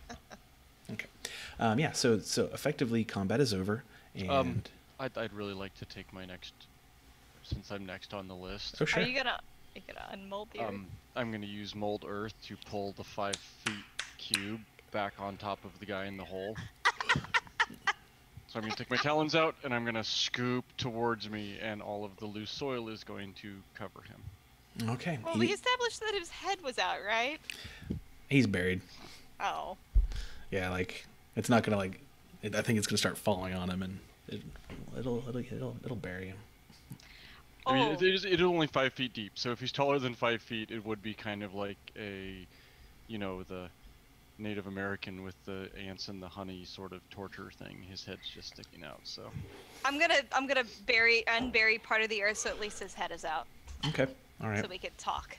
Okay. Yeah. So effectively, combat is over, and I'd really like to take my next, since I'm next on the list. oh sure. Are you gonna unmold the earth? I'm gonna use mold earth to pull the 5 feet cube back on top of the guy in the hole. So I'm gonna take my talons out and I'm gonna scoop towards me, and all of the loose soil is going to cover him. Okay. Well, we established that his head was out, right? He's buried. Oh. Yeah, like it's not gonna I think it's gonna start falling on him, and it'll bury him. I mean, Oh. it's only 5 feet deep, so if he's taller than 5 feet, it would be kind of like a, the Native American with the ants and the honey sort of torture thing. His head's just sticking out. So I'm gonna unbury part of the earth so at least his head is out, Okay. All right. so we could talk.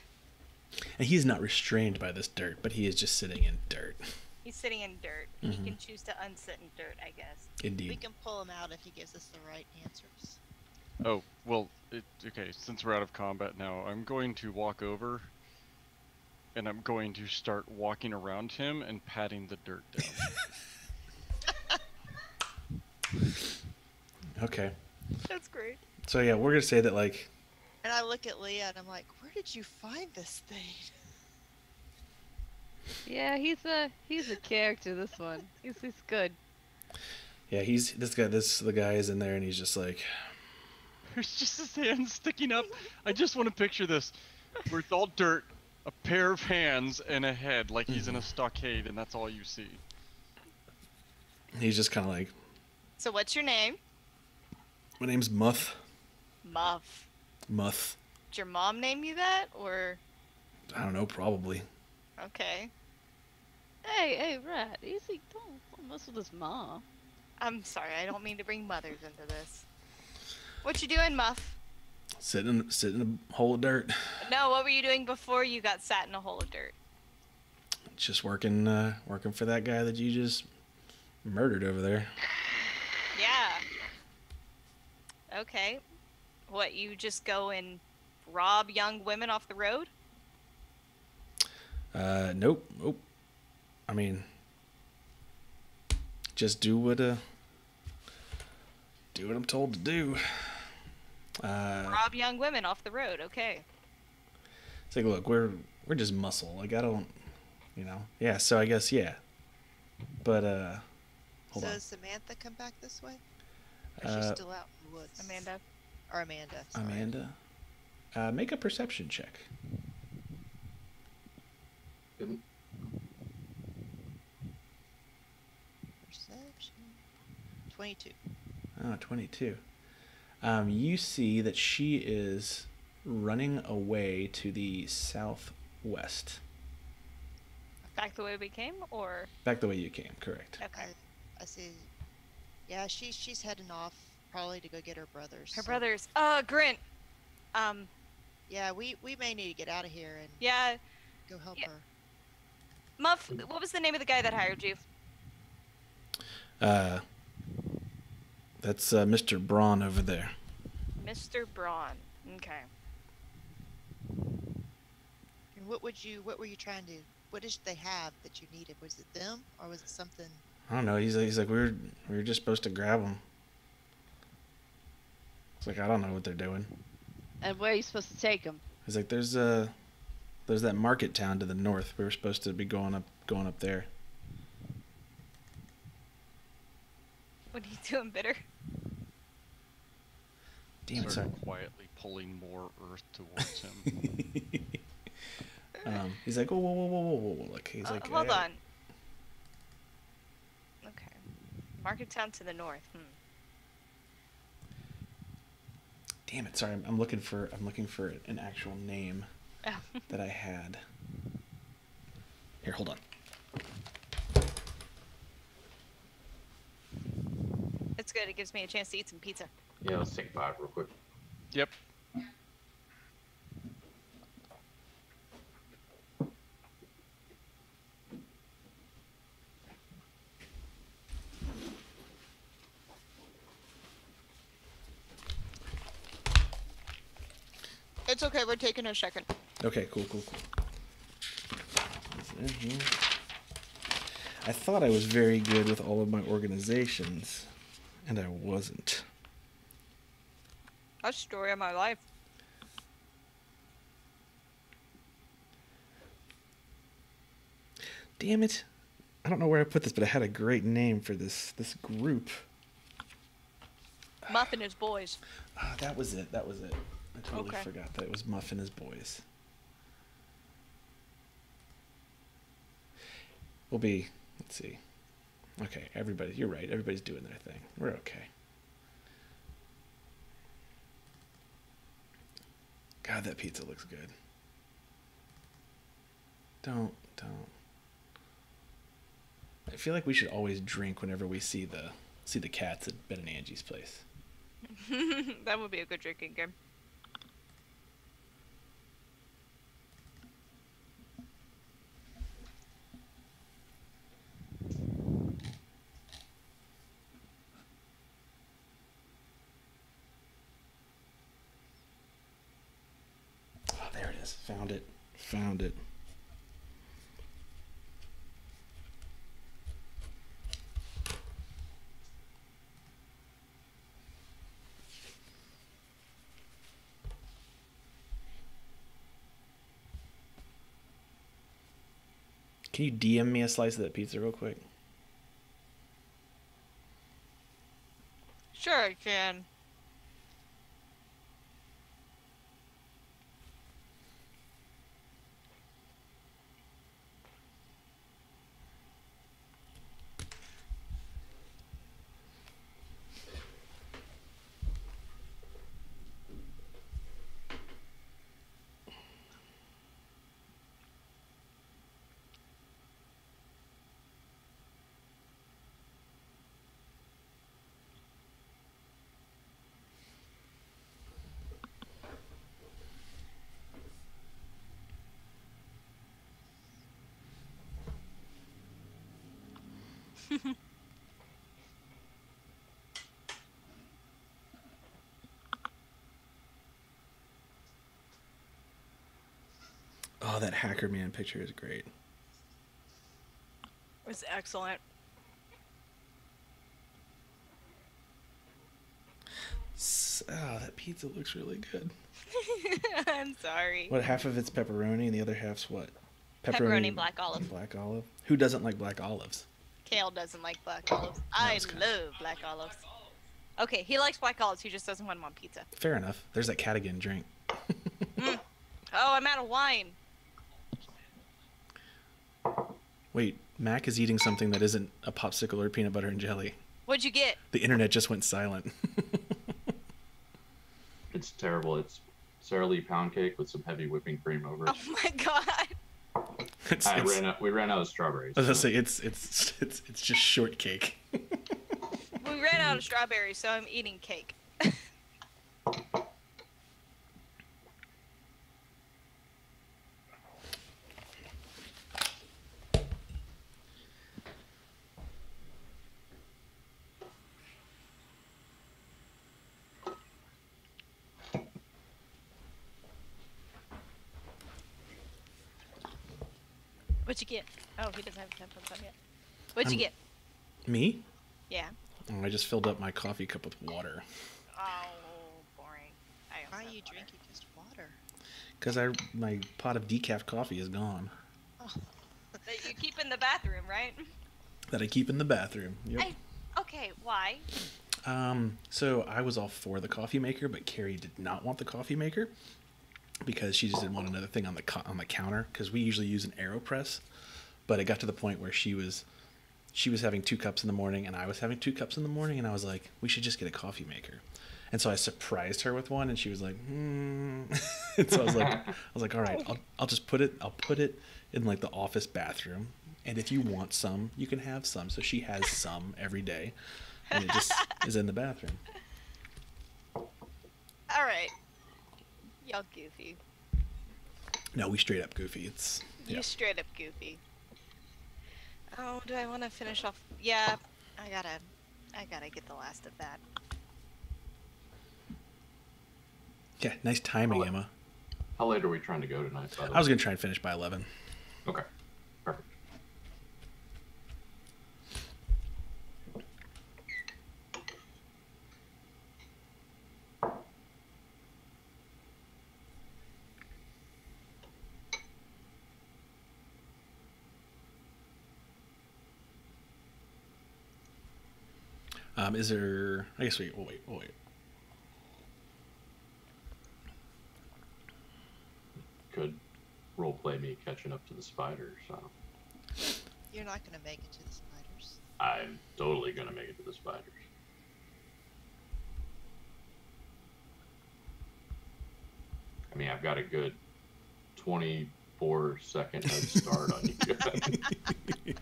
And he's not restrained by this dirt, but he is just sitting in dirt. He's sitting in dirt. He can choose to unsit in dirt, I guess. Indeed. We can pull him out if he gives us the right answers. oh well, okay. Since we're out of combat now, I'm going to walk over, and I'm going to start walking around him and patting the dirt down. Okay. That's great. So yeah, we're gonna say that And I look at Leah and I'm like, where did you find this thing? Yeah, he's a character. This one, he's good. yeah, the guy is in there, and he's just like, There's just his hand sticking up. I just want to picture this, where it's all dirt, a pair of hands, and a head, like he's in a stockade, and that's all you see. he's just kind of like, So what's your name? my name's Muth. Muff. Muth. Did your mom name you that, or? I don't know, probably. Okay. Hey, Rat, easy. Don't mess with his mom. I'm sorry, I don't mean to bring mothers into this. What you doing, Muff? Sitting in a hole of dirt. No, what were you doing before you got sat in a hole of dirt? Just working for that guy that you just murdered over there. Yeah. Okay. What, you just go and rob young women off the road? Nope. I mean, just do what I'm told to do. Rob young women off the road, okay. It's like, look, we're just muscle. Like, I don't, Yeah, so I guess, yeah. But, hold So on. does Samantha come back this way? Or is she still out in the woods? Amanda? Or Amanda. Sorry. Amanda, make a perception check. Perception. 22. Oh, 22. You see that she is running away to the southwest. Back the way we came, or? Back the way you came, correct. Okay. I see. Yeah, she's heading off probably to go get her brothers. Her so- brothers. Grint. Yeah, we may need to get out of here and Yeah. go help Yeah. her. Muff, what was the name of the guy that hired you? That's Mr. Braun over there. Mr. Braun. Okay. And what were you trying to, what did they have that you needed? Was it them or was it something? I don't know. He's like, we were just supposed to grab him. It's like, I don't know what they're doing. And where are you supposed to take him? He's like, there's that market town to the north. We were supposed to be going up there. What are you doing, Bitter? Damn it, Start sorry. quietly pulling more earth towards him. He's like, whoa. Like, he's like, Hold on. Okay. Market town to the north. Damn it, sorry. I'm looking for an actual name Oh. that I had. Here, hold on. It's good. It gives me a chance to eat some pizza. Yeah, let's take 5 real quick. Yep. It's okay. We're taking a second. Okay, cool. Is it in here? I thought I was very good with all of my organizations, and I wasn't. That's the story of my life. Damn it. I don't know where I put this, but I had a great name for this group. Muff and his boys. That was it. I totally Okay. forgot that it was Muff and his boys. We'll be, let's see. Okay, everybody, you're right. Everybody's doing their thing. We're okay. God, that pizza looks good. Don't. I feel like we should always drink whenever we see the cats at Ben and Angie's place. That would be a good drinking game. Oh, there it is. Found it. Can you DM me a slice of that pizza real quick? Sure, I can. Oh, that Hacker Man picture is great. It's excellent. Oh, that pizza looks really good. I'm sorry. What, half of it's pepperoni and the other half's what? Pepperoni, black olive. and black olive? Who doesn't like black olives? Kale doesn't like black olives. I it's kinda- love black olives. Okay, he likes black olives. He just doesn't want them on pizza. Fair enough. There's that Cadigan drink. Oh, I'm out of wine. Wait, Mac is eating something that isn't a popsicle or peanut butter and jelly. What'd you get? The internet just went silent. It's terrible. It's Sara Lee pound cake with some heavy whipping cream over it. Oh my god. We ran out of strawberries. I was gonna say it's just shortcake. We ran out of strawberries, so I'm eating cake. What'd you get? Oh, he doesn't have headphones on yet. What'd you get? Me? Yeah. Oh, I just filled up my coffee cup with water. Oh, boring. Why are you drinking just water? Because my pot of decaf coffee is gone. That you keep in the bathroom, right? That I keep in the bathroom. Yep. Okay, why? So I was all for the coffee maker, but Carrie did not want the coffee maker because she just didn't want another thing on the counter. Because we usually use an AeroPress, but it got to the point where she was having 2 cups in the morning, and I was having 2 cups in the morning, and I was like, we should just get a coffee maker. And so I surprised her with one, and she was like, And so I was like, all right, I'll put it in like the office bathroom, and if you want some, you can have some. So she has some every day, and it just is in the bathroom. All right. Y'all goofy. No, we straight up goofy. It's You straight up goofy. Oh, do I want to finish off? Yeah, I gotta get the last of that. yeah, nice timing, Oh. Emma. How late are we trying to go tonight, by the way? I was gonna try and finish by 11. Okay. Perfect. Is there? I guess we'll wait. Could roleplay me catching up to the spiders. So You're not going to make it to the spiders. I'm totally gonna make it to the spiders. I mean, I've got a good 24-second head start on you.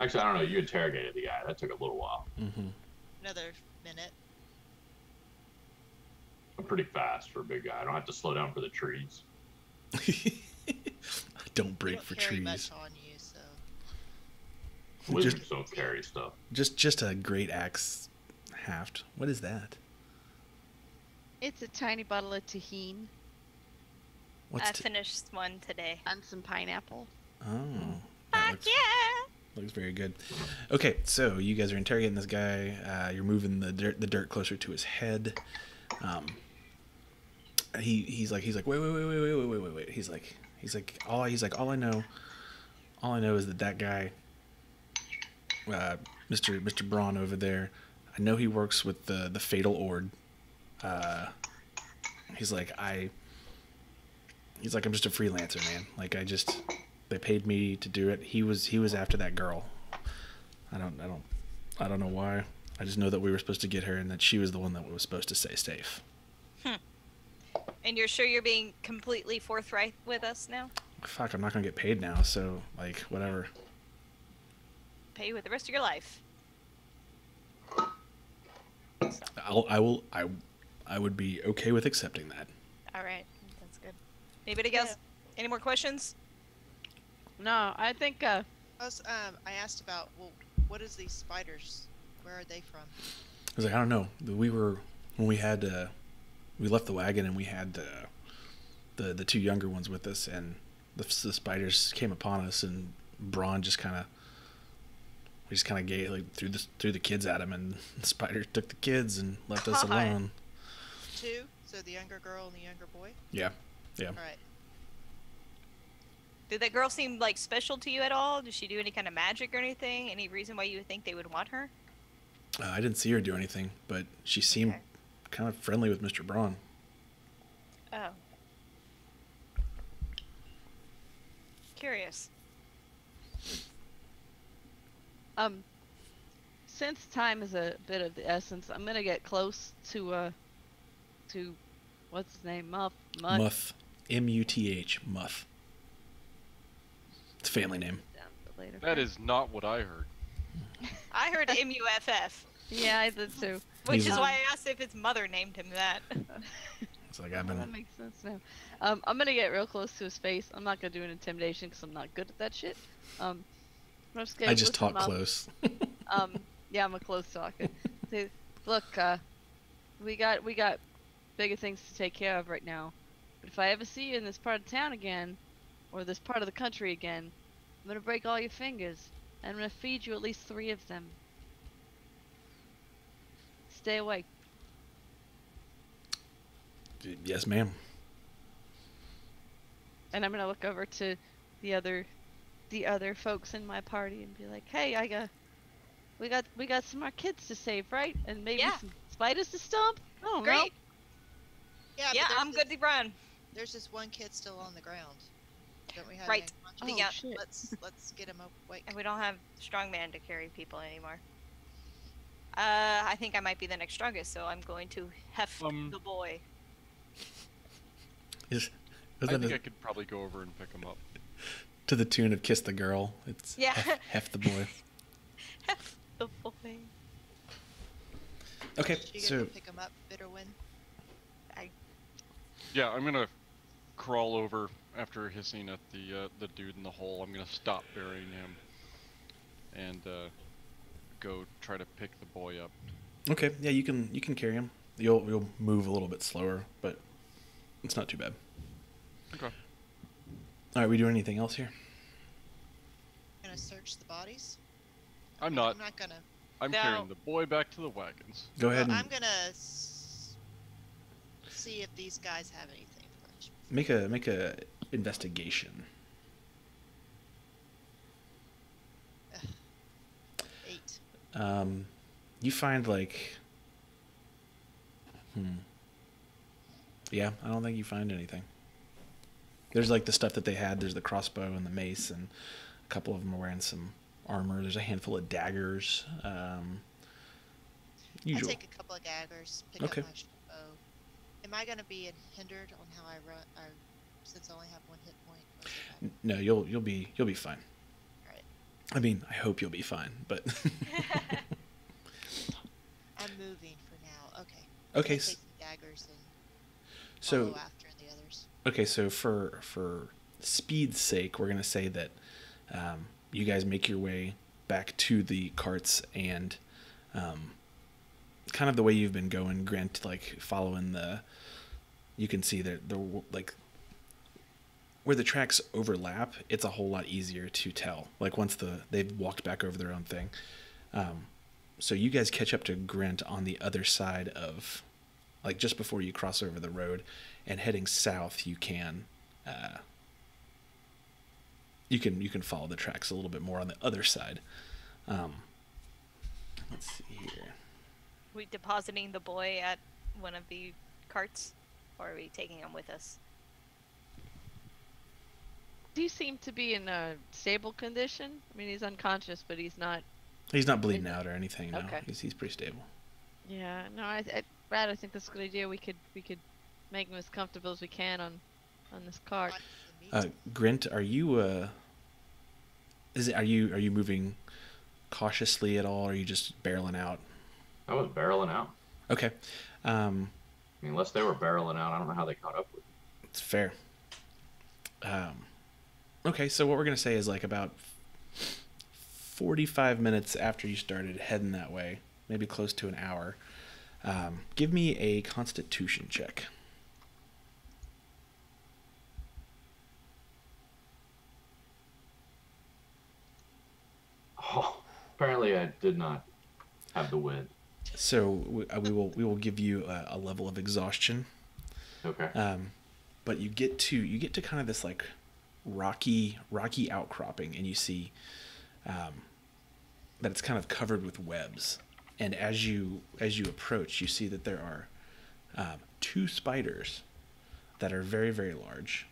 Actually, I don't know. You interrogated the guy. That took a little while. Mm-hmm. Another minute. I'm pretty fast for a big guy. I don't have to slow down for the trees. Don't You break don't for carry trees. much on you, so Wizards don't carry stuff. Just a great axe haft. What is that? It's a tiny bottle of tahini What's I finished one today. and some pineapple. Oh, that Fuck looks, yeah! looks very good. Okay, so you guys are interrogating this guy. You're moving the dirt closer to his head. He's like wait. He's like all I know is that guy, Mr. Braun over there. I know he works with the Fatal Ord. He's like I'm just a freelancer, man. Like they paid me to do it. He was after that girl. I don't know why. I just know that we were supposed to get her and that she was the one that was supposed to stay safe. And you're sure you're being completely forthright with us now? Fuck, I'm not gonna get paid now, so like whatever. Pay you with the rest of your life. I would be okay with accepting that. All right, that's good. Anybody else? Any more questions? No, I think I asked about, well, what is these spiders? Where are they from? I was like, I don't know. We left the wagon and we had the two younger ones with us, and the spiders came upon us, and Braun just kind of gave like threw the kids at him, and the spiders took the kids and left us God. alone. Two? So the younger girl and the younger boy? Yeah. All right. Did that girl seem like special to you at all? Did she do any kind of magic or anything? Any reason why you would think they would want her? I didn't see her do anything, but she seemed Okay. kind of friendly with Mr. Braun. Oh. Curious. Since time is a bit of the essence, I'm gonna get close to what's his name, Muth. Muth. M-U-T-H. Muth. It's a family name. Down for later. That is not what I heard. I heard M-U-F-F, Yeah, I did too. which He's is a- why I asked if his mother named him that. It's like That makes sense now. I'm gonna get real close to his face. I'm not gonna do an intimidation because I'm not good at that shit. I'm just gonna I just lift talk him up. close. Yeah, I'm a close talker. Say, look, we got bigger things to take care of right now. But if I ever see you in this part of town again, or this part of the country again, I'm gonna break all your fingers, and I'm gonna feed you at least 3 of them. Stay away. Yes, ma'am. And I'm gonna look over to the other folks in my party and be like, hey, we got some more kids to save, right? And maybe Yeah. some spiders to stomp? I don't know. Great. Yeah, Yeah, but there's I'm good to run. There's this one kid still on the ground. Don't we have Right. any Oh, Yeah. shit. Let's get him awake. And we don't have strongman to carry people anymore. I think I might be the next strongest, so I'm going to heft the boy. Is I that think I could probably go over and pick him up. to the tune of "Kiss the Girl"? It's Yeah. Hef the boy. Heft the boy. Okay, You so gonna pick him up, Bitterwind? Yeah, I'm gonna crawl over after hissing at the dude in the hole. I'm gonna stop burying him and go try to pick the boy up. okay, yeah, you can carry him. You'll move a little bit slower, but it's not too bad. Okay. All right, we doing anything else here? Gonna search the bodies. I'm not. I'm not gonna. I'm No. carrying the boy back to the wagons. Go ahead Well, and I'm gonna see if these guys have anything first. make a investigation. 8. You find like, yeah, I don't think you find anything. There's like the stuff that they had. There's the crossbow and the mace, and a couple of them are wearing some armor. There's a handful of daggers. I Usual. take a couple of daggers, pick Okay. up my bow. Am I gonna be hindered on how I run? Since I only have 1 hit point. or is it not? No, you'll be fine. Alright. I mean, I hope you'll be fine, but I'm moving for now. Okay. Okay, I'm gonna take the daggers and so follow after the others. okay, so for speed's sake, we're gonna say that you guys make your way back to the carts, and kind of the way you've been going, Grant, like following the, you can see that the like where the tracks overlap, it's a whole lot easier to tell. Like once they've walked back over their own thing. So you guys catch up to Grant on the other side of, like just before you cross over the road, and heading south, you can follow the tracks a little bit more on the other side. Let's see here. We depositing the boy at one of the carts, or are we taking him with us? He seemed to be in a stable condition. I mean, he's unconscious, but he's not. He's not bleeding out or anything. No, Okay. he's pretty stable. Yeah, no, Brad, I think that's a good idea. We could make him as comfortable as we can on this cart. Watch the meat. Grint, are you are you moving cautiously at all, or are you just barreling out? I was barreling out. Okay. I mean, unless they were barreling out, I don't know how they caught up with me. It's fair. Okay, so what we're gonna say is like about 45 minutes after you started heading that way, maybe close to an hour. Give me a Constitution check. Oh, apparently I did not have the win. So we will give you a level of exhaustion. Okay. But you get to kind of this like rocky outcropping, and you see that it's kind of covered with webs. And as you approach, you see that there are 2 spiders that are very, very large.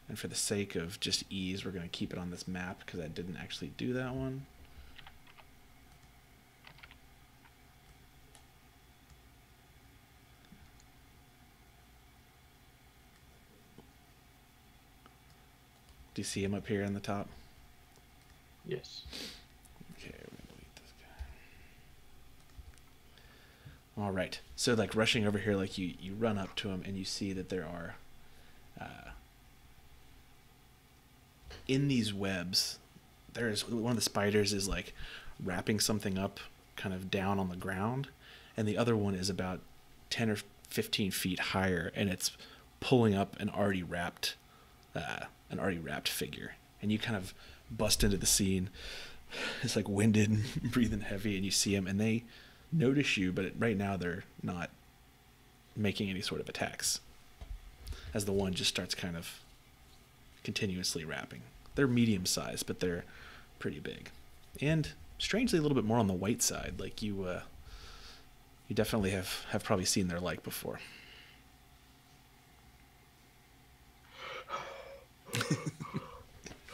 And for the sake of just ease, we're going to keep it on this map because I didn't actually do that one. Do you see him up here on the top? Yes. Okay, we're gonna delete this guy. All right. So like rushing over here, like you run up to him and you see that there are in these webs, there's one of the spiders is like wrapping something up kind of down on the ground, and the other one is about 10 or 15 feet higher, and it's pulling up an already wrapped figure. And you kind of bust into the scene. It's like winded and breathing heavy, and you see them, and they notice you, but right now they're not making any sort of attacks, as the one just starts kind of continuously wrapping. They're medium sized, but they're pretty big, and strangely a little bit more on the white side. Like you definitely have probably seen their like before.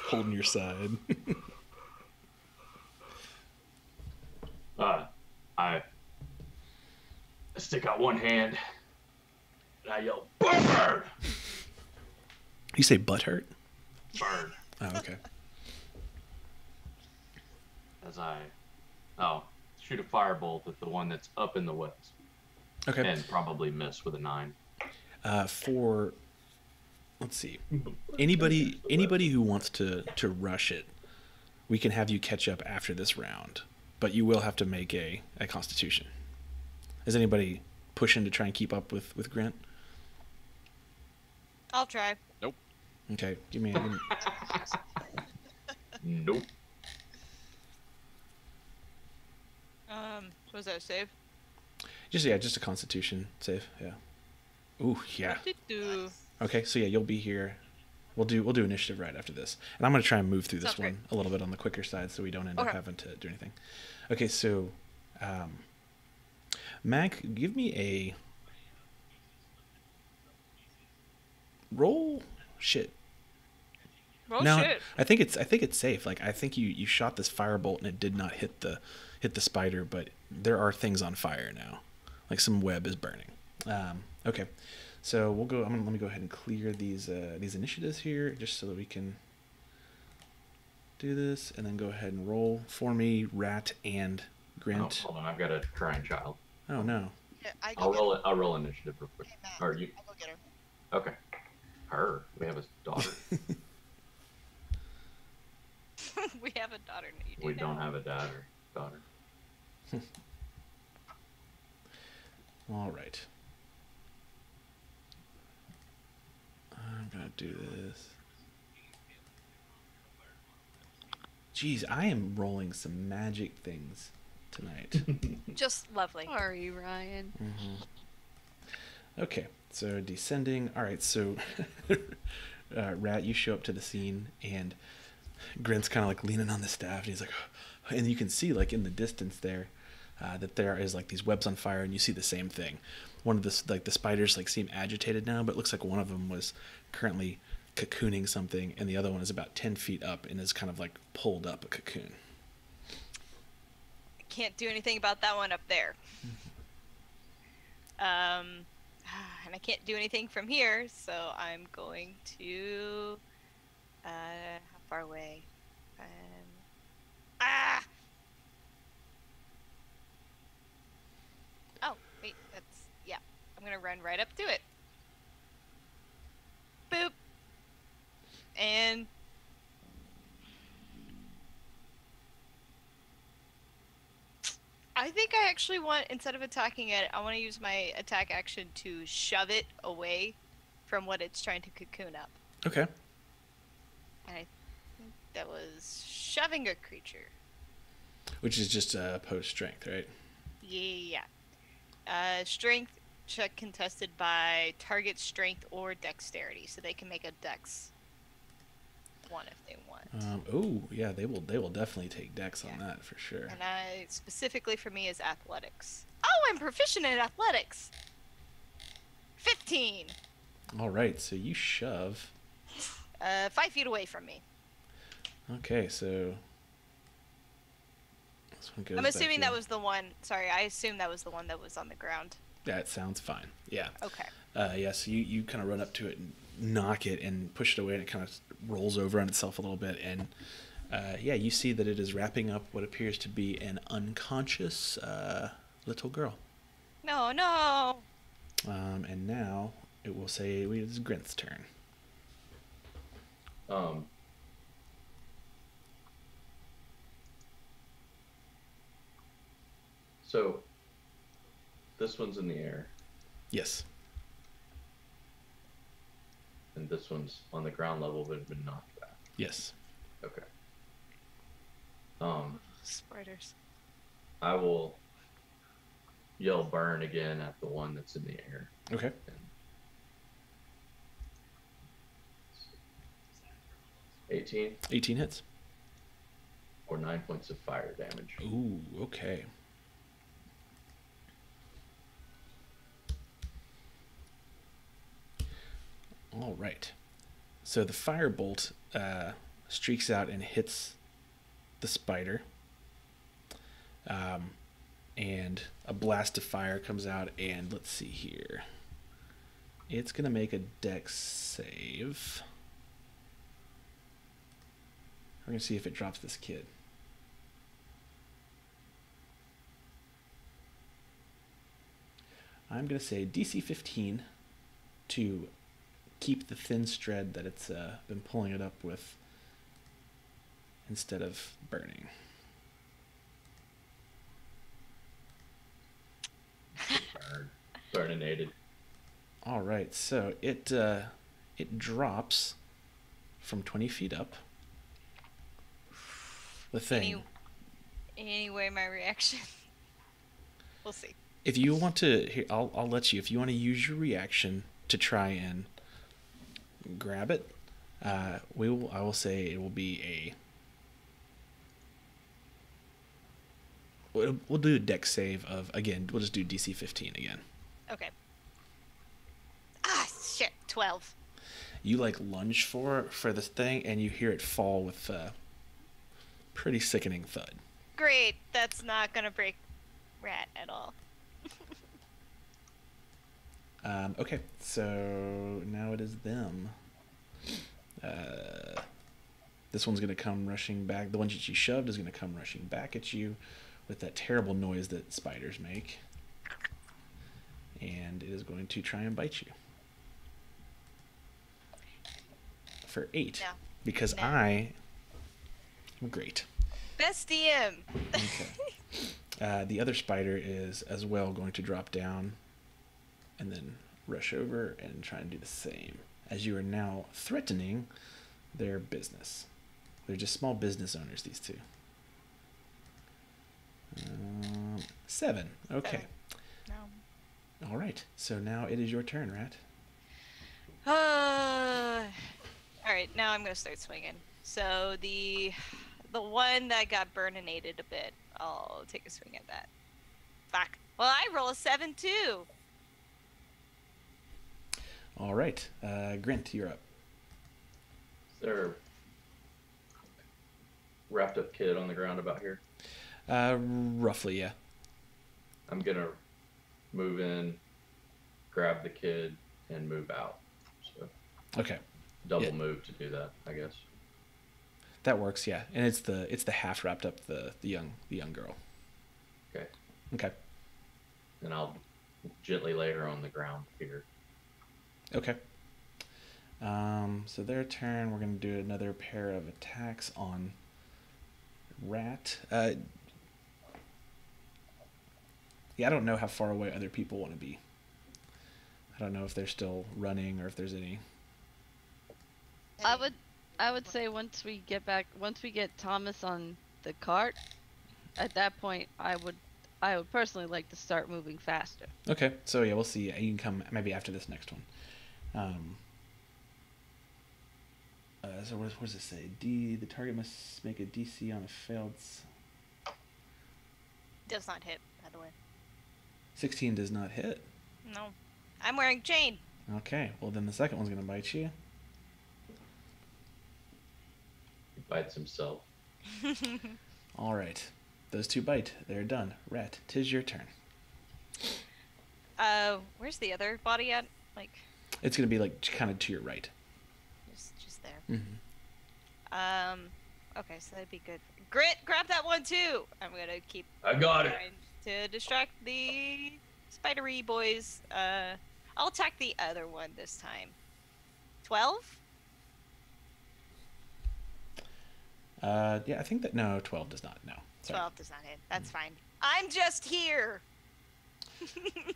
Holding your side. I stick out one hand and I yell, "Bird!" You say butt hurt? Bird. Oh, okay. As I shoot a firebolt at the one that's up in the webs. Okay. And probably miss with a 9. For let's see, anybody who wants to rush it, we can have you catch up after this round, but you will have to make a Constitution. Is anybody pushing to try and keep up with Grant? I'll try. Okay, give me Nope. Was that a save? just a Constitution save. Yeah. Ooh, yeah. Do. Okay, so yeah, you'll be here. We'll do initiative right after this, and I'm gonna try and move through this Sounds great. one a little bit on the quicker side, so we don't end up Okay. having to do anything. Okay, so, Mac, give me a roll. Shit. Oh No, shit. I think it's safe. Like I think you shot this firebolt and it did not hit the spider, but there are things on fire now. Like some web is burning. Okay, so we'll go. Let me go ahead and clear these initiatives here, just so that we can do this, and then go ahead and roll for me, Rat and Oh, Grint. hold on, I've got a crying child. Oh no. Yeah, I go I'll get roll her. it. I'll roll initiative real quick. Hey, Matt, Or you? I'll go get her. Okay. Her. We have a daughter. We have a daughter. No, you do We now. don't have a dad or daughter. All right. I'm gonna do this. Jeez, I am rolling some magic things tonight. Just lovely. Sorry, Ryan. Okay, so descending. All right, so Rat, you show up to the scene, and Grint's kind of like leaning on the staff, and he's like, and you can see like in the distance there that there is like these webs on fire, and you see the same thing. One of the spiders like seem agitated now, but it looks like one of them was currently cocooning something, and the other one is about 10 feet up and is kind of like pulled up a cocoon. Can't do anything about that one up there. And I can't do anything from here, so I'm going to. How far away? Oh, wait, yeah. I'm gonna run right up to it. Boop. And. I think I actually want, instead of attacking it, I want to use my attack action to shove it away from what it's trying to cocoon up. Okay. And I think that was shoving a creature. Which is just opposed strength, right? Yeah. Strength check contested by target strength or dexterity, so they can make a dex one if they want. Oh, yeah, they will definitely take dex on that for sure. And specifically for me is athletics. Oh, I'm proficient in athletics. 15. All right, so you shove. 5 feet away from me. Okay, so this one goes I'm assuming back that in. was the one. Sorry, I assume that was the one that was on the ground. That sounds fine. Yeah. Okay. Yeah, so you kind of run up to it and knock it and push it away, and it kind of rolls over on itself a little bit. And yeah, you see that it is wrapping up what appears to be an unconscious little girl. No. And now it will say it's Grint's turn. So this one's in the air, Yes. and this one's on the ground level but had been knocked back. Yes. Okay. Spiders. I will yell burn again at the one that's in the air. Okay. 18 18 hits. or 9 points of fire damage. Ooh, okay. All right. So the firebolt streaks out and hits the spider. And a blast of fire comes out, and let's see here. It's going to make a dex save. We're going to see if it drops this kid. I'm going to say DC 15 to keep the thin thread that it's been pulling it up with instead of burning. Burninated. All right, so it it drops from 20 feet up. The thing. Anyway, my reaction. We'll see. If you want to, here, I'll let you. If you want to use your reaction to try and grab it, I will say it will be we'll do a dex save of, again, we'll just do DC 15 again. Okay. Ah, shit. 12. You like lunge for this thing, and you hear it fall with a pretty sickening thud. Great. That's not gonna break Rat at all. Okay, so now it is them. This one's gonna come rushing back. The one that you shoved is gonna come rushing back at you with that terrible noise that spiders make, and it is going to try and bite you for 8 No. because No. I am great. Best DM. Okay. The other spider is as well going to drop down and then rush over and try and do the same, as you are now threatening their business. They're just small business owners, these two. 7. Okay. No. All right. So now it is your turn, Rat. All right, now I'm gonna start swinging. So the one that got burninated a bit, I'll take a swing at that. Fuck. Well, I roll a 7 too. All right. Grint, you're up. Is there a wrapped up kid on the ground about here? Roughly, yeah. I'm gonna move in, grab the kid, and move out. So Okay. double Yeah. move to do that, I guess. That works, yeah. And it's the half wrapped up the young girl. Okay. Okay. Then I'll gently lay her on the ground here. Okay. So their turn, we're going to do another pair of attacks on Rat. Yeah, I don't know how far away other people want to be. I don't know if they're still running or if there's any. I would say once we get Thomas on the cart, at that point I would personally like to start moving faster. Okay, so yeah, we'll see. You can come maybe after this next one. So what does it say? The target must make a DC on a failed. Does not hit, by the way. 16 does not hit. No. I'm wearing chain. Okay, well then the second one's gonna bite you. He bites himself. All right, those two bite. They're done. Rat, 'tis your turn. Where's the other body at? Like, It's gonna be like kind of to your right. just there. Mm-hmm. Okay, so that'd be good. Grit, grab that one too. I'm gonna keep I got it. trying to distract the spidery boys. I'll attack the other one this time. 12? Yeah, I think that no, 12 does not. No. Sorry. 12 does not hit. That's fine. I'm just here.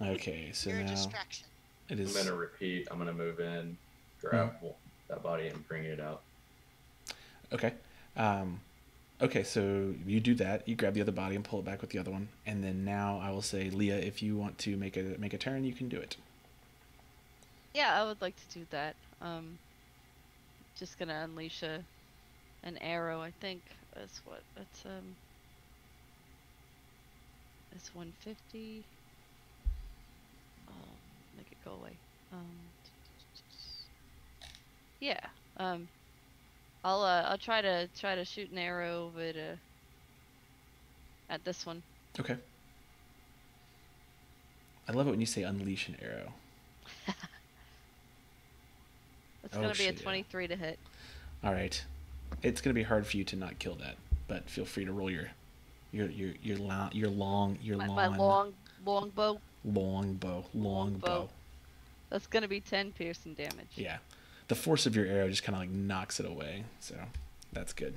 Okay, so You're a now distraction. it I'm is. gonna repeat. I'm gonna move in, grab that body, and bring it out. Okay. Okay, so you do that. You grab the other body and pull it back with the other one, and then now I will say, Leah, if you want to make a turn, you can do it. Yeah, I would like to do that. Just gonna unleash an arrow. I think that's what it's 150. Oh, make it go away. Yeah. I'll try to shoot an arrow over at this one. Okay. I love it when you say unleash an arrow. It's Oh, gonna be a shit, yeah. 23 to hit. All right. It's gonna be hard for you to not kill that, but feel free to roll your long My long bow. long bow. That's gonna be 10 piercing damage. Yeah, the force of your arrow just kind of like knocks it away, so that's good.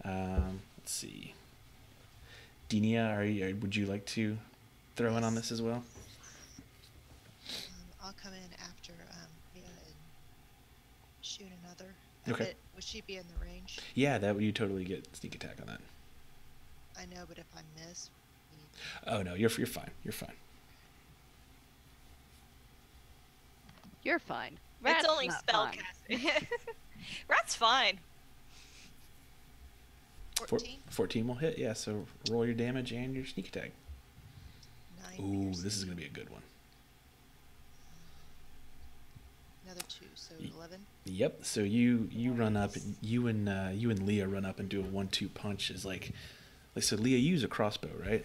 Let's see. Dinia, would you like to throw in on this as well? I'll come in after Mia and another. Okay. Would she be in the range? Yeah, that you totally get sneak attack on that. I know, but if I miss, Oh no, you're fine. You're fine. You're fine. It's Rat's only not spell fine. casting. Rat's fine. 14, 14 will hit. Yeah. So roll your damage and your sneak attack. 9. Ooh, piercing, this is gonna be a good one. Another 2, so Ye- 11. Yep. So you run up, you and Leah run up and do a 1-2 punch. Is like so Leah, you use a crossbow, right?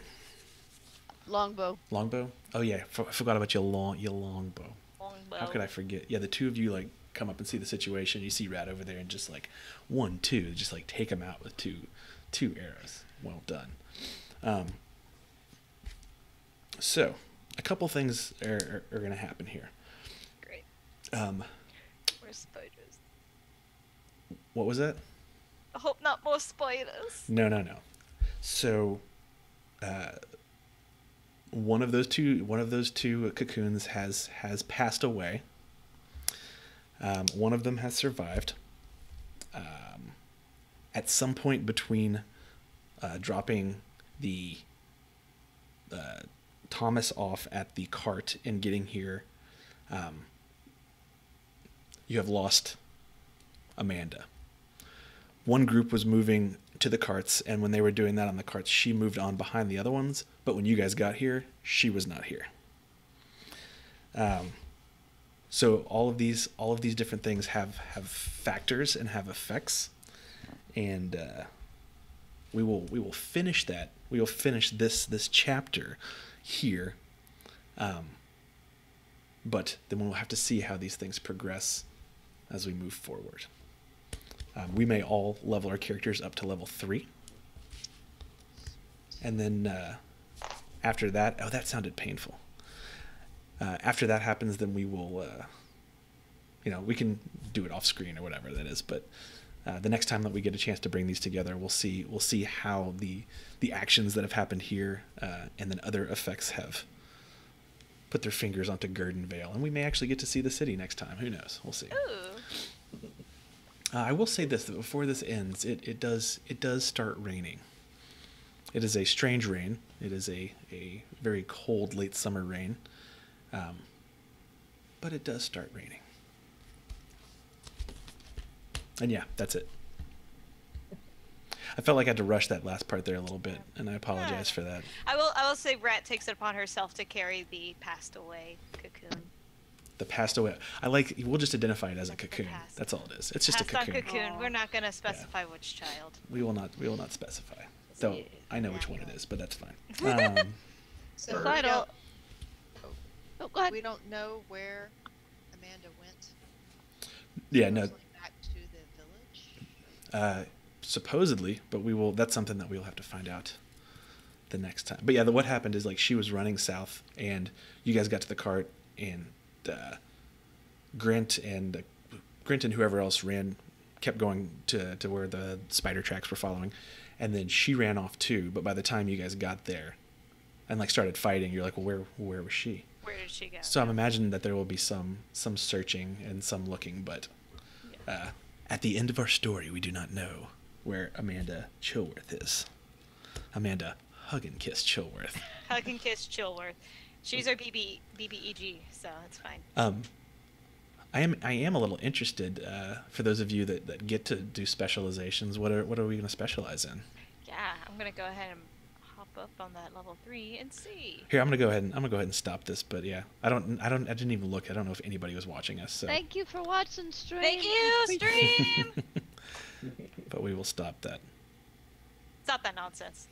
Longbow. Longbow. Oh yeah, I forgot about your longbow. Longbow. How could I forget? Yeah, the two of you like come up and see the situation. You see Rat over there and just like 1-2, just like take him out with two arrows. Well done. So a couple things are going to happen here. Great. Um, Where's spiders? what was that? I hope not more spiders. No. So, one of those two cocoons has passed away. One of them has survived. At some point between dropping the Thomas off at the cart and getting here, you have lost Amanda. One group was moving to the carts, and when they were doing that on the carts, she moved on behind the other ones. But when you guys got here, she was not here. So all of these different things have factors and have effects, and we will finish that. We will finish this chapter here. But then we'll have to see how these things progress as we move forward. We may all level our characters up to level 3. And then after that, oh, that sounded painful. After that happens, then we will, we can do it off screen or whatever that is. But the next time that we get a chance to bring these together, we'll see how the actions that have happened here and then other effects have put their fingers onto Gurdenvale, and we may actually get to see the city next time. Who knows? We'll see. Ooh. I will say this, that before this ends, it does start raining. It is a strange rain. It is a very cold late summer rain. But it does start raining. And yeah, that's it. I felt like I had to rush that last part there a little bit, and I apologize for that. I will say Rat takes it upon herself to carry the passed away cocoon. The passed away. We'll just identify it as a cocoon. Passed. That's all it is. It's just a Passed on cocoon. cocoon. Aw. We're not going to specify which child. We will not specify. Though Yeah. I know which one it is, but that's fine. So Sure. we Side don't, Oh, go ahead. we don't know where Amanda went. Yeah, no. Supposedly back to the village. Supposedly, but that's something that we'll have to find out the next time. But yeah, what happened is like she was running south, and you guys got to the cart, and Grint and whoever else kept going to where the spider tracks were following, and then she ran off too. But by the time you guys got there and like started fighting, you're like, well, where was she? Where did she go? So I'm imagining that there will be some searching and some looking, but at the end of our story, we do not know where Amanda Chilworth is. Amanda Hug and Kiss Chilworth. Hug and kiss Chilworth. She's our BBEG, so it's fine. I am a little interested for those of you that get to do specializations. What are we going to specialize in? Yeah, I'm gonna go ahead and hop up on that level 3 and see. Here, I'm gonna go ahead and stop this. But yeah, I didn't even look. I don't know if anybody was watching us. So. Thank you for watching stream. Thank you, stream. But we will stop that. Stop that nonsense.